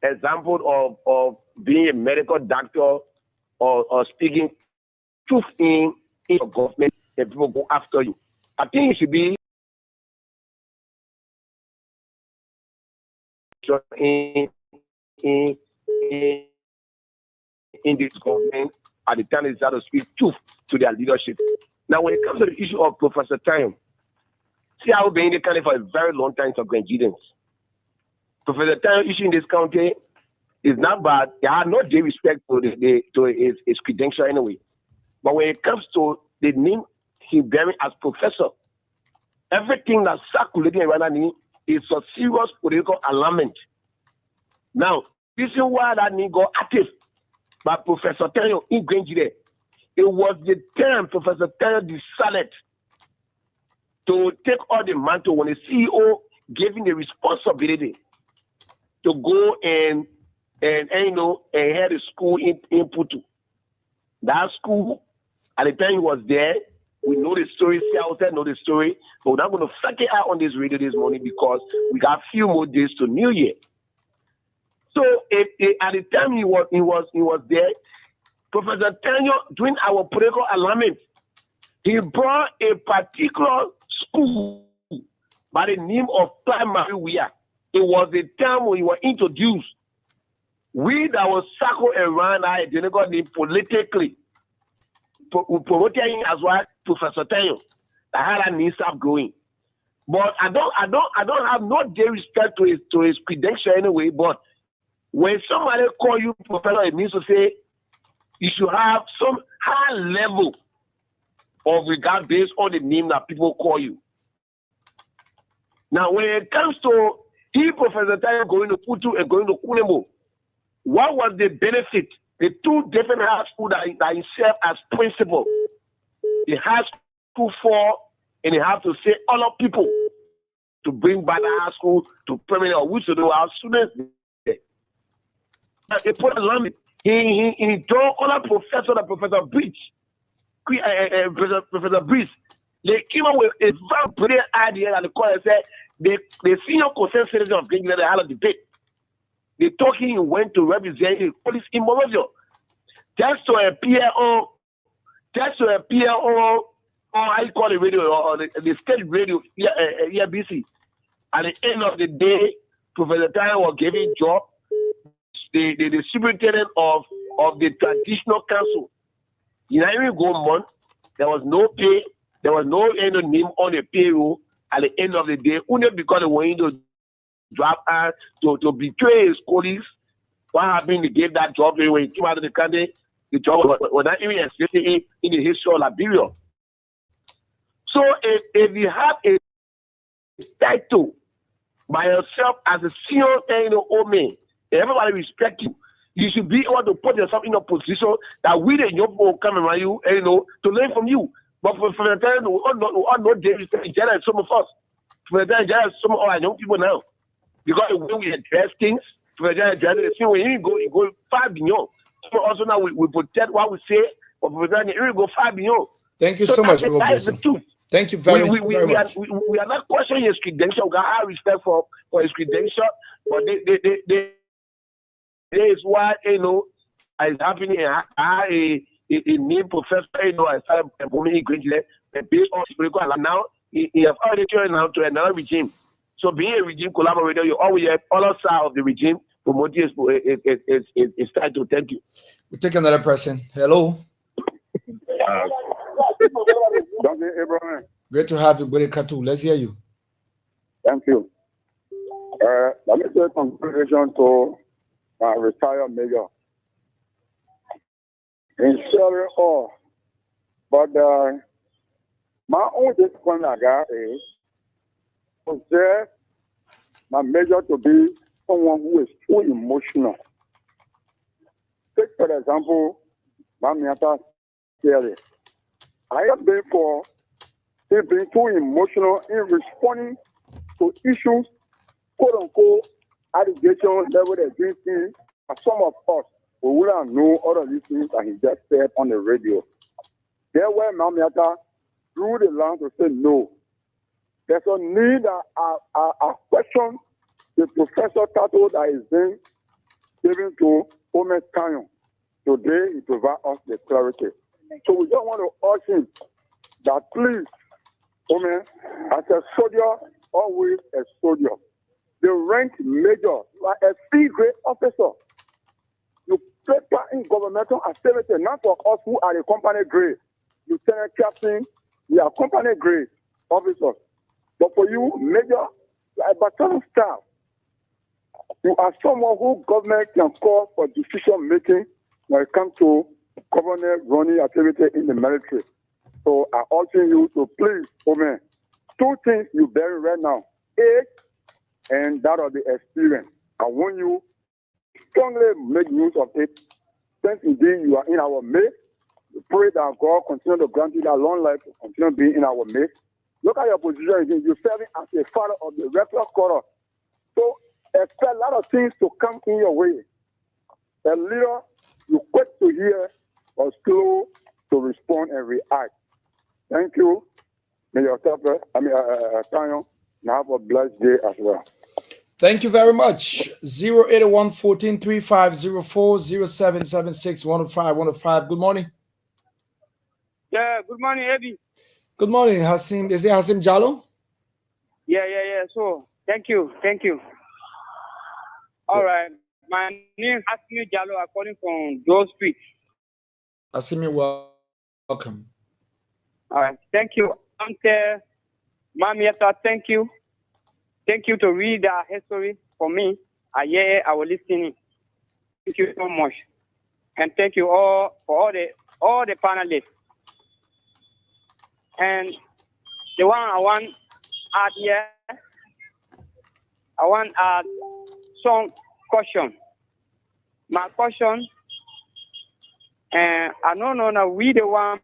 example of being a medical doctor or speaking truth in your government, and people go after you. I think it should be in this government at the time it's out to speak truth to their leadership. Now, when it comes to the issue of Professor Tayo, see how being the county for a very long time for Grenadians. Professor Tayo issue in this county is not bad. They have no disrespect to his credential anyway. But when it comes to the name he bearing as professor, everything that's circulating around him is a serious political alignment. Now, this is why that name got active by Professor Tayo in GEDEH. It was the time Professor Tayo decided to take all the mantle when the CEO gave him the responsibility to go and head the school in Putu. That school, at the time he was there, we know the story, Seattle know the story, but we're not going to fleck it out on this radio this morning because we got a few more days to New Year. So at the time he was there, Professor Tanyo, during our political alignment, he brought a particular school by the name of Primary Wea. It was the time when we were introduced. We that was circled around our identical name politically. We promoted him as well, Professor Tanyo. I had that name stop growing. But I don't have no disrespect to his credential anyway. But when somebody call you professor, it means to say you should have some high level of regard based on the name that people call you. Now, when it comes to Professor Tayo going to Putu and going to Kunemo, what was the benefit? The two different high schools that he served as principal. The high school for, and they have to say all of people to bring back the high school to permanent, or which to do our students. They put a limit. He told all the Professor Breach, Professor Breach, they came up with a very brilliant idea and the court said the senior concerned citizen of Kenya they had a debate. The talking went to represent the police in Morovia. Just to appear on how you call it radio or the state radio EBC. At the end of the day, Professor Tayo was given job. The superintendent of the traditional council. In every go month, there was no pay, there was no name on the payroll. At the end of the day, only because they were to drop out to betray his colleagues. What happened? They gave that job when he came out of the country. The job was not even existing in the history of Liberia. So if you have a title by yourself as a senior old man, everybody respect you. You should be able to put yourself in a position that we the young people come around you, to learn from you. But for the time, we all know Jerry, some of us. For the time, Jerry, some of our young people now. Because when we address things, for the time, when you go far beyond. So also now we protect what we say, but for the time, you go far beyond. Thank you so much, that is the truth. Thank you very much. We are not questioning his credential. We got respect for his credential, but they is why is happening. A new professor, I started performing GEDEH, and based on spiritual. Now he has already turned now to another regime. So being a regime collaborator, you always have other side of the regime promoting is title. Thank you. We take another person. Hello. Dr. Abraham. Great to have you, Brother Katu. Let's hear you. Thank you. Let me say congratulations to my retired major. Sincerely all. But my own disappointment I got is consider my major to be someone who is too emotional. Take for example, my Miata theory. I have been for being too emotional in responding to issues, quote unquote, allegation level against him. And some of us we will not know all of these things that he just said on the radio. There where Mamiata drew the line to say no. There's a need a question the Professor Tato that is being given to Omer Kanyon. Today he provides us the clarity. So we just want to urge him that please, Omer, as a soldier, always a soldier. The rank major, like a C-grade officer. You take part in governmental activity, not for us who are the company grade. Lieutenant Captain, we are company grade officers. But for you, major, you are a battalion staff. You are someone who government can call for decision making when it comes to government running activity in the military. So I urge you to please, Omer, two things you bury right now: age and that of the experience. I want you strongly make use of it. Since indeed you are in our midst, we pray that God continue to grant you that long life to continue being in our midst. Look at your position again. You're serving as a father of the regular quarter. So expect a lot of things to come in your way. A leader, you quick to hear or slow to respond and react. Thank you. May your Kanyon, have a blessed day as well. Thank you very much. 081 14 3504 0776 105 105. Good morning. Yeah, good morning, Eddie. Good morning, Hasim. Is it Hasim Jallo? Yeah. So, thank you. All right. My name is Hasim Jallo. I'm calling from Joe Street. Hasim, welcome. All right. Thank you. Mamiata, thank you. Thank you to read our history for me. I was listening. Thank you so much. And thank you all for all the panelists. And the one I want out here, I want some question. My question, and I don't know now we the one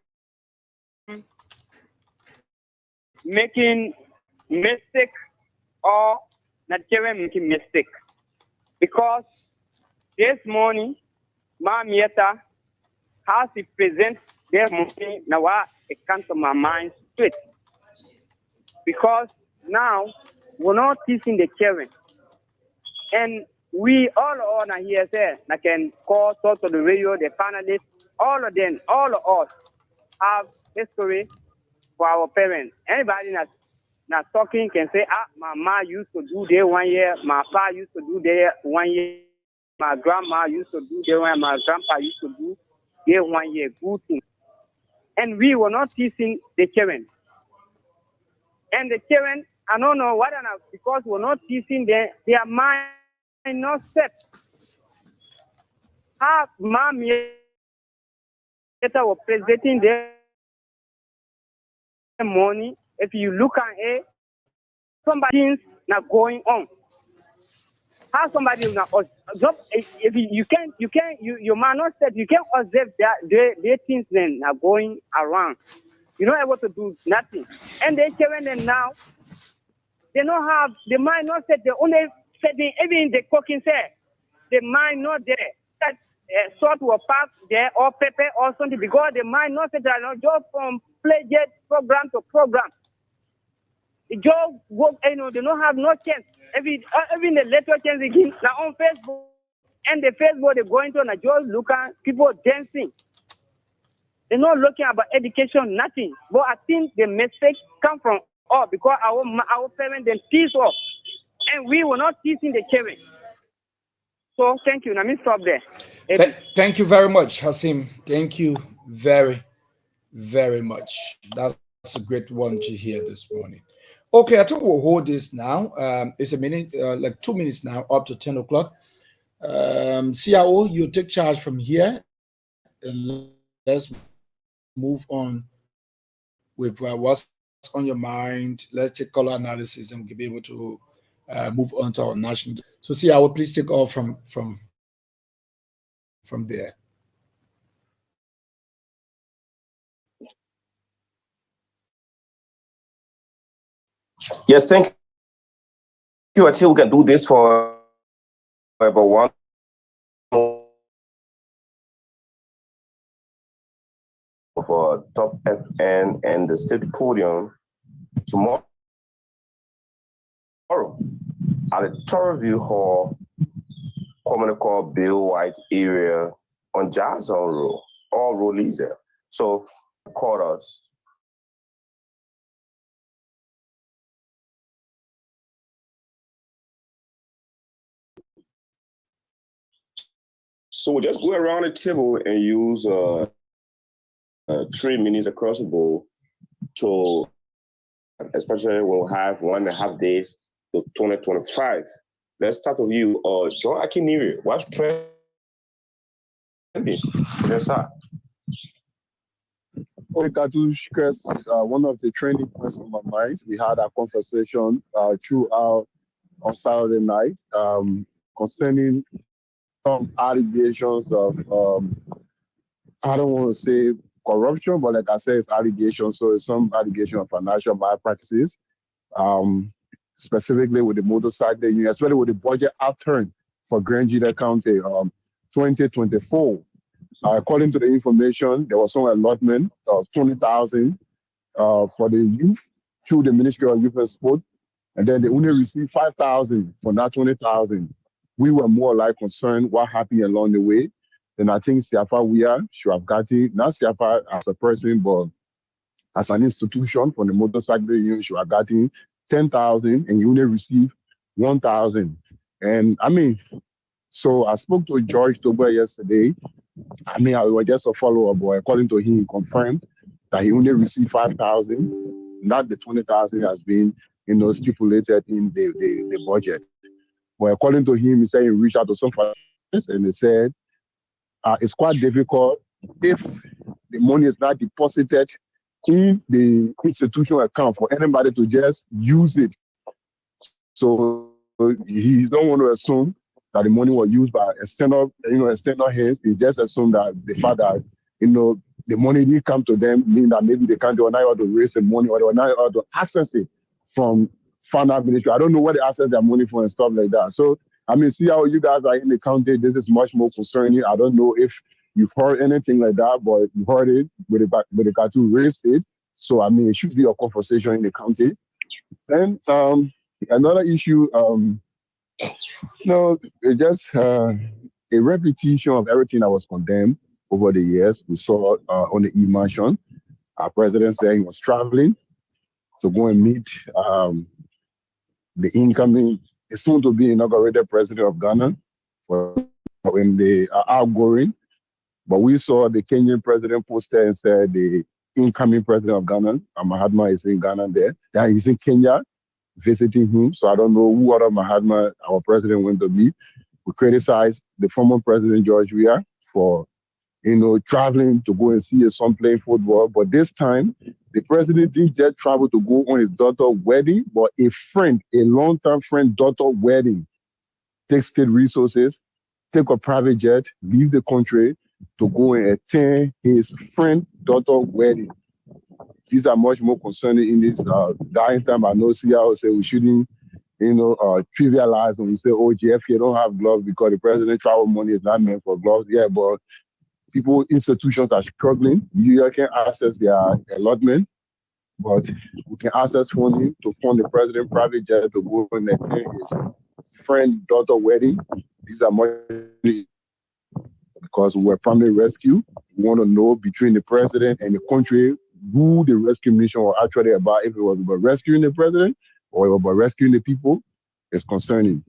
making mistake or not making mistake. Because this morning, Mamieta has to present their money now it comes to my mind straight. Because now we're not teaching the children. And we all are here say I can call talk to the radio, the panelists, all of them, all of us have history for our parents. Anybody not talking can say, my mom used to do there 1 year, my pa used to do there 1 year, my grandma used to do there 1 year, my grandpa used to do there 1 year. Good thing. And we were not teaching the children. And the children, I don't know what enough, because we're not teaching them, their mind not set. How mom was presenting their money. If you look at it, somebody's not going on. How somebody will not if you might not say you can't observe that their things then are going around. You're not able to do nothing. And they children them now, they don't have the mind not set, they only setting even the cooking say the mind not there. That salt will pass there or pepper or something because the mind not set that not just from pledge program to program. The job work, they don't have no chance. Even the little chance again now on Facebook and the Facebook they're going to and just look at people dancing. They're not looking about education, nothing. But I think the mistake come from all because our parents then teach us, and we were not teaching the children. So thank you. Let me stop there. Thank you very much, Hasim. Thank you very, very much. That's a great one to hear this morning. Okay, I think we'll hold this now. It's a minute, like 2 minutes now, up to 10 o'clock. CIO, you take charge from here, and let's move on with what's on your mind. Let's take color analysis and be able to move on to our national. So, CIO, please take off from there. Yes, thank you. I think we can do this for about 1 for Top FN and the State Podium tomorrow at the Torreview Hall, commonly called Bill White area on Jackson Road, all road leads there. So call us. So we'll just go around the table and use 3 minutes across the board to, especially when we have 1.5 days to 2025. Let's start with you, John Akiniri. What's trending? Yes, sir. Katushkas, one of the training points on my mind, we had a conversation throughout on Saturday night concerning some allegations of, I don't want to say corruption, but like I said, it's allegations. So it's some allegation of financial malpractices, specifically with the motorcycle union, especially with the budget outturn for Grand GEDEH County 2024. According to the information, there was some allotment of 20,000 for the youth through the Ministry of Youth and Sport, and then they only received 5,000 for that 20,000. We were more like concerned what happened along the way. Then I think Siafa should have gotten, not Siafa as a person, but as an institution from the motorcycle union should have gotten 10,000, and you only received 1,000. And I mean, so I spoke to George Toba yesterday. I mean, I was just a follow-up, but according to him, he confirmed that he only received 5,000, not the 20,000 has been, stipulated in the budget. But according to him, he said he reached out to some finance and they said it's quite difficult if the money is not deposited in the institutional account for anybody to just use it. So he don't want to assume that the money was used by external hands. He just assumed that the fact that, the money didn't come to them mean that maybe they can't, they were not able to raise the money or they were not able to access it from fund administration. I don't know where they access their money from and stuff like that. So, I mean, see how you guys are in the county. This is much more concerning. I don't know if you've heard anything like that, but you heard it with the cartoon raised it. So, I mean, it should be a conversation in the county. Then another issue, it's just a repetition of everything that was condemned over the years. We saw on the e-mansion, our president said he was traveling to go and meet the incoming, soon to be inaugurated president of Ghana when they are outgoing. But we saw the Kenyan president posted and said the incoming president of Ghana, Mahatma, is in Ghana there. That he's in Kenya visiting him. So I don't know who other Mahatma our president went to meet. We criticized the former president George Weah for traveling to go and see his son play football. But this time, the president didn't just travel to go on his daughter's wedding, but a long-term friend, daughter wedding. Take state resources, take a private jet, leave the country to go and attend his friend, daughter wedding. These are much more concerning in this dying time. I know CIO say we shouldn't, trivialize when we say, oh, GFK don't have gloves because the president travel money is not meant for gloves. Yeah, but institutions are struggling. You can access their allotment, but we can access funding to fund the president private jet to go and attend his friend daughter wedding. These are much because we're primary rescue. We want to know between the president and the country who the rescue mission was actually about. If it was about rescuing the president or about rescuing the people, it's concerning.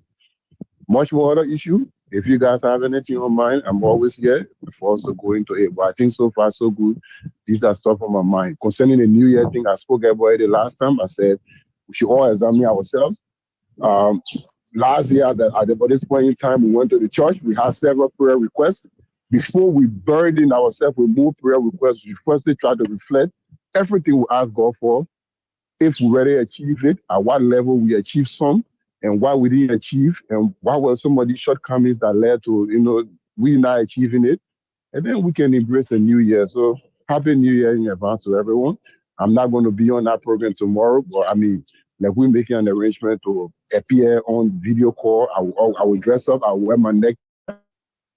Much more other issue. If you guys have anything on mind, I'm always here before also going to it. But I think so far so good. These are stuff on my mind. Concerning the New Year thing, I spoke about it the last time. I said we should all examine ourselves. Last year, at this point in time, we went to the church. We had several prayer requests. Before we burden ourselves with more prayer requests, we firstly try to reflect everything we ask God for. If we already achieve it, at what level we achieve some, and what we didn't achieve, and what were some of the shortcomings that led to, we not achieving it. And then we can embrace the new year. So happy new year in advance to everyone. I'm not going to be on that program tomorrow, but I mean, like we're making an arrangement to appear on video call. I will dress up. I will wear my neck.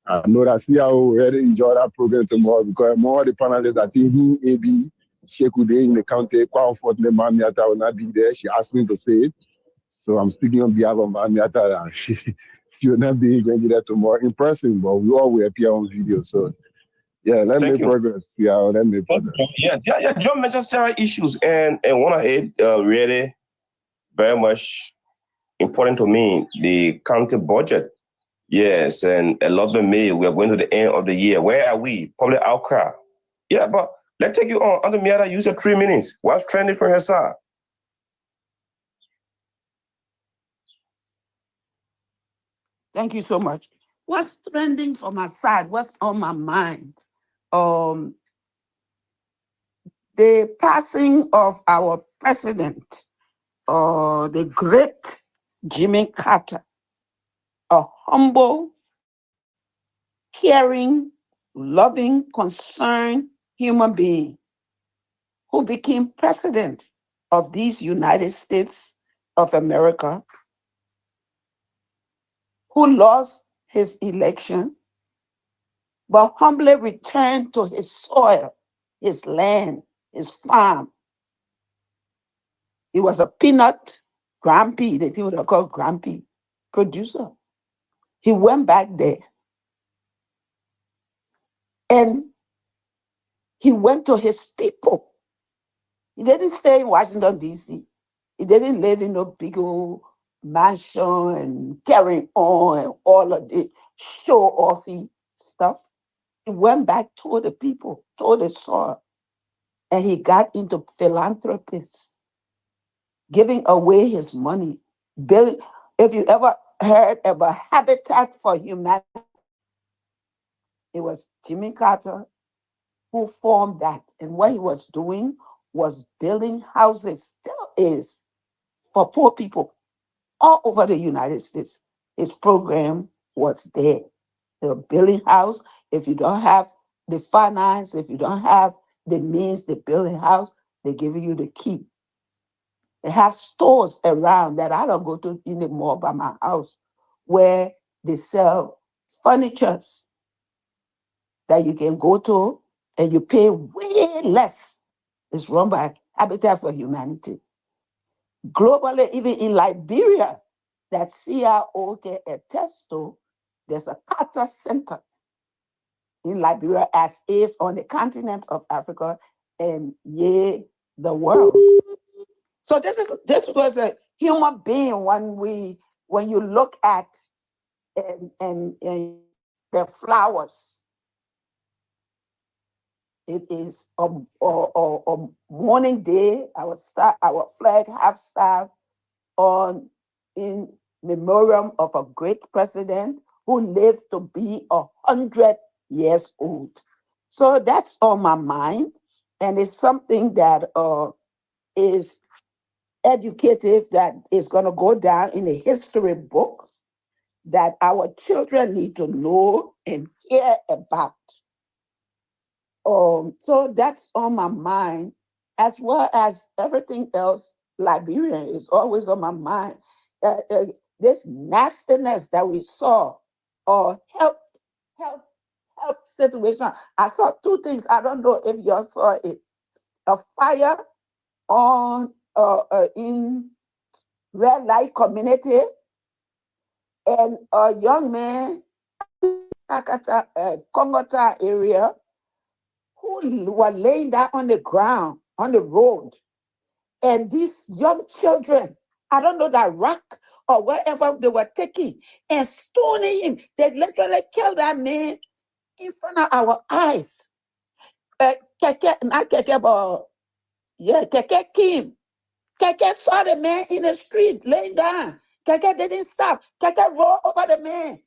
I know that see I will really enjoy that program tomorrow because more of the panelists that think AB, Shekude in the county, quite unfortunately, Mamiata will not be there. She asked me to say it. So I'm speaking on behalf of Mamiata. She will not be going to be there tomorrow in person, but we all will appear on video. So yeah, let me progress. Yeah, let me progress. Yeah. You mentioned several issues, and one of it really very much important to me, the county budget. Yes, and a lot of May, we are going to the end of the year. Where are we? Public outcry. Yeah, but let's take you on. Under Miata, use your 3 minutes. What's trending for your side? Thank you so much. What's trending from my side? What's on my mind? The passing of our president, the great Jimmy Carter, a humble, caring, loving, concerned human being who became president of these United States of America, who lost his election, but humbly returned to his soil, his land, his farm. He was a peanut, Grand-P, they think what they call Grand-P producer. He went back there and he went to his people. He didn't stay in Washington, D.C. He didn't live in no big old mansion and carrying on and all of the show-offy stuff. He went back to the people, to the soil, and he got into philanthropists, giving away his money. If you ever heard about Habitat for Humanity, it was Jimmy Carter who formed that. And what he was doing was building houses, still is, for poor people all over the United States. His program was there. They were building house. If you don't have the finance, if you don't have the means to build a house, they give you the key. They have stores around that I don't go to anymore by my house where they sell furnitures that you can go to and you pay way less. It's run by Habitat for Humanity. Globally, even in Liberia, that CRO can attest to, there's a Carter Center in Liberia, as is on the continent of Africa and the world. So this was a human being when you look at and the flowers. It is a morning day. Our flag half staff in memoriam of a great president who lived to be 100 years old. So that's on my mind, and it's something that is educative, that is going to go down in the history books, that our children need to know and hear about. So that's on my mind, as well as everything else. Liberia is always on my mind. This nastiness that we saw, or health situation. I saw two things. I don't know if y'all saw it. A fire in red light community, and a young man, Kongota area, who were laying down on the ground, on the road. And these young children, I don't know, that rock or wherever they were taking and stoning him. They literally killed that man in front of our eyes. Keke, Kim. Keke saw the man in the street laying down. Keke didn't stop. Keke rolled over the man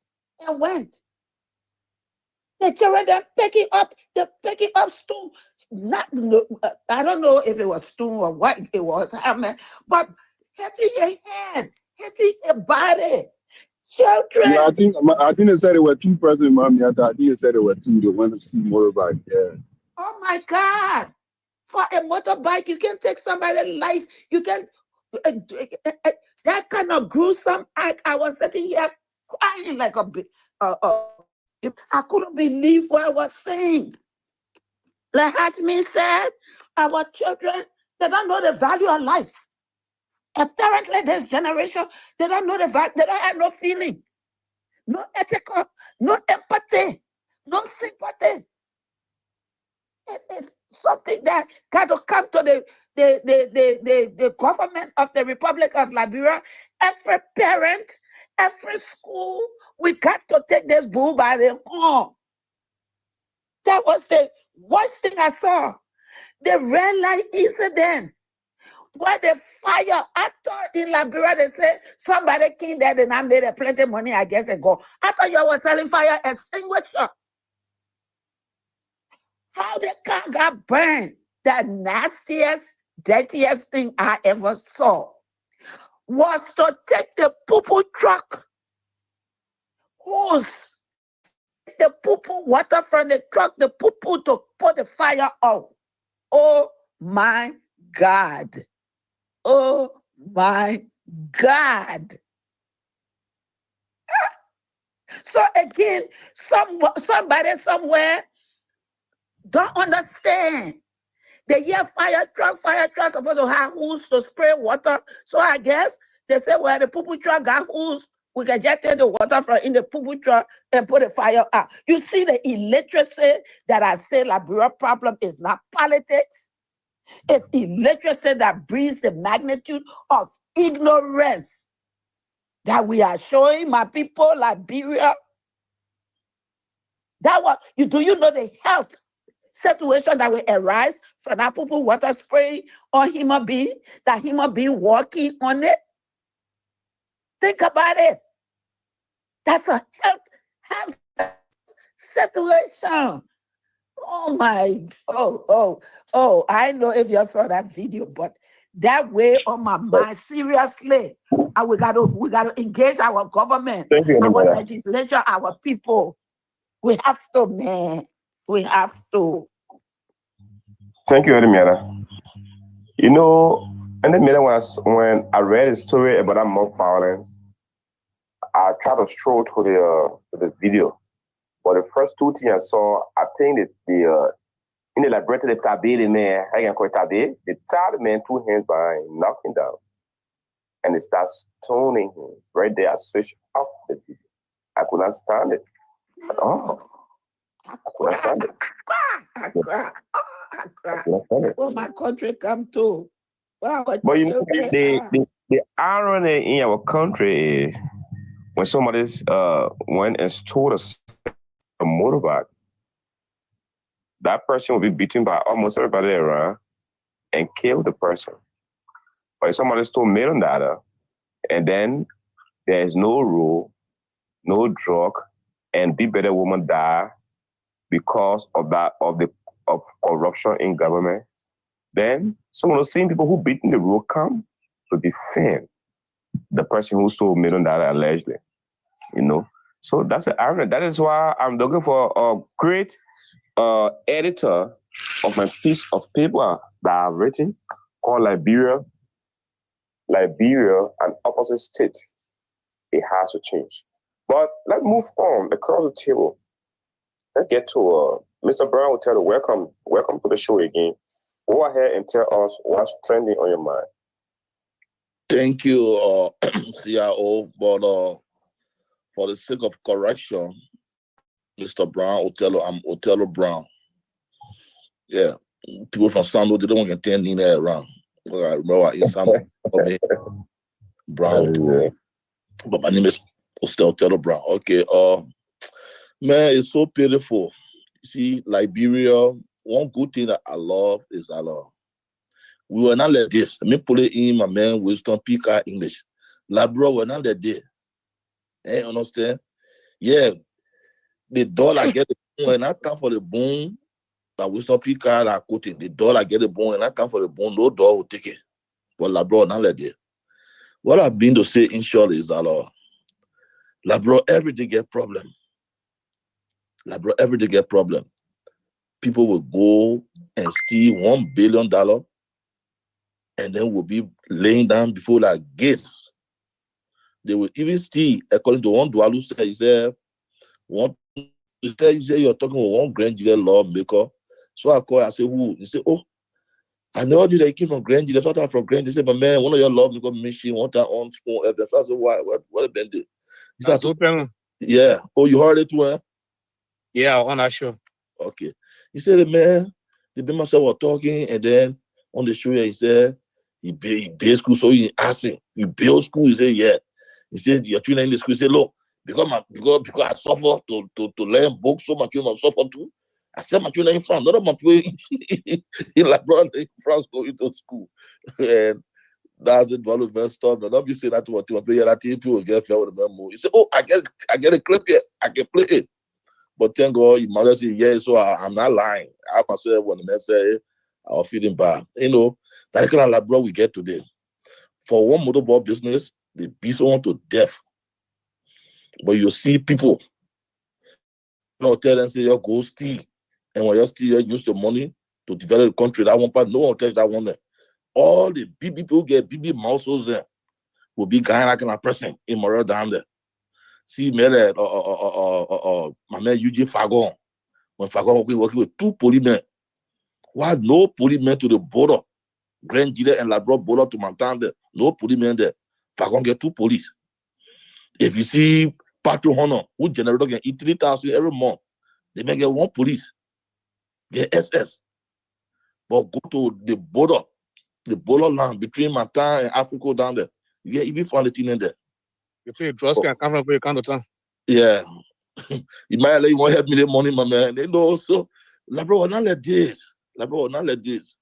and went. The children, they're picking up stone. I don't know if it was stone or what it was, but hitting your head, hitting your body. Children. Yeah, I think they said there were two persons, mommy. I think they said there were two. They went to see motorbike. Yeah. Oh my God. For a motorbike, you can take somebody's life. You can, that kind of gruesome act. I was sitting here crying like a big, I couldn't believe what I was saying. Like Hajime said, our children, they don't know the value of life. Apparently, this generation, they don't know the value, they don't have no feeling, no ethical, no empathy, no sympathy. It is something that got to come to the government of the Republic of Liberia. Every parent, every school, we got to take this bull by the horn. That was the worst thing I saw. The red light incident where the fire actor in Liberia, they say somebody came there and I made a plenty of money, I guess they go. I thought you were selling fire extinguisher. How the car got burned, the nastiest, dirtiest thing I ever saw was to take the poo-poo truck hose, the poo-poo water from the truck, the poo-poo to put the fire out. Oh my God. Oh my God. So again, somebody somewhere don't understand. The year fire truck supposed to have hose to spray water. So I guess they say, well, the poo-poo truck got hose. We can just take the water from in the poo-poo truck and put the fire out. You see the illiteracy that I say Liberia problem is not politics. It's illiteracy that breeds the magnitude of ignorance that we are showing my people, Liberia. That was, do you know the health situation that will arise from that poo-poo water spraying on human being, that human being walking on it? Think about it. That's a health situation. Oh my, I know if you saw that video, but that way on my mind, seriously. And we gotta engage our government, our legislature, our people. We have to, man. We have to. Thank you, Edmiera. You know, and then when I read a story about that mob violence, I tried to scroll to the video. But the first two things I saw, I think that in the laboratory, the tabby man, I can call it tabby, they tied the man 2 hands behind, knocked him down, and they start stoning him. Right there, I switched off the video. I could not stand it. I could not stand it. I cry. Well, my country come to. Wow, but you know, the irony in our country is when somebody went and stole a motorbike, that person will be beaten by almost everybody around and kill the person. But if somebody stole $1 million and then there is no rule, no drug, and the better woman die because of corruption in government, then some of the same people who beaten the rule come to defend the person who stole $1 million allegedly. You know, so that's the irony. That is why I'm looking for a great editor of my piece of paper that I've written called Liberia, an opposite state. It has to change. But let's move on across the table. Let's get to Mr. Brown will tell you, welcome to the show again. Go ahead and tell us what's trending on your mind. Thank you, CIO, but for the sake of correction, Mr. Brown, I'm Otello Brown. Yeah, people from Sando, they don't want to attend in there around. I remember in Sando, Brown. But my name is Othello Brown. Okay. Man, it's so beautiful. See, Liberia, one good thing that I love is that we were not like this. Let me put it in my man Winston Pika English. Liberia, we're not like this. Understand? Yeah, the dollar get the boom and I come for the boom. That Winston Pika that quoting. The dollar get the boom and I come for the boom. No dollar will take it. But Liberia, not like this. What I've been to say in short is that Liberia every day get problem. Liberia every day get problem. People will go and steal $1 billion and then will be laying down before like gates. They will even steal, according to one Dualu said, he said you're talking with one Grand Jury lawmaker. So I call, I say, who? He said, oh, I never knew that he came from Grand Jury. I thought I'm from Grand Jury. He said, but man, one of your lawmaker machine, one time on school evidence. I said, why? What have been there? He said, open. Yeah. Oh, you heard it too, huh? Yeah, on that show. Okay. He said, man, the master was talking, and then on the show, he said, he built school, so he asked him, you build school? He said, yeah. He said, your children in the school. He said, look, because I suffer to learn books, so my children suffer too. I said, my children in France, none of my children in Labrador in France going to school. And that's it, one of the stuff. Now, don't be saying that to what people get fair with the memo. He said, oh, I get a clip here, I can play it. But thank God, your mother said, yeah, so I'm not lying. I consider when the man say, I'll feed him back. You know, that kind of Labrador we get today. For one motorball business, they beat someone to death. But you see people, tell them, say, you go steal. And when you steal, you use the money to develop the country. That one part, no one takes that one there. All the big people get big muscles there will be guy like a person in Morel down there. See, my man Eugene Fagon. When Fagon working with 2 policemen, why no policemen to the border? Grand Jury and Labrador border to Montana there. No policemen there. Fagon get 2 police. If you see Patrol Honor, who generator can eat 3,000 every month, they may get 1 police. Get SS. But go to the border land between Montana and Africa down there. You get even found the thing in there. You pay drugs can come from your count of time. Yeah. You might let you want help me the money, my man. They know so Labrador not like this. Labrador not like this.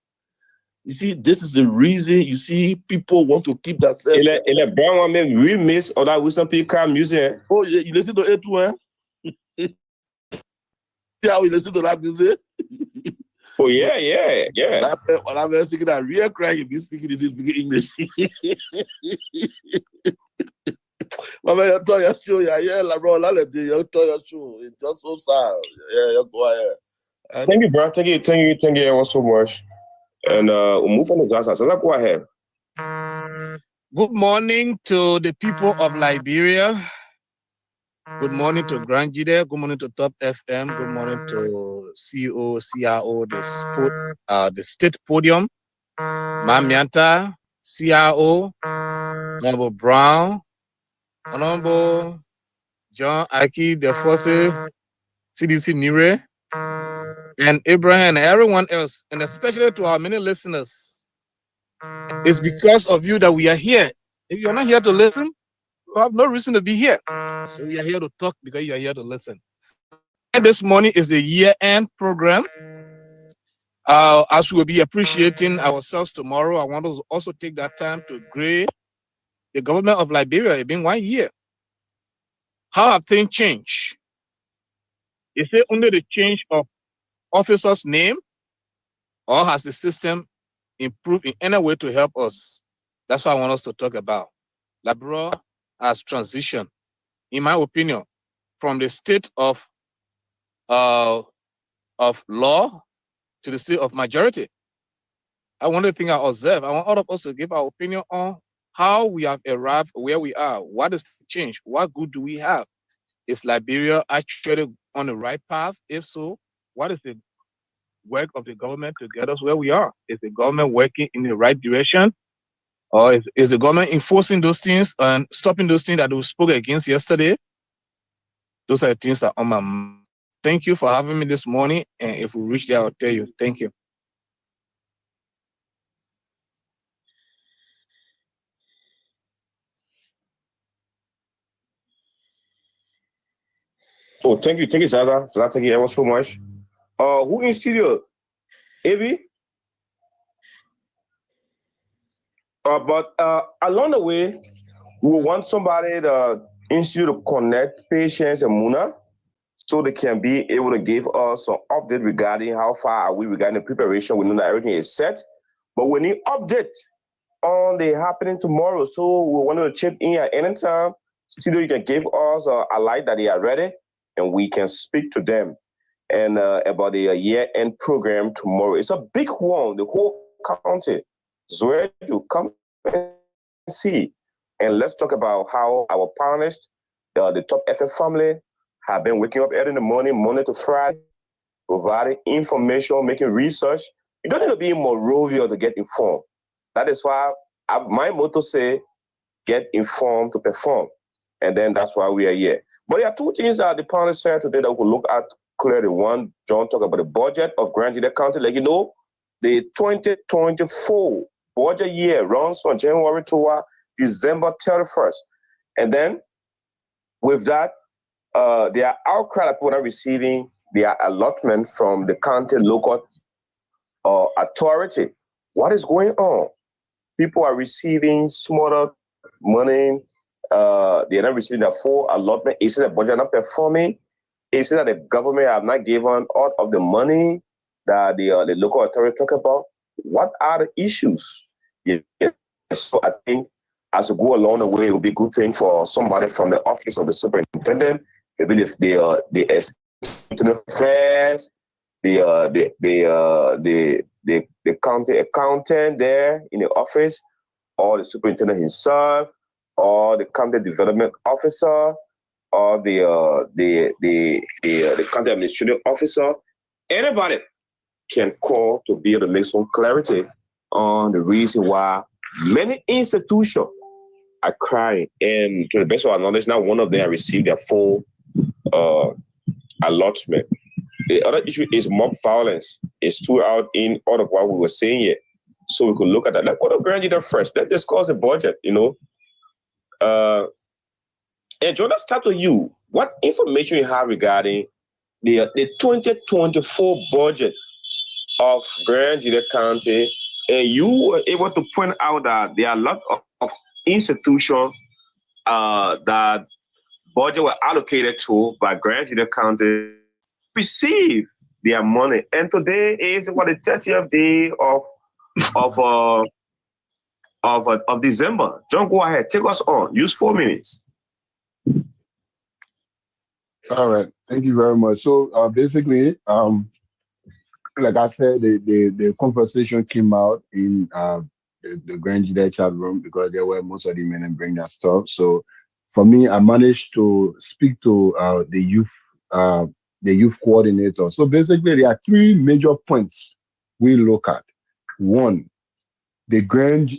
You see, this is the reason you see people want to keep that self. Il est bien, moi-même, we miss other Wilson Pika music. Oh, yeah, you listen to it too, eh? See how you listen to that music? Oh, yeah. When I'm speaking that real crying, if you speaking English. My man, you tell your show, yeah, Labrador, you tell your show. It's just so sad. Yeah, go ahead. Thank you, bro. Thank you everyone so much. And we'll move on to Gaza. So go ahead. Good morning to the people of Liberia. Good morning to Grand GEDEH. Good morning to Top FM. Good morning to CEO, CRO, the state podium. Mamianta, CRO, Honorable Brown, Honorable John Aki, the Fosse, CDC Nire, and Abraham, and everyone else, and especially to our many listeners. It's because of you that we are here. If you're not here to listen, you have no reason to be here. So we are here to talk because you are here to listen. And this morning is the year-end program. As we will be appreciating ourselves tomorrow, I want to also take that time to greet the government of Liberia. It's been 1 year. How have things changed? Is it only the change of officer's name, or has the system improved in any way to help us? That's what I want us to talk about. Liberia has transitioned, in my opinion, from the state of law to the state of majority. I want to think I observe. I want all of us to give our opinion on how we have arrived where we are. What is the change? What good do we have? Is Liberia actually on the right path? If so, what is the work of the government to get us where we are? Is the government working in the right direction? Or is the government enforcing those things and stopping those things that we spoke against yesterday? Those are the things that are on my mind. Thank you for having me this morning. And if we reach there, I'll tell you. Thank you. Oh, thank you, Zaga. Zaga, thank you ever so much. Who in studio? Avi? But along the way, we want somebody to institute to connect patients and Muna so they can be able to give us some update regarding how far are we regarding the preparation. We know that everything is set, but we need update on the happening tomorrow. So we want to chip in at any time. Studio, you can give us a light that they are ready, and we can speak to them and about the year-end program tomorrow. It's a big one. The whole county is where to come and see. And let's talk about how our panelists, the top FF family, have been waking up early in the morning, Monday to Friday, providing information, making research. You don't need to be in Monrovia to get informed. That is why my motto say, get informed to perform. And then that's why we are here. But there are two things that the panelists said today that we'll look at clearly. One, John talked about the budget of Grand GEDEH County. Like you know, the 2024 budget year runs from January to December 31st. And then with that, there are outcry that people are receiving their allotment from the county local authority. What is going on? People are receiving smaller money. They're not receiving their full allotment. Is it the budget not performing? Is it that the government have not given all of the money that the local authority talk about? What are the issues? Yeah. So I think as we go along the way, it will be a good thing for somebody from the office of the superintendent, maybe if the affairs, the county accountant there in the office, or the superintendent himself, or the county development officer, or the county administrative officer. Anybody can call to be able to make some clarity on the reason why many institutions are crying. And to the best of our knowledge, not one of them received their full allotment. The other issue is mob violence. It's throughout in all of what we were saying here. So we could look at that. Let's go to Grand GEDEH first. Let's discuss the budget, you know. And John, let's start with you. What information you have regarding the 2024 budget of Grand GEDEH County? And you were able to point out that there are a lot of institutions that budget were allocated to by Grand GEDEH County receive their money. And today is what the 30th day of December. John, go ahead. Take us on. Use 4 minutes. All right. Thank you very much. So basically, like I said, the conversation came out in the Grand GEDEH chat room because there were most of the men and bring their stuff. So for me, I managed to speak to the youth coordinator. So basically, there are 3 major points we look at. One, the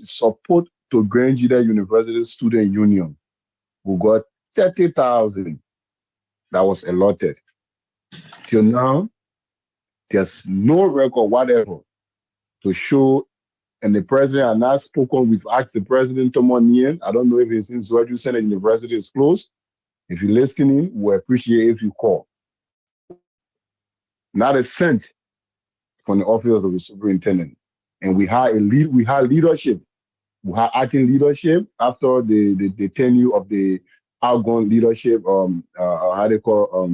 support to Grand GEDEH University Student Union, who got 30,000 that was allotted. Till now, there's no record whatever to show, and the president has not spoken. We've asked the president to money in. I don't know if it's in ZWEDRU Senate University is closed. If you're listening, we appreciate if you call. Not a cent from the office of the superintendent. And we had leadership. We had acting leadership after the tenure of the outgoing leadership. How they call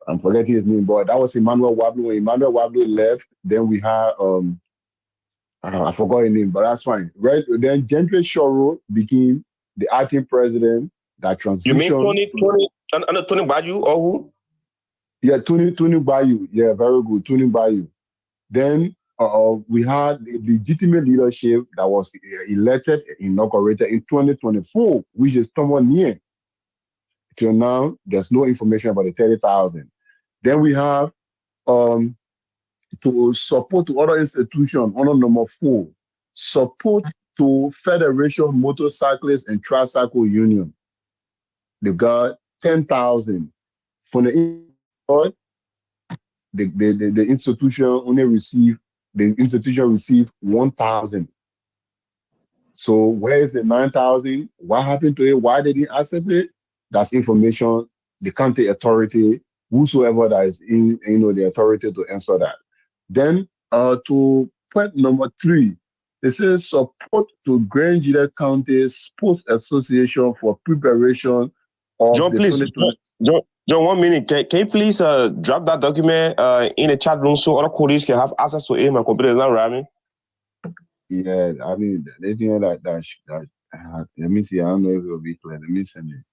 I'm forgetting his name, but that was Emmanuel Wablu. When Emmanuel Wablu left, then we had I forgot his name, but that's fine. Right? Then Gentry Shoro became the acting president that transitioned. You mean Tony Baju or who? Yeah, Tony Bayou. Yeah, very good. Tony Bayou. Then we had the legitimate leadership that was elected, inaugurated in 2024, which is somewhat near. Till now, there's no information about the 30,000. Then we have to support to other institutions, under number 4, support to Federation Motorcyclists and Tricycle Union. They got 10,000. From the institution only received 1,000. So where is the 9,000? What happened to it? Why they didn't access it? That's information the county authority, whosoever that is in, the authority to answer that. Then to point number 3, it says support to Grand GEDEH County Sports Association for preparation of John, the please, 2020. John, 1 minute. Can you please drop that document in the chat room so other colleagues can have access to it? My computer is not running. Yeah, I mean, the thing that let me see. I don't know if it will be clear. Let me send it.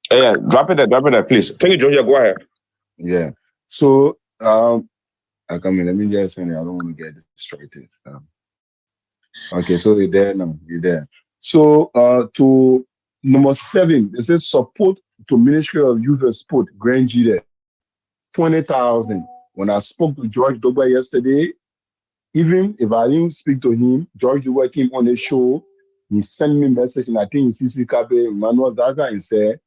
Yeah, drop it there, please. Thank you, John. Yeah, go ahead. Yeah. So, I come in. Let me just send it. I don't want to get distracted. Okay, so you're there now. You're there. So, to number 7, it says support to Ministry of Youth and Sport, Grand GEDEH, 20,000. When I spoke to George Dogba yesterday, even if I didn't speak to him, George Dogba came on the show. He sent me a message, and I think in CC Cafe, Manuel Zaga, and said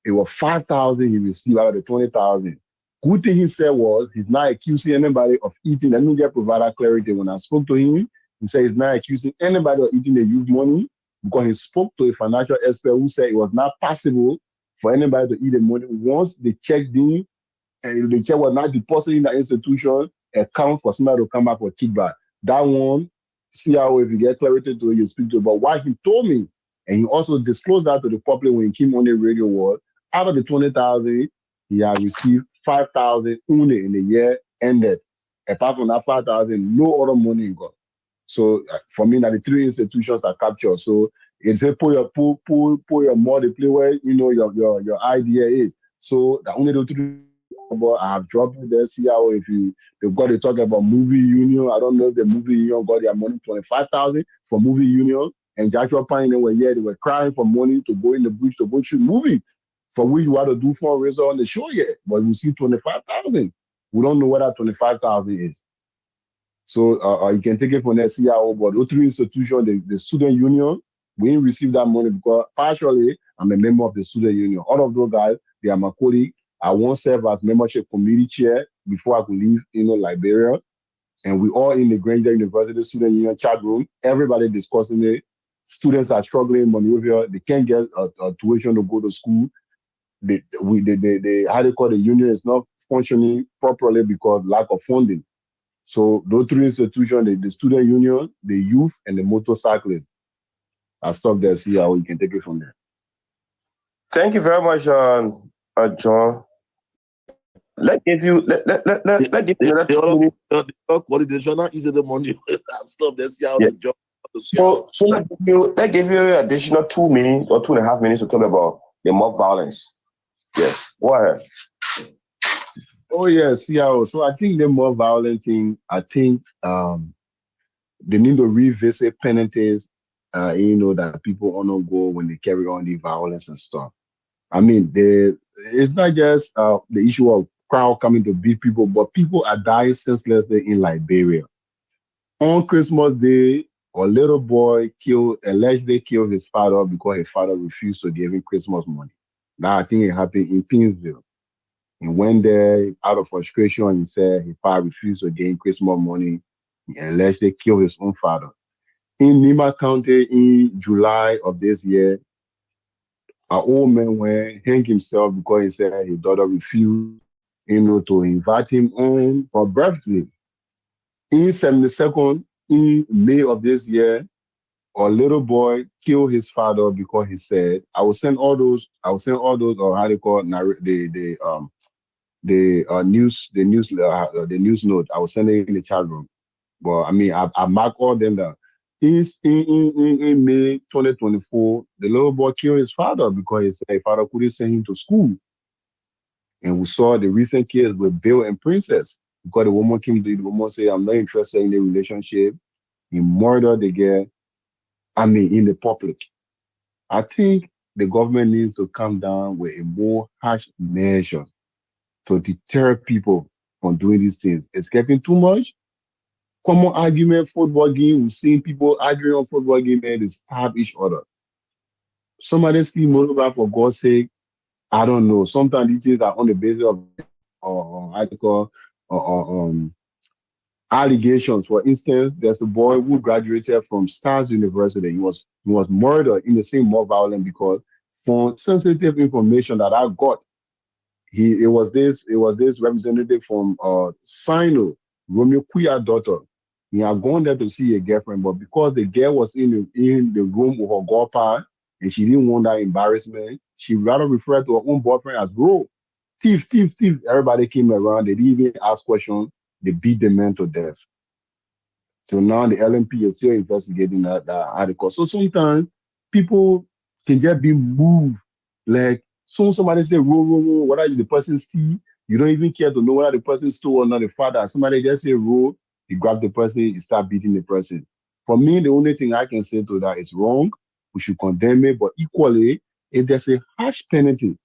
it was 5,000 he received out of the 20,000. Good thing he said was he's not accusing anybody of eating. Let me just provide that clarity. When I spoke to him, he said he's not accusing anybody of eating the youth money because he spoke to a financial expert who said it was not possible for anybody to eat the money once they checked in and the check was not deposited in the institution, account for somebody to come back for kickback. That one, see how if you get clarity to it, you speak to it. But what he told me, and he also disclosed that to the public when he came on the radio, was out of the 20,000, he had received 5,000 only in the year ended. Apart from that 5,000, no other money he got. So for me, now the 3 institutions are captured. So it's a pull your money play where your idea is. So the only the 3. But I have dropped it there. See how if they've got to talk about movie union. I don't know if the movie union got their money 25,000 for movie union. And Joshua Pine, they were crying for money to go in the bush to go shoot movies for which you had to do fundraiser on the show yet. But we see 25,000. We don't know what that 25,000 is. So you can take it from there, see how. But those 3 institutions, the student union, we didn't receive that money because partially I'm a member of the student union. All of those guys, they are my colleagues. I once served as membership committee chair before I could leave, Liberia. And we all in the Grand GEDEH University Student Union chat room. Everybody discussing it. Students are struggling Monrovia. They can't get a tuition to go to school. The how they call the union is not functioning properly because lack of funding. So those 3 institutions, the student union, the youth, and the motorcyclists. I'll stop there. See how we can take it from there. Thank you very much, John. Let give you another 2 minutes. The coordination is the money. Stop there. See how Yeah. the job. So let give you additional 2 minutes or 2.5 minutes to talk about the mob violence. Yes, go ahead. Oh yes, yeah. So I think the more violent thing, I think they need to revisit penalties, that people honor go when they carry on the violence and stuff. I mean, it's not just the issue of crowd coming to beat people, but people are dying senselessly in Liberia. On Christmas Day, a little boy allegedly killed his father because his father refused to give him Christmas money. Now I think it happened in Pinsville. He went there out of frustration and he said his father refused to give him Christmas money. He allegedly killed his own father. In Nima County in July of this year, an old man went hang himself because he said his daughter refused, to invite him on for birthday. In 72nd, in May of this year, a little boy killed his father because he said, I will send all those, or how they call it, the news note. I will send it in the chat room. But I mean, I mark all them down. In May 2024, the little boy killed his father because he said his father couldn't send him to school. And we saw the recent case with Bill and Princess because the woman came to the woman said, I'm not interested in the relationship. He murdered the girl, in the public. I think the government needs to come down with a more harsh measure to deter people from doing these things. It's getting too much. Common argument, football game, we've seen people arguing on football game and they stab each other. Somebody see Moreover, for God's sake, I don't know. Sometimes these things are on the basis of allegations. For instance, there's a boy who graduated from Stars University. He was murdered in the same mob violence because from sensitive information that I got, it was this representative from Sino, Romeo Kuya daughter. He had gone there to see a girlfriend, but because the girl was in the room with her godpa and she didn't want that embarrassment, she rather referred to her own boyfriend as bro. Thief, thief, thief. Everybody came around, they didn't even ask questions, they beat the man to death. So now the LMP is still investigating that article. So sometimes people can just be moved. Like soon somebody say, roll, whether the person see, you don't even care to know whether the person stole or not the father. Somebody just say roll, you grab the person, you start beating the person. For me, the only thing I can say to that is wrong. We should condemn it, but equally, if there's a harsh penalty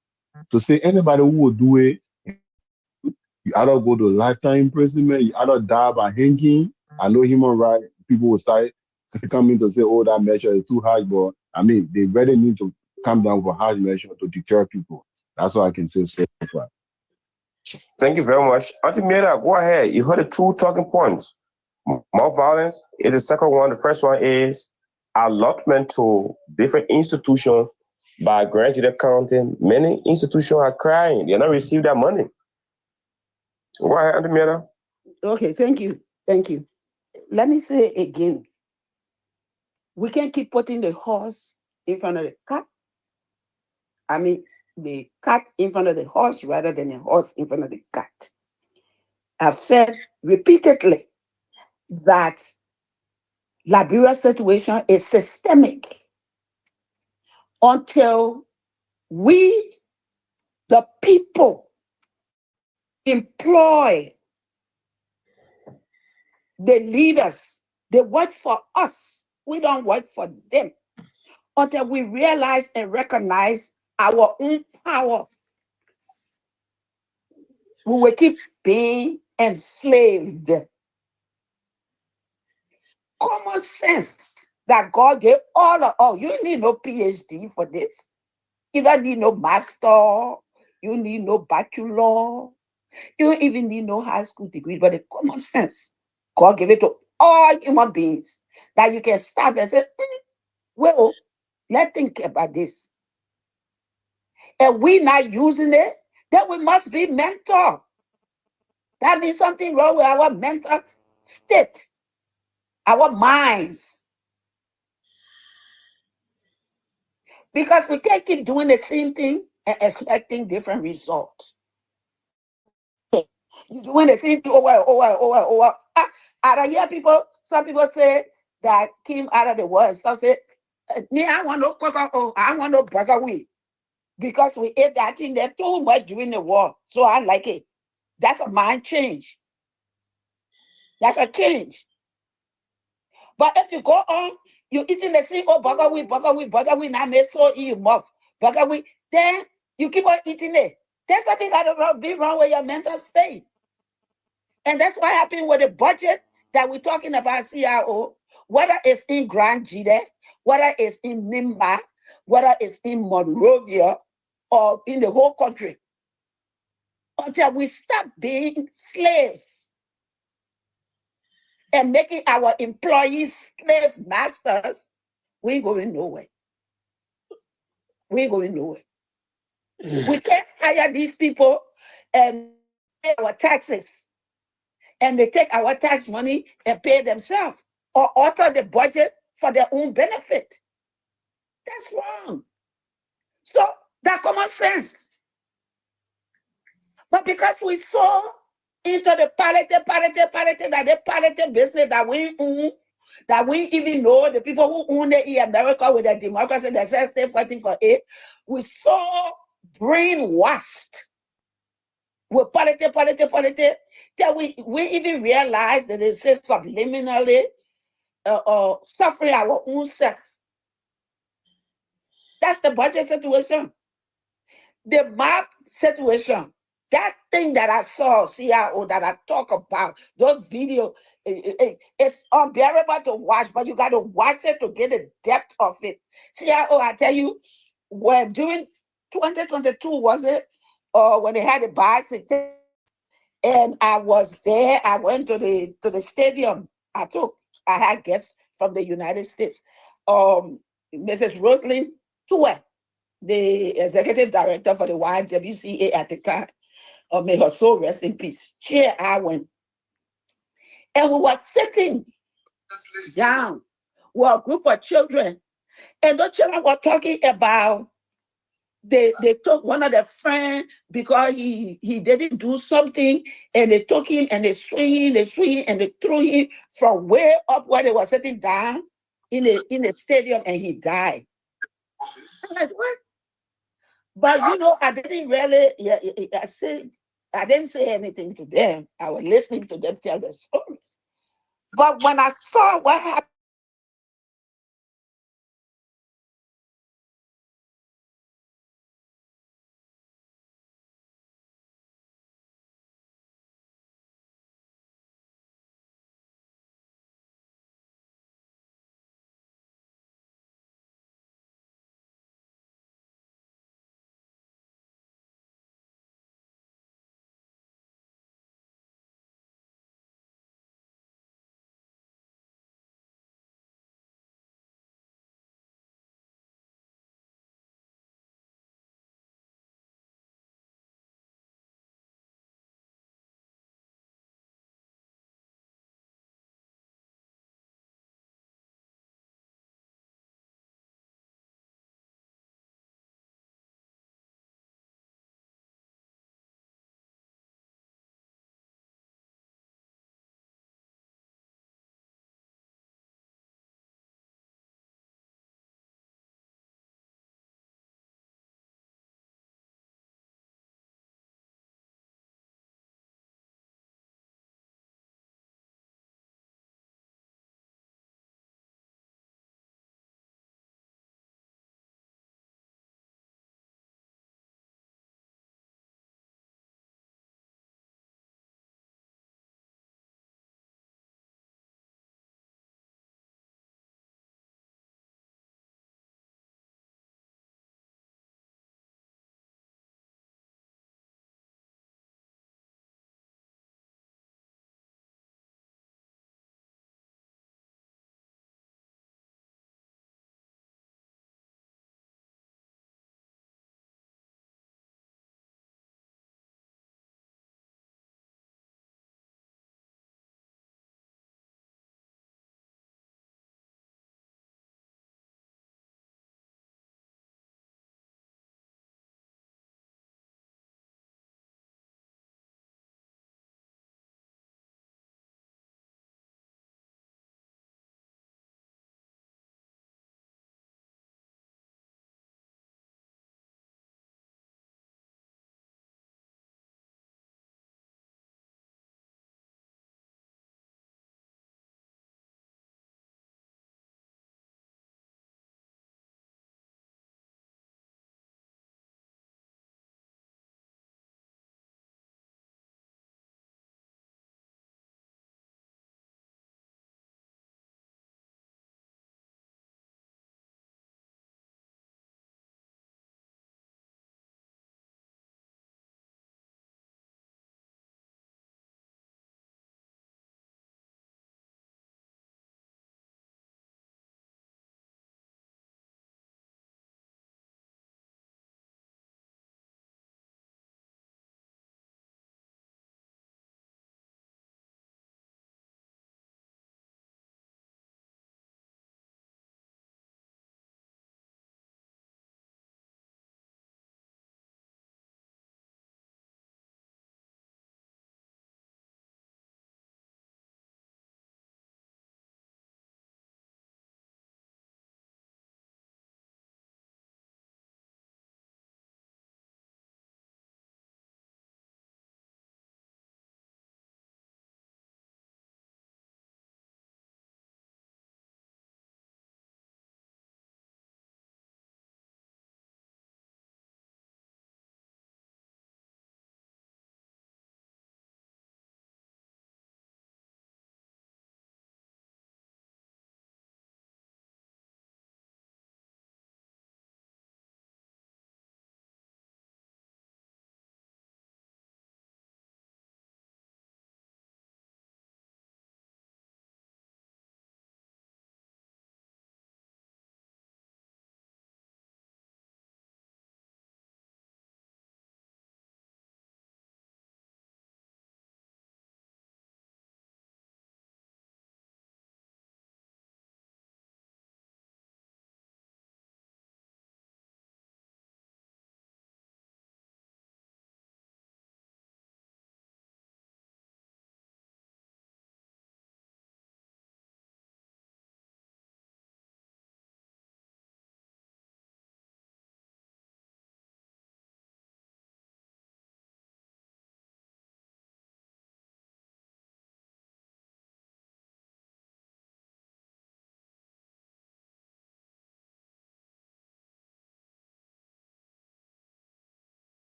to say anybody who will do it, you either go to lifetime imprisonment, you either die by hanging. I know human rights people will start coming to say, oh, that measure is too harsh, but I mean, they really need to come down with a harsh measure to deter people. That's what I can say so far. Thank you very much. Auntie Mira, go ahead. You heard the two talking points. More violence is the second one. The first one is allotment to different institutions by Grand Judah County. Many institutions are crying. They're not receiving that money. Go ahead, Auntie Mira. Okay, thank you. Thank you. Let me say again, we can't keep putting the horse in front of the cat. I mean, the cat in front of the horse rather than the horse in front of the cat. I've said repeatedly that Liberia's situation is systemic until we, the people, employ the leaders. They work for us. We don't work for them. Until we realize and recognize our own power, we will keep being enslaved. Common sense that God gave all of us. You need no PhD for this. You don't need no master. You need no bachelor. You don't even need no high school degree, but the common sense God gave it to all human beings that you can stop and say, well, let's think about this. And we're not using it, then we must be mental. That means something wrong with our mental state, our minds. Because we can't keep doing the same thing and expecting different results. You're doing the same thing over. I hear people, some people say that came out of the world. Some say, me, I want no burger wheat. Because we ate that thing there too much during the war. So I like it. That's a mind change. That's a change. But if you go on, you're eating the same old burger wheat, now may so in your mouth. Burger wheat, then you keep on eating it. There's something that be wrong with your mental state. And that's what happened with the budget that we're talking about CRO, whether it's in Grand GEDEH, whether it's in Nimba, whether it's in Monrovia, or in the whole country. Until we stop being slaves and making our employees slave masters, we ain't going nowhere. We ain't going nowhere. We can't hire these people and pay our taxes. And they take our tax money and pay themselves or alter the budget for their own benefit. That's wrong. So that's common sense. But because we saw into the parity, that the parity business that we own, that we even know the people who own it in America with the democracy that says stay fighting for it, we so brainwashed with parity, that we even realize that it says subliminally suffering our own self. That's the budget situation. The map situation. That thing that I saw, CIO, that I talk about, those videos, it's unbearable to watch, but you got to watch it to get the depth of it. CIO, I tell you, when during 2022, was it, when they had the bicycle, and I was there, I went to the stadium. I had guests from the United States. Mrs. Rosalind Tua the executive director for the YWCA at the time, or may her soul rest in peace. Chair, I went. And we were sitting down with a group of children. And those children were talking about they took one of their friends because he didn't do something, and they took him and they swing, and they threw him from way up where they were sitting down in the stadium, and he died. I'm like, what? But you know, I didn't really. I didn't say anything to them. I was listening to them tell their stories. But when I saw what happened